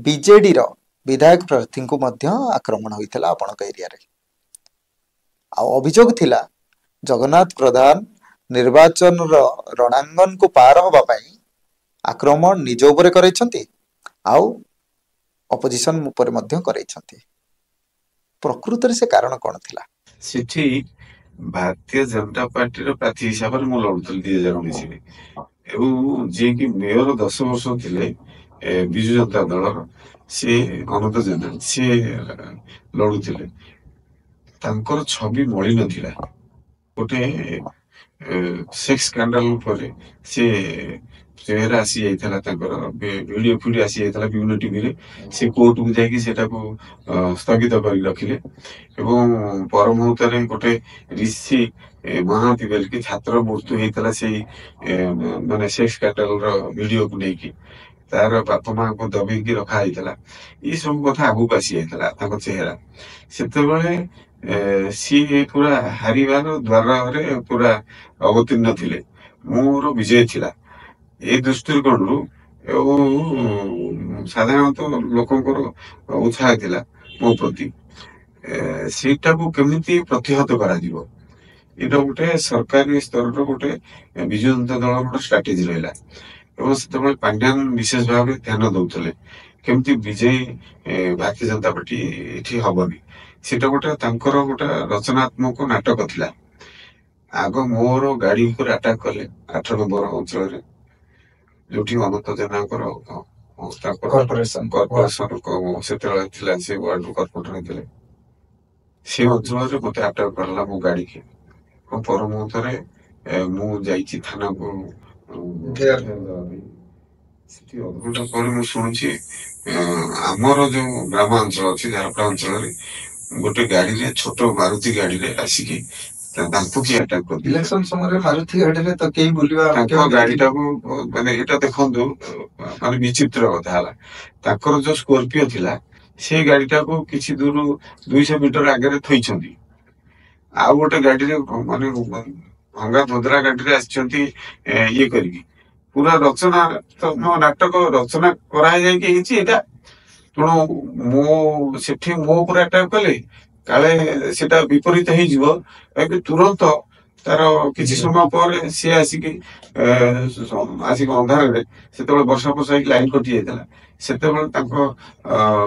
ବିଜେଡିର ବିଧାୟକ ପ୍ରାର୍ଥୀଙ୍କୁ ମଧ୍ୟ ଆକ୍ରମଣ ହୋଇଥିଲା ଆପଣଙ୍କ ଏରିଆରେ। ଆଉ ଅଭିଯୋଗ ଥିଲା ଜଗନ୍ନାଥ ପ୍ରଧାନ ନିର୍ବାଚନର ରଣାଙ୍ଗନକୁ ପାର ହେବା ପାଇଁ ଆକ୍ରମଣ ନିଜ ଉପରେ କରାଇଛନ୍ତି ଆଉ ଅପୋଜିସନ ଉପରେ ମଧ୍ୟ କରାଇଛନ୍ତି। ପ୍ରକୃତରେ ସେ କାରଣ କଣ ଥିଲା? ସେଠି ଭାରତୀୟ ଜନତା ପାର୍ଟିର ପ୍ରାର୍ଥୀ ହିସାବରେ ମୁଁ ଲଢୁଥିଲି 2019ରେ ଏବଂ ଯିଏକି ମେୟର 10 ବର୍ଷ ଥିଲେ ବିଜୁ ଜନତା ଦଳର, ସେ ଅନନ୍ତ ଜେନା, ସିଏ ଲଢୁଥିଲେ। ତାଙ୍କର ଛବି ମଳିନ ଥିଲା। ଗୋଟେ ସେକ୍ସ ସ୍କାଣ୍ଡାଲ ଉପରେ ସେ ଚେହେରା ଆସି ଯାଇଥିଲା, ତାଙ୍କର ଭିଡିଓ ଆସି ଯାଇଥିଲା ବିଭିନ୍ନ ଟିଭିରେ। ସେ କୋର୍ଟକୁ ଯାଇକି ସେଟାକୁ ସ୍ଥଗିତ କରି ରଖିଲେ ଏବଂ ପର ମୁହୂର୍ତ୍ତରେ ଗୋଟେ ରିଷି ମହାନ୍ତି ବୋଲିକି ଛାତ୍ର ମୃତ୍ୟୁ ହେଇଥିଲା ସେଇ ମାନେ ସେକ୍ସ ସ୍କାଣ୍ଡାଲର ଭିଡିଓକୁ ନେଇକି। ତାର ବାପା ମାଙ୍କୁ ଦବେଇକି ରଖା ହେଇଥିଲା, ଏଇ ସବୁ କଥା ଆଗକୁ ଆସି ଯାଇଥିଲା ତାଙ୍କ ଚେହେରା। ସେତେବେଳେ ସିଏ ପୁରା ହାରିବାର ଦ୍ୱାରରେ ପୁରା ଅବତୀର୍ଣ୍ଣ ଥିଲେ, ମୋର ବିଜୟ ଥିଲା। ଏ ଦୃଷ୍ଟିକୋଣରୁ ଏବଂ ସାଧାରଣତଃ ଲୋକଙ୍କର ଉତ୍ସାହ ଥିଲା ମୋ ପ୍ରତି। ସେଇଟାକୁ କେମିତି ପ୍ରତିହତ କରାଯିବ, ଏଇଟା ଗୋଟେ ସରକାରୀ ସ୍ତରର ଗୋଟେ ବିଜୁ ଜନତା ଦଳର ଗୋଟେ ଷ୍ଟ୍ରାଟେଜି ରହିଲା। ଏବଂ ସେତେବେଳେ ପାଣ୍ଡିଆନ ବିଶେଷ ଭାବେ ଧ୍ୟାନ ଦଉଥିଲେ କେମିତି ବିଜୟୀ ଭାରତୀୟ ଜନତା ପାର୍ଟି ଏଠି ହବନି। ସେଟା ଗୋଟେ ତାଙ୍କର ଗୋଟେ ରଚନାତ୍ମକ ନାଟକ ଥିଲା। ଆଗ ମୋର ଗାଡି ଉପରେ ଆଟାକ୍ କଲେ 8 ନମ୍ବର ଅଞ୍ଚଳରେ, ଯୋଉଠି ଅନନ୍ତ ଜେନାଙ୍କର ତାଙ୍କର କର୍ପୋରେସନ ସେତେବେଳେ ଥିଲା, ସେ ୱାର୍ଡ କର୍ପୋରେଟର ହେଇଥିଲେ। ସେ ଅଞ୍ଚଳରେ ମତେ ଆଟାକ୍ କରଲା ମୋ ଗାଡିକି। ପର ମୁହୂର୍ତ୍ତରେ ମୁଁ ଯାଇଛି ଥାନାକୁ ସେଠି ଅଧଘଣ୍ଟା ପରେ ମୁଁ ଶୁଣୁଛି ଆମର ଯୋଉ ଗ୍ରାମାଞ୍ଚଳ ଅଛି ଝାରପଡା ଅଞ୍ଚଳରେ ଗୋଟେ ଗାଡିରେ, ଛୋଟ ମାରୁତି ଗାଡିରେ ଆସିକି ତାଙ୍କୁ କିଏ ଆଟାକ୍ କରିଥିଲେ। ଇଲେକ୍ସନ ସମୟରେ ମାରୁତି ଗାଡିରେ ତ କେହି ବୁଲିବା, ତାଙ୍କ ଗାଡିଟାକୁ ମାନେ ଏଇଟା ଦେଖନ୍ତୁ, ମାନେ ବିଚିତ୍ର କଥା ହେଲା, ତାଙ୍କର ଯୋଉ ସ୍କର୍ପିଓ ଥିଲା ସେ ଗାଡିଟାକୁ କିଛି ଦୂର 200 ମିଟର ଆଗରେ ଥୋଇଛନ୍ତି। ଆଉ ଗୋଟେ ଗାଡିରେ ମାନେ ଭଙ୍ଗା ଧୋଦରା ଗାଡିରେ ଆସିଛନ୍ତି ଇଏ କରିକି। ପୁରା ରଚନା ନାଟକ ରଚନା କରାଯାଇକି ହେଇଛି ଏଇଟା। ତେଣୁ ମୁଁ ସେଠି ମୋ ଉପରେ ଆଟାକ୍ କଲେ କାଳେ ସେଟା ବିପରୀତ ହେଇଯିବ, ତୁରନ୍ତ ତାର କିଛି ସମୟ ପରେ ସିଏ ଆସିକି ଅନ୍ଧାରରେ, ସେତେବେଳେ ବର୍ଷା ଫର୍ଷା ହେଇକି ଲାଇନ କଟି ଯାଇଥିଲା, ସେତେବେଳେ ତାଙ୍କ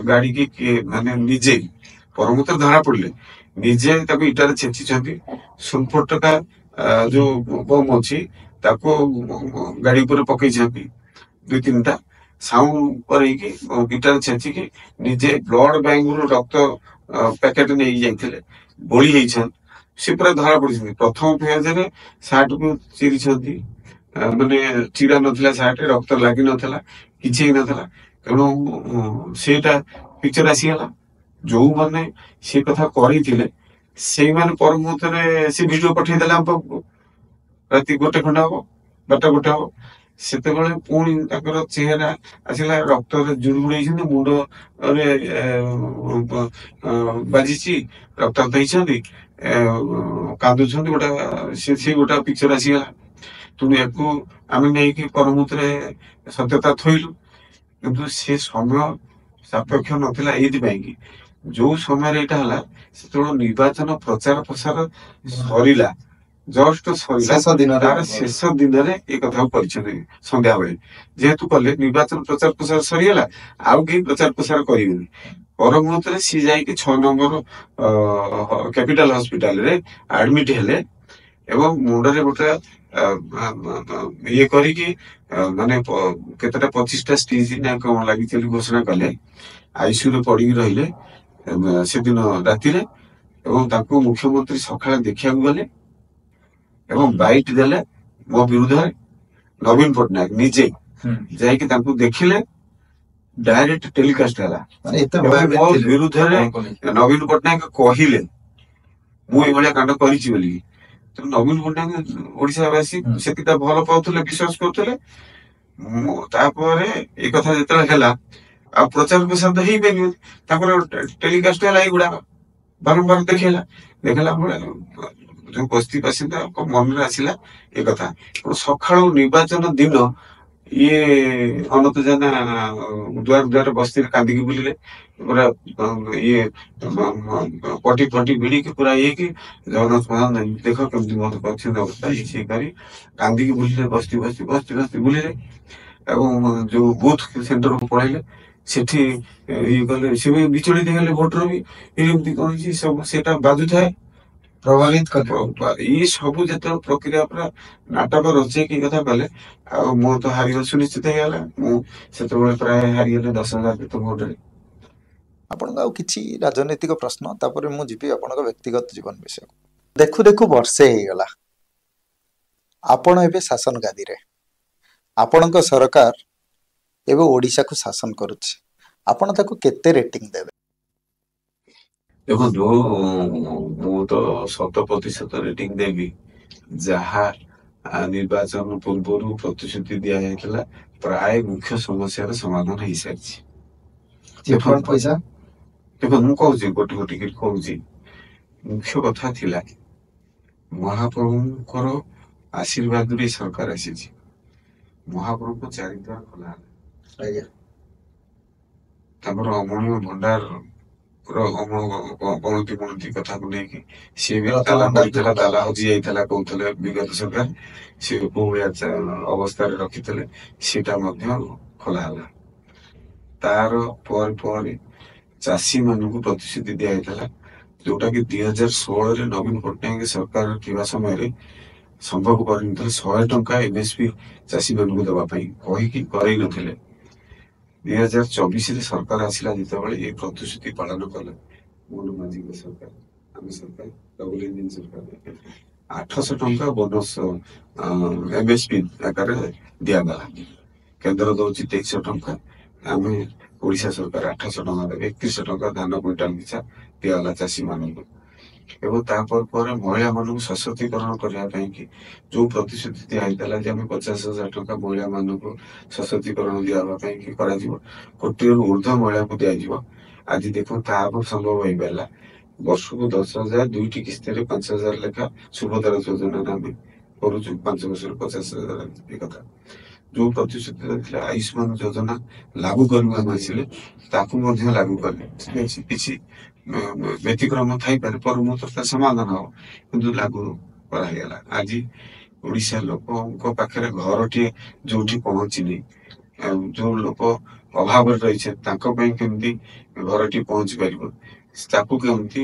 ଗାଡିକି କିଏ ମାନେ ନିଜେ ପରମୁହୂର୍ତ୍ତରେ ଧରା ପଡିଲେ, ନିଜେ ତାକୁ ଇଟାରେ ଛେଚିଛନ୍ତି। ସୁନଫଟକା ଯୋଉ ବମ୍ ଅଛି ତାକୁ ଗାଡି ଉପରେ ପକେଇଛନ୍ତି 2-3ଟା, ସାଉଣ୍ଡ କରେଇକି ଗିଟାର ଛେଚିକି ନିଜେ ବ୍ଲଡ ବ୍ୟାଙ୍କରୁ ରକ୍ତ ପ୍ୟାକେଟ ନେଇକି ଯାଇଥିଲେ, ବଳି ହେଇଛନ୍ତି। ସେ ପୁରା ଧରା ପଡିଛନ୍ତି। ପ୍ରଥମ ଫେଜରେ ସାର୍ଟକୁ ଚିରିଛନ୍ତି, ମାନେ ଚିରା ନଥିଲା ସାର୍ଟ, ରକ୍ତ ଲାଗି ନଥିଲା, କିଛି ହେଇନଥିଲା। ତେଣୁ ସେଇଟା ପିକ୍ଚର ଆସିଗଲା। ଯୋଉମାନେ ସେ କଥା କରିଥିଲେ ସେଇମାନେ ପର ମୁହୂର୍ତ୍ତରେ ସେ ଭିଡିଓ ପଠେଇଦେଲେ ଆମ ପାଖକୁ। ରାତି 1 ଖଣ୍ଡେ ହବ, 12ଟା 1 ହବ। ସେତେବେଳେ ପୁଣି ତାଙ୍କର ଚେହେରା ଆସିଲା, ରକ୍ତରେ ଜୁଡୁବୁଡେଇଛନ୍ତି, ମୁଣ୍ଡରେ ବାଜିଛି, ରକ୍ତାକ୍ତ ହେଇଛନ୍ତି, କାନ୍ଦୁଛନ୍ତି। ସେ ଗୋଟେ ପିକ୍ଚର ଆସିଗଲା। ତେଣୁ ୟାକୁ ଆମେ ନେଇକି ପରମୁହୂର୍ତ୍ତରେ ସତ୍ୟତା ଥୋଇଲୁ। କିନ୍ତୁ ସେ ସମୟ ସାପେକ୍ଷ ନଥିଲା, ଏଇଥିପାଇଁ କି ଯୋଉ ସମୟରେ ଏଇଟା ହେଲା ସେତେବେଳେ ନିର୍ବାଚନ ପ୍ରଚାର ପ୍ରସାର ସରିଲା, ଜଷ୍ଟ ସରିଲା, ତାର ଶେଷ ଦିନରେ ଏ କଥାକୁ କରିଛନ୍ତି ସନ୍ଧ୍ୟାବେଳେ। ଯେହେତୁ କଲେ ନିର୍ବାଚନ ପ୍ରଚାର ପ୍ରସାର ସରିଗଲା, ଆଉ କେହି ପ୍ରଚାର ପ୍ରସାର କରିବେନି। ପର ମୁହୂର୍ତ୍ତରେ ସିଏ ଯାଇକି 6 ନମ୍ବର କ୍ୟାପିଟାଲ ହସ୍ପିଟାଲରେ ଆଡମିଟ ହେଲେ ଏବଂ ମୁଣ୍ଡରେ ଗୋଟେ ଇଏ କରିକି ମାନେ କେତେଟା 25ଟା ଷ୍ଟିଚ୍ ନା କଣ ଲାଗିଛି ବୋଲି ଘୋଷଣା କଲେ। ଆଇସିୟୁରେ ପଡିକି ରହିଲେ ସେଦିନ ରାତିରେ, ଏବଂ ତାଙ୍କୁ ମୁଖ୍ୟମନ୍ତ୍ରୀ ସକାଳେ ଦେଖିବାକୁ ଗଲେ ଏବଂ ବାଇଟ ଦେଲେ ମୋ ବିରୁଦ୍ଧରେ। ନବୀନ ପଟ୍ଟନାୟକ ନିଜେ ଯାଇକି ତାଙ୍କୁ ଦେଖିଲେ, ଡାଇରେକ୍ଟ ଟେଲିକାଷ୍ଟ ହେଲା। ମୋ ବିରୁଦ୍ଧରେ ନବୀନ ପଟ୍ଟନାୟକ କହିଲେ ମୁଁ ଏଇଭଳିଆ କାଣ୍ଡ କରିଛି ବୋଲି। ତେଣୁ ନବୀନ ପଟ୍ଟନାୟକ ଓଡିଶାବାସୀ ସେତିଟା ଭଲ ପାଉଥିଲେ, ବିଶ୍ୱାସ କରୁଥିଲେ। ତାପରେ ଏ କଥା ଯେତେବେଳେ ହେଲା, ଆଉ ପ୍ରଚାର ପ୍ରସାର ହେଇପାରିବନି, ତାଙ୍କର ଟେଲିକାଷ୍ଟ ହେଲା ଏଇଗୁଡାକ, ବାରମ୍ବାର ଦେଖେଇଲା ବେଳେ ଯୋଉ ବସ୍ତି ବାସିନ୍ଦାଙ୍କ ମନରେ ଆସିଲା ଏ କଥା। ସକାଳୁ ନିର୍ବାଚନ ଦିନ ଇଏ ଅନନ୍ତ ଜେନା ଦୁଆର ଦୁଆର ବସ୍ତିରେ କାନ୍ଦିକି ବୁଲିଲେ, ପୁରା ଇଏ ପଟି ଫଟି ଭିଡିକି ପୁରା ଇଏକି ଜଗନ୍ନାଥ ପ୍ରଧାନ ଦେଖ କେମିତି ମତେ କରିଛନ୍ତି ଅବସ୍ଥା, ଇଏ କରି କାନ୍ଦିକି ବୁଲିଲେ, ବସ୍ତି ବସ୍ତି ବସ୍ତି ବସ୍ତି ବୁଲିଲେ। ଏବଂ ଯୋଉ ବୁଥ ସେଣ୍ଟରକୁ ପଳେଇଲେ, ସେଠି ଇଏ କଲେ, ସେ ବି ବିଚଳିତ ହେଇଗଲେ, ଭୋଟର ବି ଏମିତି କଣ ହେଇଛି ସବୁ ସେଟା ବାଜୁଥାଏ, ପ୍ରଭାବିତ କଲେ। ଏଇ ସବୁ ଯେତେବେଳେ ପ୍ରକ୍ରିୟା ପୁରା ନାଟକ ରଚେଇକି କଥା କଲେ, ଆଉ ମୁଁ ତ ହାରିବା ସୁନିଶ୍ଚିତ ହେଇଗଲା। ମୁଁ ସେତେବେଳେ ପ୍ରାୟ ହାରିଗଲେ 10,000 କେତେ ଭୋଟରେ। ଆପଣଙ୍କ ଆଉ କିଛି ରାଜନୈତିକ ପ୍ରଶ୍ନ, ତାପରେ ମୁଁ ଯିବି ଆପଣଙ୍କ ବ୍ୟକ୍ତିଗତ ଜୀବନ ବିଷୟକୁ। ଦେଖୁ ଦେଖୁ ବର୍ଷେ ହେଇଗଲା, ଆପଣ ଏବେ ଶାସନ ଗାଦିରେ, ଆପଣଙ୍କ ସରକାର ଏବେ ଓଡ଼ିଶାକୁ ଶାସନ କରୁଛି, ଆପଣ ତାକୁ କେତେ ରେଟିଂ ଦେବେ? ଦେଖନ୍ତୁ, ମୁଁ ତ 100% ରେଟିଂ ଦେବି। ଯାହା ନିର୍ବାଚନ ପୂର୍ବରୁ ପ୍ରତିଶ୍ରୁତି ଦିଆଯାଇଥିଲା ପ୍ରାୟ ମୁଖ୍ୟ ସମସ୍ୟାର ସମାଧାନ ହେଇସାରିଛି। ଚିଟଫଣ୍ଡ ପଇସା ଦେଖନ୍ତୁ ମୁଁ କହୁଛି ଗୋଟି ଗୋଟି କରି କହୁଛି। ମୁଖ୍ୟ କଥା ଥିଲା ମହାପ୍ରଭୁଙ୍କର ଆଶୀର୍ବାଦରେ ଏଇ ସରକାର ଆସିଛି। ମହାପ୍ରଭୁଙ୍କ ଚାରିଦ୍ୱାର ଖୋଲା ହେଲା। ଆଜ୍ଞା ତାଙ୍କର ଅମଳ ଭଣ୍ଡାର ଗଣତି ଗଣତି କଥାକୁ ନେଇକି ସିଏ ବି ତାଲା ପଡିଥିଲା, ତାଲା ହଜି ଯାଇଥିଲା କହୁଥିଲେ ବିଗତ ସରକାର। ସେ କୋଉ ଭଳିଆ ଅବସ୍ଥାରେ ରଖିଥିଲେ ସେଟା ମଧ୍ୟ ଖୋଲା ହେଲା। ତାର ପରେ ଚାଷୀ ମାନଙ୍କୁ ପ୍ରତିଶ୍ରୁତି ଦିଆଯାଇଥିଲା, ଯୋଉଟା କି 2016ରେ ନବୀନ ପଟ୍ଟନାୟକ ସରକାର ଥିବା ସମୟରେ ସମ୍ଭବ କରିନଥିଲେ 100 ଟଙ୍କା MSP ଚାଷୀ ମାନଙ୍କୁ ଦେବା ପାଇଁ କହିକି କରେଇ ନଥିଲେ। 2024ରେ ସରକାର ଆସିଲା ଯେତେବେଳେ ଏ ପ୍ରତିଶ୍ରୁତି ପାଳନ କଲେ ମୋହନ ମାଝୀଙ୍କ ସରକାର, ଆମ ସରକାର, ଡବଲ ଇଞ୍ଜିନ ସରକାର, 800 ଟଙ୍କା ବୋନସ MSP ଆକାରରେ ଦିଆଗଲା। କେନ୍ଦ୍ର ଦଉଛି 2300 ଟଙ୍କା, ଆମେ ଓଡିଶା ସରକାର 800 ଟଙ୍କା ଦେବେ। 3100 ଟଙ୍କା ଧାନ କୁଇଣ୍ଟାଲ ପିଛା ଦିଆଗଲା ଚାଷୀ ମାନଙ୍କୁ। ଏବଂ ତାପରେ ମହିଳା ମାନଙ୍କୁ ସଶକ୍ତିକରଣ କରିବା ପାଇଁ କି ଯୋଉ ପ୍ରତିଶ୍ରୁତି ଦିଆଯାଇଥିଲା ଯେ ଆମେ 50,000 ଟଙ୍କା ମହିଳା ମାନଙ୍କୁ ସଶକ୍ତିକରଣ ଦିଆହେବା ପାଇଁ କି କରାଯିବ, 1 କୋଟିରୁ ଉର୍ଦ୍ଧ୍ୱ ମହିଳାଙ୍କୁ ଦିଆଯିବ। ଆଜି ଦେଖନ୍ତୁ ତାହା ମଧ୍ୟ ସମ୍ଭବ ହେଇପାରିଲା। ବର୍ଷକୁ 10,000, 2ଟି କିସ୍ତିରେ 5,000 ଲେଖା ସୁଭଦ୍ରା ଯୋଜନାରେ ଆମେ କରୁଛୁ, 5 ବର୍ଷରେ 50,000 ଏ କଥା। ଯୋଉ ପ୍ରତିଶ୍ରୁତି ଥିଲା ଆୟୁଷ୍ମାନ ଯୋଜନା ଲାଗୁ କରିବୁ ଆମେ ଆସିଲେ, ତାକୁ ମଧ୍ୟ ଲାଗୁ କଲେ। କିଛି ବ୍ୟତିକ୍ରମ ଥାଇପାରେ, ପରମୁହୂର୍ତ୍ତ ତା ସମାଧାନ ହବ, କିନ୍ତୁ ଲାଗୁ କରାହେଇଗଲା। ଆଜି ଓଡିଶା ଲୋକଙ୍କ ପାଖରେ ଘରଟିଏ ଯୋଉଠି ପହଞ୍ଚିନି, ଯୋଉ ଲୋକ ଅଭାବରେ ରହିছে ତାଙ୍କ ପାଇଁ କେମିତି ଘରଟି ପହଞ୍ଚି ପାରିବ, ତାକୁ କେମିତି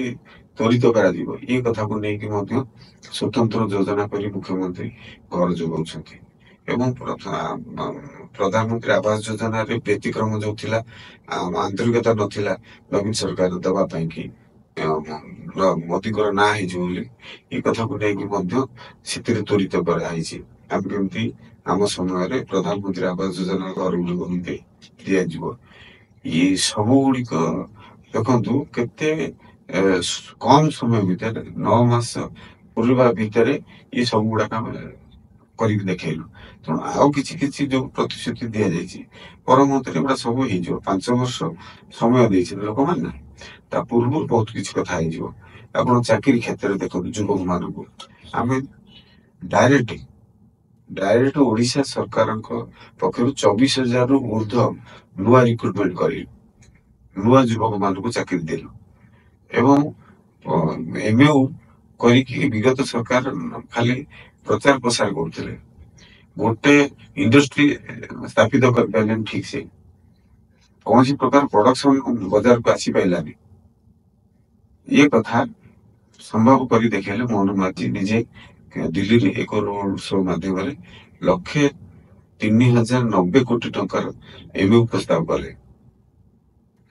ତ୍ୱରିତ କରାଯିବ, ଏ କଥାକୁ ନେଇକି ମଧ୍ୟ ସ୍ୱତନ୍ତ୍ର ଯୋଜନା କରି ମୁଖ୍ୟମନ୍ତ୍ରୀ ଘର ଯୋଗାଉଛନ୍ତି। ଏବଂ ପ୍ରଧାନମନ୍ତ୍ରୀ ଆବାସ ଯୋଜନାରେ ବ୍ୟତିକ୍ରମ ଯୋଉ ଥିଲା, ଆନ୍ତରିକତା ନଥିଲା ନବୀନ ସରକାର ଦେବା ପାଇଁ କି ମୋଦିଙ୍କର ନାଁ ହେଇଯିବ ବୋଲି, ଏ କଥାକୁ ନେଇକି ମଧ୍ୟ ସେଥିରେ ତ୍ୱରିତ କରାଯାଇଛି। ଆମେ କେମିତି ଆମ ସମୟରେ ପ୍ରଧାନମନ୍ତ୍ରୀ ଆବାସ ଯୋଜନା ଘର ଗୁଡ଼ିକ ଦିଆଯିବ। ଇଏ ସବୁ ଗୁଡିକ ଦେଖନ୍ତୁ କେତେ କମ ସମୟ ଭିତରେ, 9 ମାସ ପୂର୍ବା ଭିତରେ ଏ ସବୁ ଗୁଡାକ ଆମେ କରିକି ଦେଖେଇଲୁ। ତେଣୁ ଆଉ କିଛି କିଛି ଯୋଉ ପ୍ରତିଶ୍ରୁତି ଦିଆଯାଇଛି ପରମୁହୂର୍ତ୍ତରେ ଏଗୁଡା ସବୁ ହେଇଯିବ। 5 ବର୍ଷ ସମୟ ଦେଇଛନ୍ତି ଲୋକମାନେ, ତା ପୂର୍ବରୁ ବହୁତ କିଛି କଥା ହେଇଯିବ। ଆପଣ ଚାକିରି କ୍ଷେତ୍ରରେ ଦେଖନ୍ତୁ, ଯୁବକ ମାନଙ୍କୁ ଆମେ ଡାଇରେକ୍ଟ ଓଡିଶା ସରକାରଙ୍କ ପକ୍ଷରୁ 24,000ରୁ ଉର୍ଦ୍ଧ୍ୱ ନୂଆ ରିକ୍ରୁଟମେଣ୍ଟ କରିଲୁ, ନୂଆ ଯୁବକ ମାନଙ୍କୁ ଚାକିରି ଦେଲୁ। ଏବଂ MAU କରିକି ବିଗତ ସରକାର ଖାଲି ପ୍ରଚାର ପ୍ରସାର କରୁଥିଲେ, ଗୋଟେ ଇଣ୍ଡଷ୍ଟ୍ରି ସ୍ଥାପିତ କରିପାରିଲେନି ଠିକ ସେ, କୌଣସି ପ୍ରକାର ପ୍ରଡକ୍ସନ ବଜାରକୁ ଆସିପାରିଲାନି। ଏ କଥା ସମ୍ଭବ କରି ଦେଖେଇଲେ ମୋହନ ମାଝୀ ନିଜେ ଦିଲ୍ଲୀରେ ଏକ ରୋଡ ଶୋ ମାଧ୍ୟମରେ 1,03,090 କୋଟି ଟଙ୍କାର MAU ପ୍ରସ୍ତାବ କଲେ।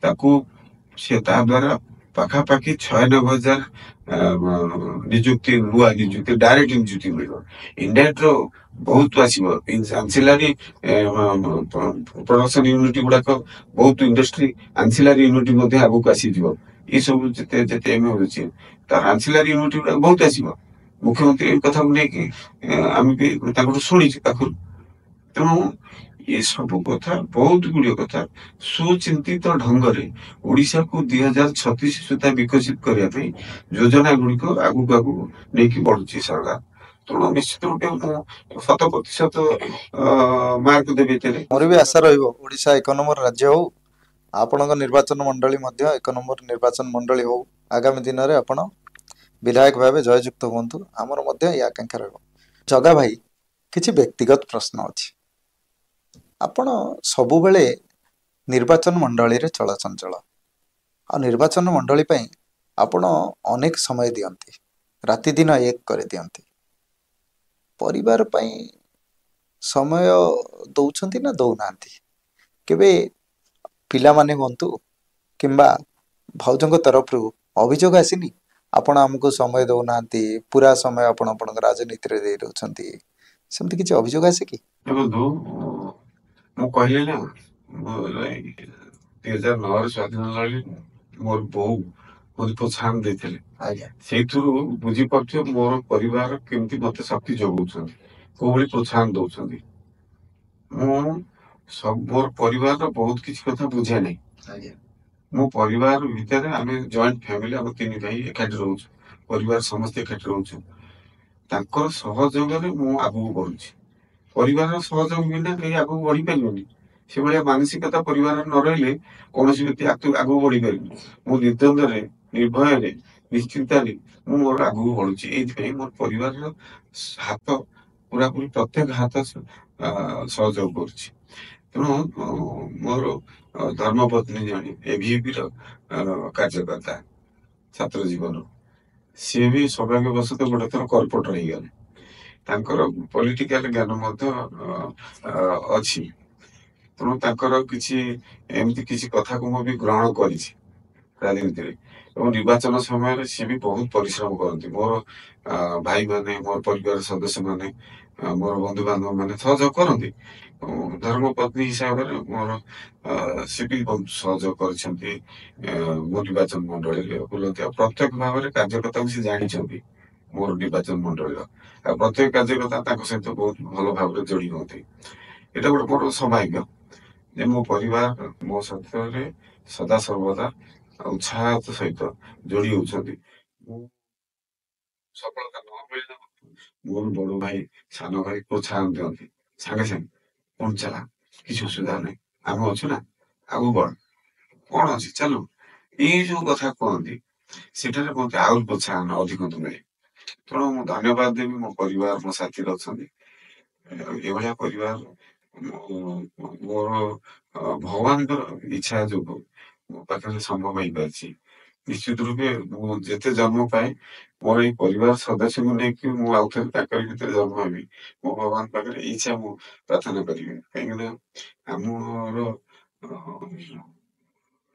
ତାକୁ ସେ ତା ଦ୍ୱାରା ପାଖାପାଖି 96,000 ନିଯୁକ୍ତି, ନୂଆ ନିଯୁକ୍ତି, ଡାଇରେକ୍ଟ ନିଯୁକ୍ତି ମିଳିବ। ଇନଡାଇରେକ୍ଟ ବହୁତ ଆସିବ, ଆନ୍ସିଲାରୀ ପ୍ରଡକ୍ସନ ୟୁନିଟ ଗୁଡାକ ବହୁତ, ଇଣ୍ଡଷ୍ଟ୍ରି ଆନ୍ସିଲାରୀ ୟୁନିଟ ମଧ୍ୟ ଆଗକୁ ଆସିଯିବ। ଏ ସବୁ ଯେତେ MAU ଅଛି ତାର ଆନ୍ସିଲାରୀ ୟୁନିଟ ଗୁଡାକ ବହୁତ ଆସିବ। ମୁଖ୍ୟମନ୍ତ୍ରୀ ଏ କଥାକୁ ନେଇକି ଆମେ ବି ତାଙ୍କଠୁ ଶୁଣିଛୁ ପାଖରୁ। ତେଣୁ ଏସବୁ କଥା, ବହୁତ ଗୁଡିଏ କଥା ସୁଚିନ୍ତିତ ଢଙ୍ଗରେ ଓଡିଶାକୁ 2036 ସୁଦ୍ଧା ବିକଶିତ କରିବା ପାଇଁ ଯୋଜନା ଗୁଡିକ ଆଗକୁ ନେଇକି ବଢୁଛି ସରକାର। ତେଣୁ ନିଶ୍ଚିତ ରୂପେ ମୁଁ 100% ମାର୍କ ଦେବି ଏଥିରେ। ମୋର ବି ଆଶା ରହିବ ଓଡିଶା 1 ନମ୍ବର ରାଜ୍ୟ ହଉ, ଆପଣଙ୍କ ନିର୍ବାଚନ ମଣ୍ଡଳୀ ମଧ୍ୟ 1 ନମ୍ବର ନିର୍ବାଚନ ମଣ୍ଡଳୀ ହଉ। ଆଗାମୀ ଦିନରେ ଆପଣ ବିଧାୟକ ଭାବେ ଜୟଯୁକ୍ତ ହୁଅନ୍ତୁ, ଆମର ମଧ୍ୟ ଏ ଆକାଂକ୍ଷା ରହିବ। ଜଗା ଭାଇ, କିଛି ବ୍ୟକ୍ତିଗତ ପ୍ରଶ୍ନ ଅଛି। ଆପଣ ସବୁବେଳେ ନିର୍ବାଚନ ମଣ୍ଡଳୀରେ ଚଳଚଞ୍ଚଳ, ଆଉ ନିର୍ବାଚନ ମଣ୍ଡଳୀ ପାଇଁ ଆପଣ ଅନେକ ସମୟ ଦିଅନ୍ତି, ରାତି ଦିନ ଏକ କରିଦିଅନ୍ତି। ପରିବାର ପାଇଁ ସମୟ ଦଉଛନ୍ତି ନା ଦଉନାହାନ୍ତି? କେବେ ପିଲାମାନେ ହୁଅନ୍ତୁ କିମ୍ବା ଭାଉଜଙ୍କ ତରଫରୁ ଅଭିଯୋଗ ଆସିନି ଆପଣ ଆମକୁ ସମୟ ଦଉନାହାନ୍ତି, ପୁରା ସମୟ ଆପଣ ଆପଣଙ୍କ ରାଜନୀତିରେ ଦେଇ ଦଉଛନ୍ତି, ସେମିତି କିଛି ଅଭିଯୋଗ ଆସେ କି? ଦେଖନ୍ତୁ, ମୁଁ କହିଲି ନା, 2009ରେ ସ୍ୱାଧୀନ ଲଢ଼ିଲି, ମୋର ବୋଉ ମୋତେ ପ୍ରୋତ୍ସାହନ ଦେଇଥିଲେ। ଆଜ୍ଞା, ସେଇଥିରୁ ବୁଝିପାରୁଥିବ ମୋର ପରିବାର କେମିତି ମତେ ଶକ୍ତି ଯୋଗାଉଛନ୍ତି। କୋଉ ଭଳି ପ୍ରୋତ୍ସାହନ ଦଉଛନ୍ତି। ମୁଁ ମୋର ପରିବାରର ବହୁତ କିଛି କଥା ବୁଝେ ନାହିଁ। ଆଜ୍ଞା ମୋ ପରିବାର ଭିତରେ ଆମେ ଜଏଣ୍ଟ ଫ୍ୟାମିଲି, ଆମ 3 ଭାଇ ଏକାଠି ରହୁଛୁ, ପରିବାର ସମସ୍ତେ ଏକାଠି ରହୁଛୁ। ତାଙ୍କର ସହଯୋଗରେ ମୁଁ ଆଗକୁ ବଢୁଛି। ପରିବାରର ସହଯୋଗ ବିନା କେହି ଆଗକୁ ବଢି ପାରିବନି। ସେଭଳିଆ ମାନସିକତା ପରିବାର ନ ରହିଲେ କୌଣସି ବ୍ୟକ୍ତି ଆଗକୁ ବଢି ପାରିବନି। ମୁଁ ନିର୍ଦ୍ୱନ୍ଦରେ, ନିର୍ଭୟରେ, ନିଶ୍ଚିନ୍ତାରେ ମୁଁ ମୋର ଆଗକୁ ବଢୁଛି। ଏଇଥିପାଇଁ ମୋର ପରିବାରର ହାତ, ପୁରାପୁରି ପ୍ରତ୍ୟେକ ହାତ ସହଯୋଗ କରୁଛି। ତେଣୁ ମୋର ଧର୍ମପତ୍ନୀ ଜଣେ ଏଭିପିର କାର୍ଯ୍ୟକର୍ତ୍ତା ଛାତ୍ର ଜୀବନ, ସିଏ ବି ସୌଭାଗ୍ୟବଶତଃ ଗୋଟେ ଥର କର୍ପୋରେଟର ହେଇଗଲେ। ତାଙ୍କର ପଲିଟିକାଲ ଜ୍ଞାନ ମଧ୍ୟ ଅଛି। ତେଣୁ ତାଙ୍କର କିଛି ଏମିତି କିଛି କଥାକୁ ମୁଁ ବି ଗ୍ରହଣ କରିଛି ରାଜନୀତିରେ। ଏବଂ ନିର୍ବାଚନ ସମୟରେ ସିଏ ବି ବହୁତ ପରିଶ୍ରମ କରନ୍ତି। ମୋର ଭାଇମାନେ, ମୋର ପରିବାର ସଦସ୍ୟ ମାନେ, ମୋର ବନ୍ଧୁବାନ୍ଧବ ମାନେ ସହଯୋଗ କରନ୍ତି। ଧର୍ମପତ୍ନୀ ହିସାବରେ ମୋର ସିଏ ବି ବହୁତ ସହଯୋଗ କରିଛନ୍ତି। ମୋ ନିର୍ବାଚନ ମଣ୍ଡଳୀରେ ବୁଲନ୍ତି ଆଉ ପ୍ରତ୍ୟକ୍ଷ ଭାବରେ କାର୍ଯ୍ୟକର୍ତ୍ତାକୁ ସେ ଜାଣିଛନ୍ତି ମୋର ନିର୍ବାଚନ ମଣ୍ଡଳୀର। ଆଉ ପ୍ରତ୍ୟେକ କାର୍ଯ୍ୟକର୍ତ୍ତା ତାଙ୍କ ସହିତ ବହୁତ ଭଲ ଭାବରେ ଯୋଡି ହୁଅନ୍ତି। ଏଇଟା ଗୋଟେ ମୋର ସୌଭାଗ୍ୟ ଯେ ମୋ ପରିବାର ମୋ ସାଥିରେ ସଦା ସର୍ବଦା ଉତ୍ସାହତ ସହିତ ଯୋଡି ହଉଛନ୍ତି। ମୁଁ ସଫଳତା ନ ମିଳିଲେ ମୋର ବଡ ଭାଇ, ସାନ ଭାଇ ପ୍ରୋତ୍ସାହନ ଦିଅନ୍ତି ସାଙ୍ଗେ ସାଙ୍ଗେ, ପୁଣି ଚାଲା, କିଛି ଅସୁବିଧା ନାହିଁ, ଆମେ ଅଛୁ ନା, ଆଗକୁ ବଢ, କଣ ଅଛି, ଚାଲୁ। ଏଇ ଯୋଉ କଥା କୁହନ୍ତି ସେଠାରେ ମତେ ଆହୁରି ପ୍ରୋତ୍ସାହନ ଅଧିକ ମିଳେ। ତେଣୁ ମୁଁ ଧନ୍ୟବାଦ ଦେବି ମୋ ପରିବାର ମୋ ସାଥିରେ ଅଛନ୍ତି। ଏଭଳିଆ ପରିବାର ମୋର ଭଗବାନଙ୍କର ଇଚ୍ଛା ଯୋଗୁଁ ମୋ ପାଖରେ ସମ୍ଭବ ହେଇପାରିଛି। ନିଶ୍ଚିତ ରୂପେ ମୁଁ ଯେତେ ଜନ୍ମ ପାଏ ମୋର ଏଇ ପରିବାର ସଦସ୍ୟଙ୍କୁ ନେଇକି ମୁଁ ଆଉ ଥରେ ତାଙ୍କରି ଭିତରେ ଜନ୍ମ ହେବି, ମୋ ଭଗବାନ ପାଖରେ ଇଚ୍ଛା ମୁଁ ପ୍ରାର୍ଥନା କରିବି। କାହିଁକି ନା ଆମର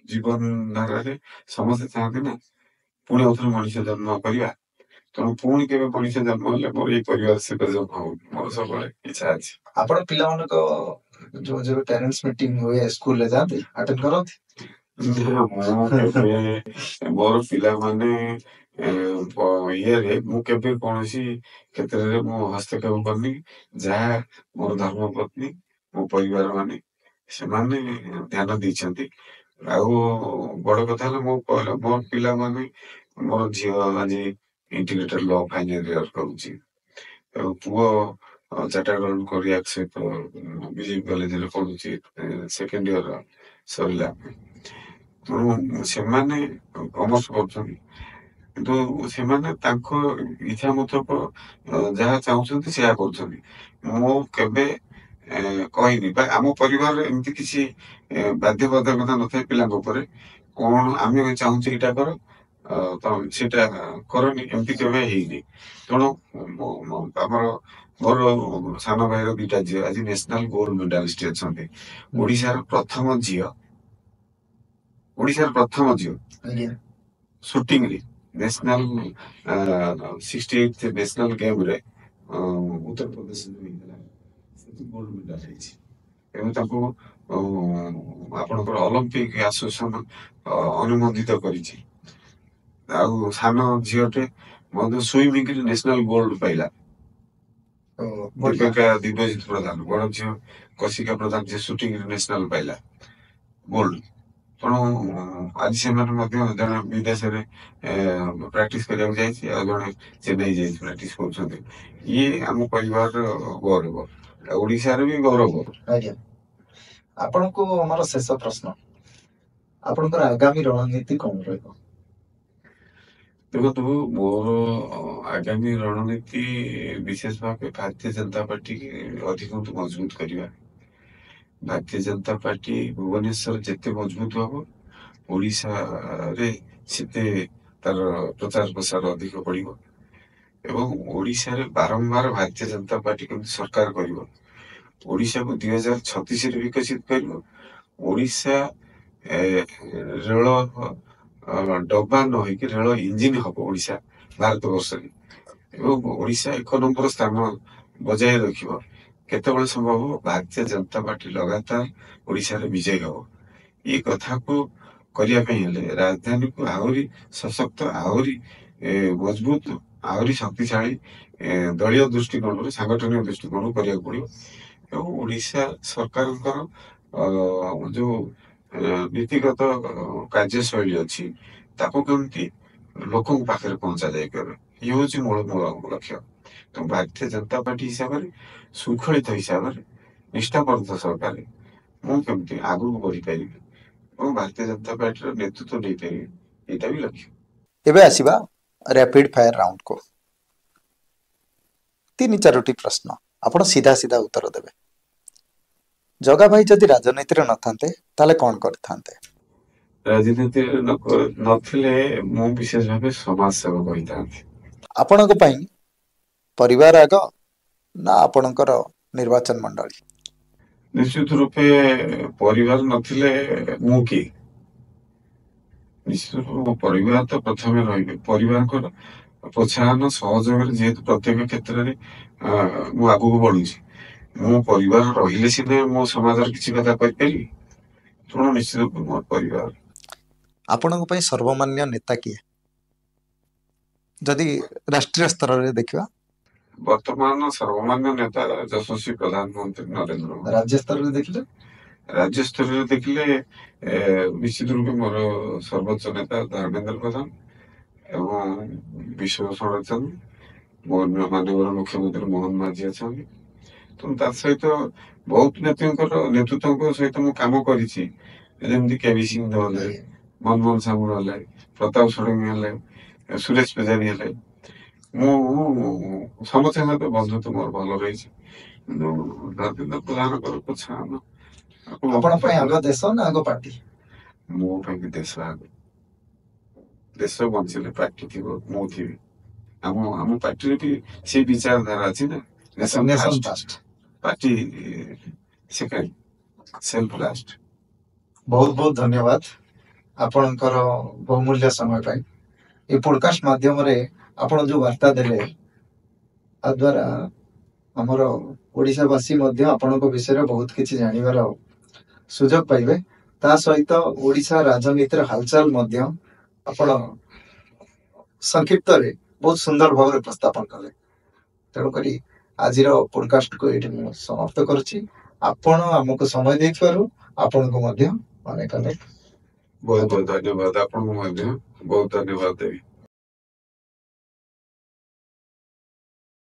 ଜୀବନ ଧାରାରେ ସମସ୍ତେ ଚାହାନ୍ତି ନା ପୁଣି ଆଉ ଥରେ ମଣିଷ ଜନ୍ମ କରିବା। ତେଣୁ ପୁଣି କେବେ ମଣିଷ ଜନ୍ମ ହେଲେ ମୋର ଏଇ ପରିବାର ସହିତ ଜନ୍ମ ହଉ, ମୋର ସବୁବେଳେ ଇଚ୍ଛା ଅଛି। ଆପଣ ପିଲାମାନଙ୍କ ଯୋଉ ଯେବେ ପ୍ୟାରେଣ୍ଟସ ମିଟିଂ ହୁଏ ସ୍କୁଲରେ ଯାଆନ୍ତି, ଆଟେଣ୍ଡ କରନ୍ତି? ମୁଁ କେବେ ମୋର ପିଲାମାନେ ଇଏରେ ମୁଁ କେବେ କୌଣସି କ୍ଷେତ୍ରରେ ମୁଁ ହସ୍ତକ୍ଷେପ କରିନି। ଯାହା ମୋର ଧର୍ମପତ୍ନୀ, ମୋ ପରିବାର ମାନେ ସେମାନେ ଧ୍ୟାନ ଦେଇଛନ୍ତି। ଆଉ ବଡ କଥା ହେଲା ମୋ ପିଲାମାନେ, ମୋର ଝିଅ ଆଜି ଇଣ୍ଟିଗ୍ରେଟେଡ ଲ ଫାଇନାଲ ଇୟର କରୁଛି ଏବଂ ପୁଅ ଚାର୍ଟାର୍ଡ କୋରିଆକ ସହିତ ବିଜେପି କଲେଜରେ ପଢୁଛି, ସେକେଣ୍ଡ ଇୟର ସରିଲା। ତେଣୁ ସେମାନେ କମର୍ସ କରୁଛନ୍ତି, କିନ୍ତୁ ସେମାନେ ତାଙ୍କ ଇଚ୍ଛା ମୁତାବକ ଯାହା ଚାହୁଁଛନ୍ତି ସେୟା କରୁଛନ୍ତି। ମୁଁ କେବେ କହିନି ବା ଆମ ପରିବାରରେ ଏମିତି କିଛି ବାଧ୍ୟବାଧକତା ନଥାଏ ପିଲାଙ୍କ ଉପରେ। କଣ ଆମେ ଚାହୁଁଛୁ ଏଇଟା କର, ତମେ ସେଇଟା କରନି, ଏମିତି କେବେ ହେଇନି। ତେଣୁ ଆମର ମୋର ସାନ ଭାଇର 2ଟା ଝିଅ ଆଜି ନ୍ୟାସନାଲ ଗୋଲ୍ଡ ମେଡାଲିଷ୍ଟ ଅଛନ୍ତି। ଓଡିଶାର ପ୍ରଥମ ଝିଅ ସୁଟିଂରେ ନ୍ୟାସନାଲ 68 ନ୍ୟାସନାଲ ଗେମ୍ରେ ଉତ୍ତରପ୍ରଦେଶରେ ହେଇଥିଲା, ସେଠି ଗୋଲ୍ଡ ମେଡାଲ ହେଇଛି। ଏବଂ ତାଙ୍କୁ ଆପଣଙ୍କର ଅଲମ୍ପିକ ଆସୋସିଏସନ ଅନୁମୋଦିତ କରିଛି। ଆଉ ସାନ ଝିଅଟେ ମଧ୍ୟ ସୁଇମିଂରେ ନ୍ୟାସନାଲ ଗୋଲ୍ଡ ପାଇଲା। ଦିବ୍ୟଜିତ ପ୍ରଧାନ, ବଡ ଝିଅ କଶିକା ପ୍ରଧାନ, ଯେ ସୁଟିଂରେ ନ୍ୟାସନାଲ ପାଇଲା ଗୋଲ୍ଡ। ତେଣୁ ଆଜି ସେମାନେ ମଧ୍ୟ ଜଣେ ବିଦେଶରେ ପ୍ରାକ୍ଟିସ କରିବାକୁ ଯାଇଛି, ଆଉ ଜଣେ ଚେନ୍ନାଇ ଯାଇଛି ପ୍ରାକ୍ଟିସ କରୁଛନ୍ତି। ଇଏ ଆମ ପରିବାରର ଗୌରବ, ଓଡିଶାର ବି ଗୌରବ। ଆଜ୍ଞା, ଆପଣଙ୍କୁ ଆମର ଶେଷ ପ୍ରଶ୍ନ, ଆପଣଙ୍କର ଆଗାମୀ ରଣନୀତି କଣ ରହିବ? ଦେଖନ୍ତୁ, ମୋର ଆଗାମୀ ରଣନୀତି ବିଶେଷ ଭାବେ ଭାରତୀୟ ଜନତା ପାର୍ଟି ଅଧିକ ମଜବୁତ କରିବା। ଭାରତୀୟ ଜନତା ପାର୍ଟି ଭୁବନେଶ୍ୱର ଯେତେ ମଜବୁତ ହବ, ଓଡିଶାରେ ସେତେ ତାର ପ୍ରଚାର ପ୍ରସାର ଅଧିକ ବଢିବ ଏବଂ ଓଡିଶାରେ ବାରମ୍ବାର ଭାରତୀୟ ଜନତା ପାର୍ଟି କେମିତି ସରକାର କରିବ, ଓଡିଶାକୁ 2036ରେ ବିକଶିତ କରିବ। ଓଡିଶା ରେଳ ଡବା ନ ହେଇକି ରେଳ ଇଞ୍ଜିନ ହବ ଓଡିଶା ଭାରତ ବର୍ଷରେ, ଏବଂ ଓଡିଶା 1 ନମ୍ବର ସ୍ଥାନ ବଜାୟ ରଖିବ। କେତେବେଳେ ସମ୍ଭବ ହବ? ଭାରତୀୟ ଜନତା ପାର୍ଟି ଲଗାତାର ଓଡିଶାରେ ବିଜୟ ହବ। ଏ କଥାକୁ କରିବା ପାଇଁ ହେଲେ ରାଜଧାନୀକୁ ଆହୁରି ସଶକ୍ତ, ଆହୁରି ମଜବୁତ ଆହୁରି ଶକ୍ତିଶାଳୀ ଦଳୀୟ ଦୃଷ୍ଟିକୋଣରୁ ସାଙ୍ଗଠନିକ ଦୃଷ୍ଟିକୋଣରୁ କରିବାକୁ ପଡିବ ଏବଂ ଓଡିଶା ସରକାରଙ୍କର ଯୋଉ ନୀତିଗତ କାର୍ଯ୍ୟଶୈଳୀ ଅଛି ତାକୁ କେମିତି ଲୋକଙ୍କ ପାଖରେ ପହଞ୍ଚା ଯାଇପାରିବ ଇଏ ହଉଛି ମୂଳ ଲକ୍ଷ୍ୟ। ତ ଭାରତୀୟ ଜନତା ପାର୍ଟି ହିସାବରେ ଶୃଙ୍ଖଳିତ ହିସାବରେ ନିଷ୍ଠାପରତା ସହକାରେ ମୁଁ କେମିତି ଆଗକୁ ବଢିପାରିବି ଏବଂ ଭାରତୀୟ ଜନତା ପାର୍ଟିର ନେତୃତ୍ୱ ନେଇପାରିବି ଏଇଟା ବି ଲକ୍ଷ୍ୟ। ଏବେ ଆସିବା ର୍ୟାପିଡ ଫାୟାର ରାଉଣ୍ଡକୁ। 3-4ଟି ପ୍ରଶ୍ନ ଆପଣ ସିଧା ସିଧା ଉତ୍ତର ଦେବେ। ଜଗା ଭାଇ ଯଦି ରାଜନୀତିରେ ନଥାନ୍ତେ ତାହେଲେ କ'ଣ କରିଥାନ୍ତେ? ରାଜନୀତିରେ ନଥିଲେ ମୁଁ ବିଶେଷ ଭାବେ ସମାଜ ସେବକ ହେଇଥାନ୍ତି। ଆପଣଙ୍କ ପାଇଁ ପରିବାର ଆଗ ନା ଆପଣଙ୍କର ନିର୍ବାଚନ ମଣ୍ଡଳୀ? ନିଶ୍ଚିତ ରୂପେ ପରିବାର ନଥିଲେ ମୁଁ କିଏ? ନିଶ୍ଚିତ ରୂପେ ମୋ ପରିବାର ତ ପ୍ରଥମେ ରହିବେ। ପରିବାରଙ୍କର ପ୍ରୋତ୍ସାହନ ସହଯୋଗରେ ଯେହେତୁ ପ୍ରତ୍ୟେକ କ୍ଷେତ୍ରରେ ମୁଁ ଆଗକୁ ବଢୁଛି, ମୋ ପରିବାର ରହିଲେ ସିନା ମୋ ସମାଜର କିଛି କଥା କହିପାରିବି। ତେଣୁ ନିଶ୍ଚିତ ରୂପେ ମୋ ପରିବାର। ଆପଣଙ୍କ ପାଇଁ ସର୍ବମାନ୍ୟ ନେତା କିଏ ଯଦି ରାଷ୍ଟ୍ରୀୟ ସ୍ତରରେ ଦେଖିବା? ବର୍ତ୍ତମାନ ସର୍ବମାନ୍ୟ ନେତା ଯଶସ୍ୱୀ ପ୍ରଧାନମନ୍ତ୍ରୀ ନରେନ୍ଦ୍ର ମୋଦି। ରାଜ୍ୟ ସ୍ତରରେ ଦେଖିଲେ? ରାଜ୍ୟ ସ୍ତରରେ ଦେଖିଲେ ନିଶ୍ଚିତ ରୂପେ ମୋର ସର୍ବୋଚ୍ଚ ନେତା ଧର୍ମେନ୍ଦ୍ର ପ୍ରଧାନ ଏବଂ ବିଶ୍ୱଭୂଷଣ ଅଛନ୍ତି, ମାନ୍ୟବର ମୁଖ୍ୟମନ୍ତ୍ରୀ ମୋହନ ମାଝୀ ଅଛନ୍ତି। ତେଣୁ ତା ସହିତ ବହୁତ ନେତାଙ୍କର ନେତୃତ୍ୱଙ୍କ ସହିତ ମୁଁ କାମ କରିଛି, ଯେମିତି କେବି ସିଂ ହେଲେ, ମନମୋହନ ସାମଲ ହେଲେ, ପ୍ରତାପ ଷଡଙ୍ଗୀ ହେଲେ, ସୁରେଶ ପୂଜାରୀ ହେଲେ। ମୁଁ ସମସ୍ତଙ୍କ ସହିତ ବନ୍ଧୁତ୍ୱ ମୋର ଭଲ ରହିଛି, କିନ୍ତୁ ଧର୍ମେନ୍ଦ୍ର ପ୍ରଧାନଙ୍କର ପ୍ରୋତ୍ସାହନ। ଆପଣ ପାଇଁ ଆଗ ଦେଶ ନା ଆଗ ପାର୍ଟି? ମୋ ପାଇଁ ବି ଦେଶ ଆଗ। ଦେଶ ବଞ୍ଚିଲେ ପାର୍ଟି ଥିବ, ମୁଁ ଥିବି। ଆମ ପାର୍ଟିରେ ବି ସେଇ ବିଚାରଧାରା ଅଛି ନା, nation first, party second, self last. ବହୁତ ବହୁତ ଧନ୍ୟବାଦ ଆପଣଙ୍କର ବହୁମୂଲ୍ୟ ସମୟ ପାଇଁ। ଏ ପଡକାଷ୍ଟ ମାଧ୍ୟମରେ ଆପଣ ଯୋଉ ବାର୍ତ୍ତା ଦେଲେ ତାଦ୍ୱାରା ଆମର ଓଡ଼ିଶାବାସୀ ମଧ୍ୟ ଆପଣଙ୍କ ବିଷୟରେ ବହୁତ କିଛି ଜାଣିବାର ସୁଯୋଗ ପାଇବେ। ତା ସହିତ ଓଡ଼ିଶା ରାଜନୀତିର ହାଲଚାଲ ମଧ୍ୟ ଆପଣ ସଂକ୍ଷିପ୍ତରେ ବହୁତ ସୁନ୍ଦର ଭାବରେ ଉପସ୍ଥାପନ କଲେ। ତେଣୁକରି ଆଜିର ପଡକାଷ୍ଟକୁ ଏଇଠି ମୁଁ ସମାପ୍ତ କରୁଛି। ଆପଣ ଆମକୁ ସମୟ ଦେଇଥିବାରୁ ଆପଣଙ୍କୁ ମଧ୍ୟ ଅନେକ ଅନେକ ବହୁତ ବହୁତ ଧନ୍ୟବାଦ। ଆପଣଙ୍କୁ ମଧ୍ୟ ବହୁତ ଧନ୍ୟବାଦ ଦେବି।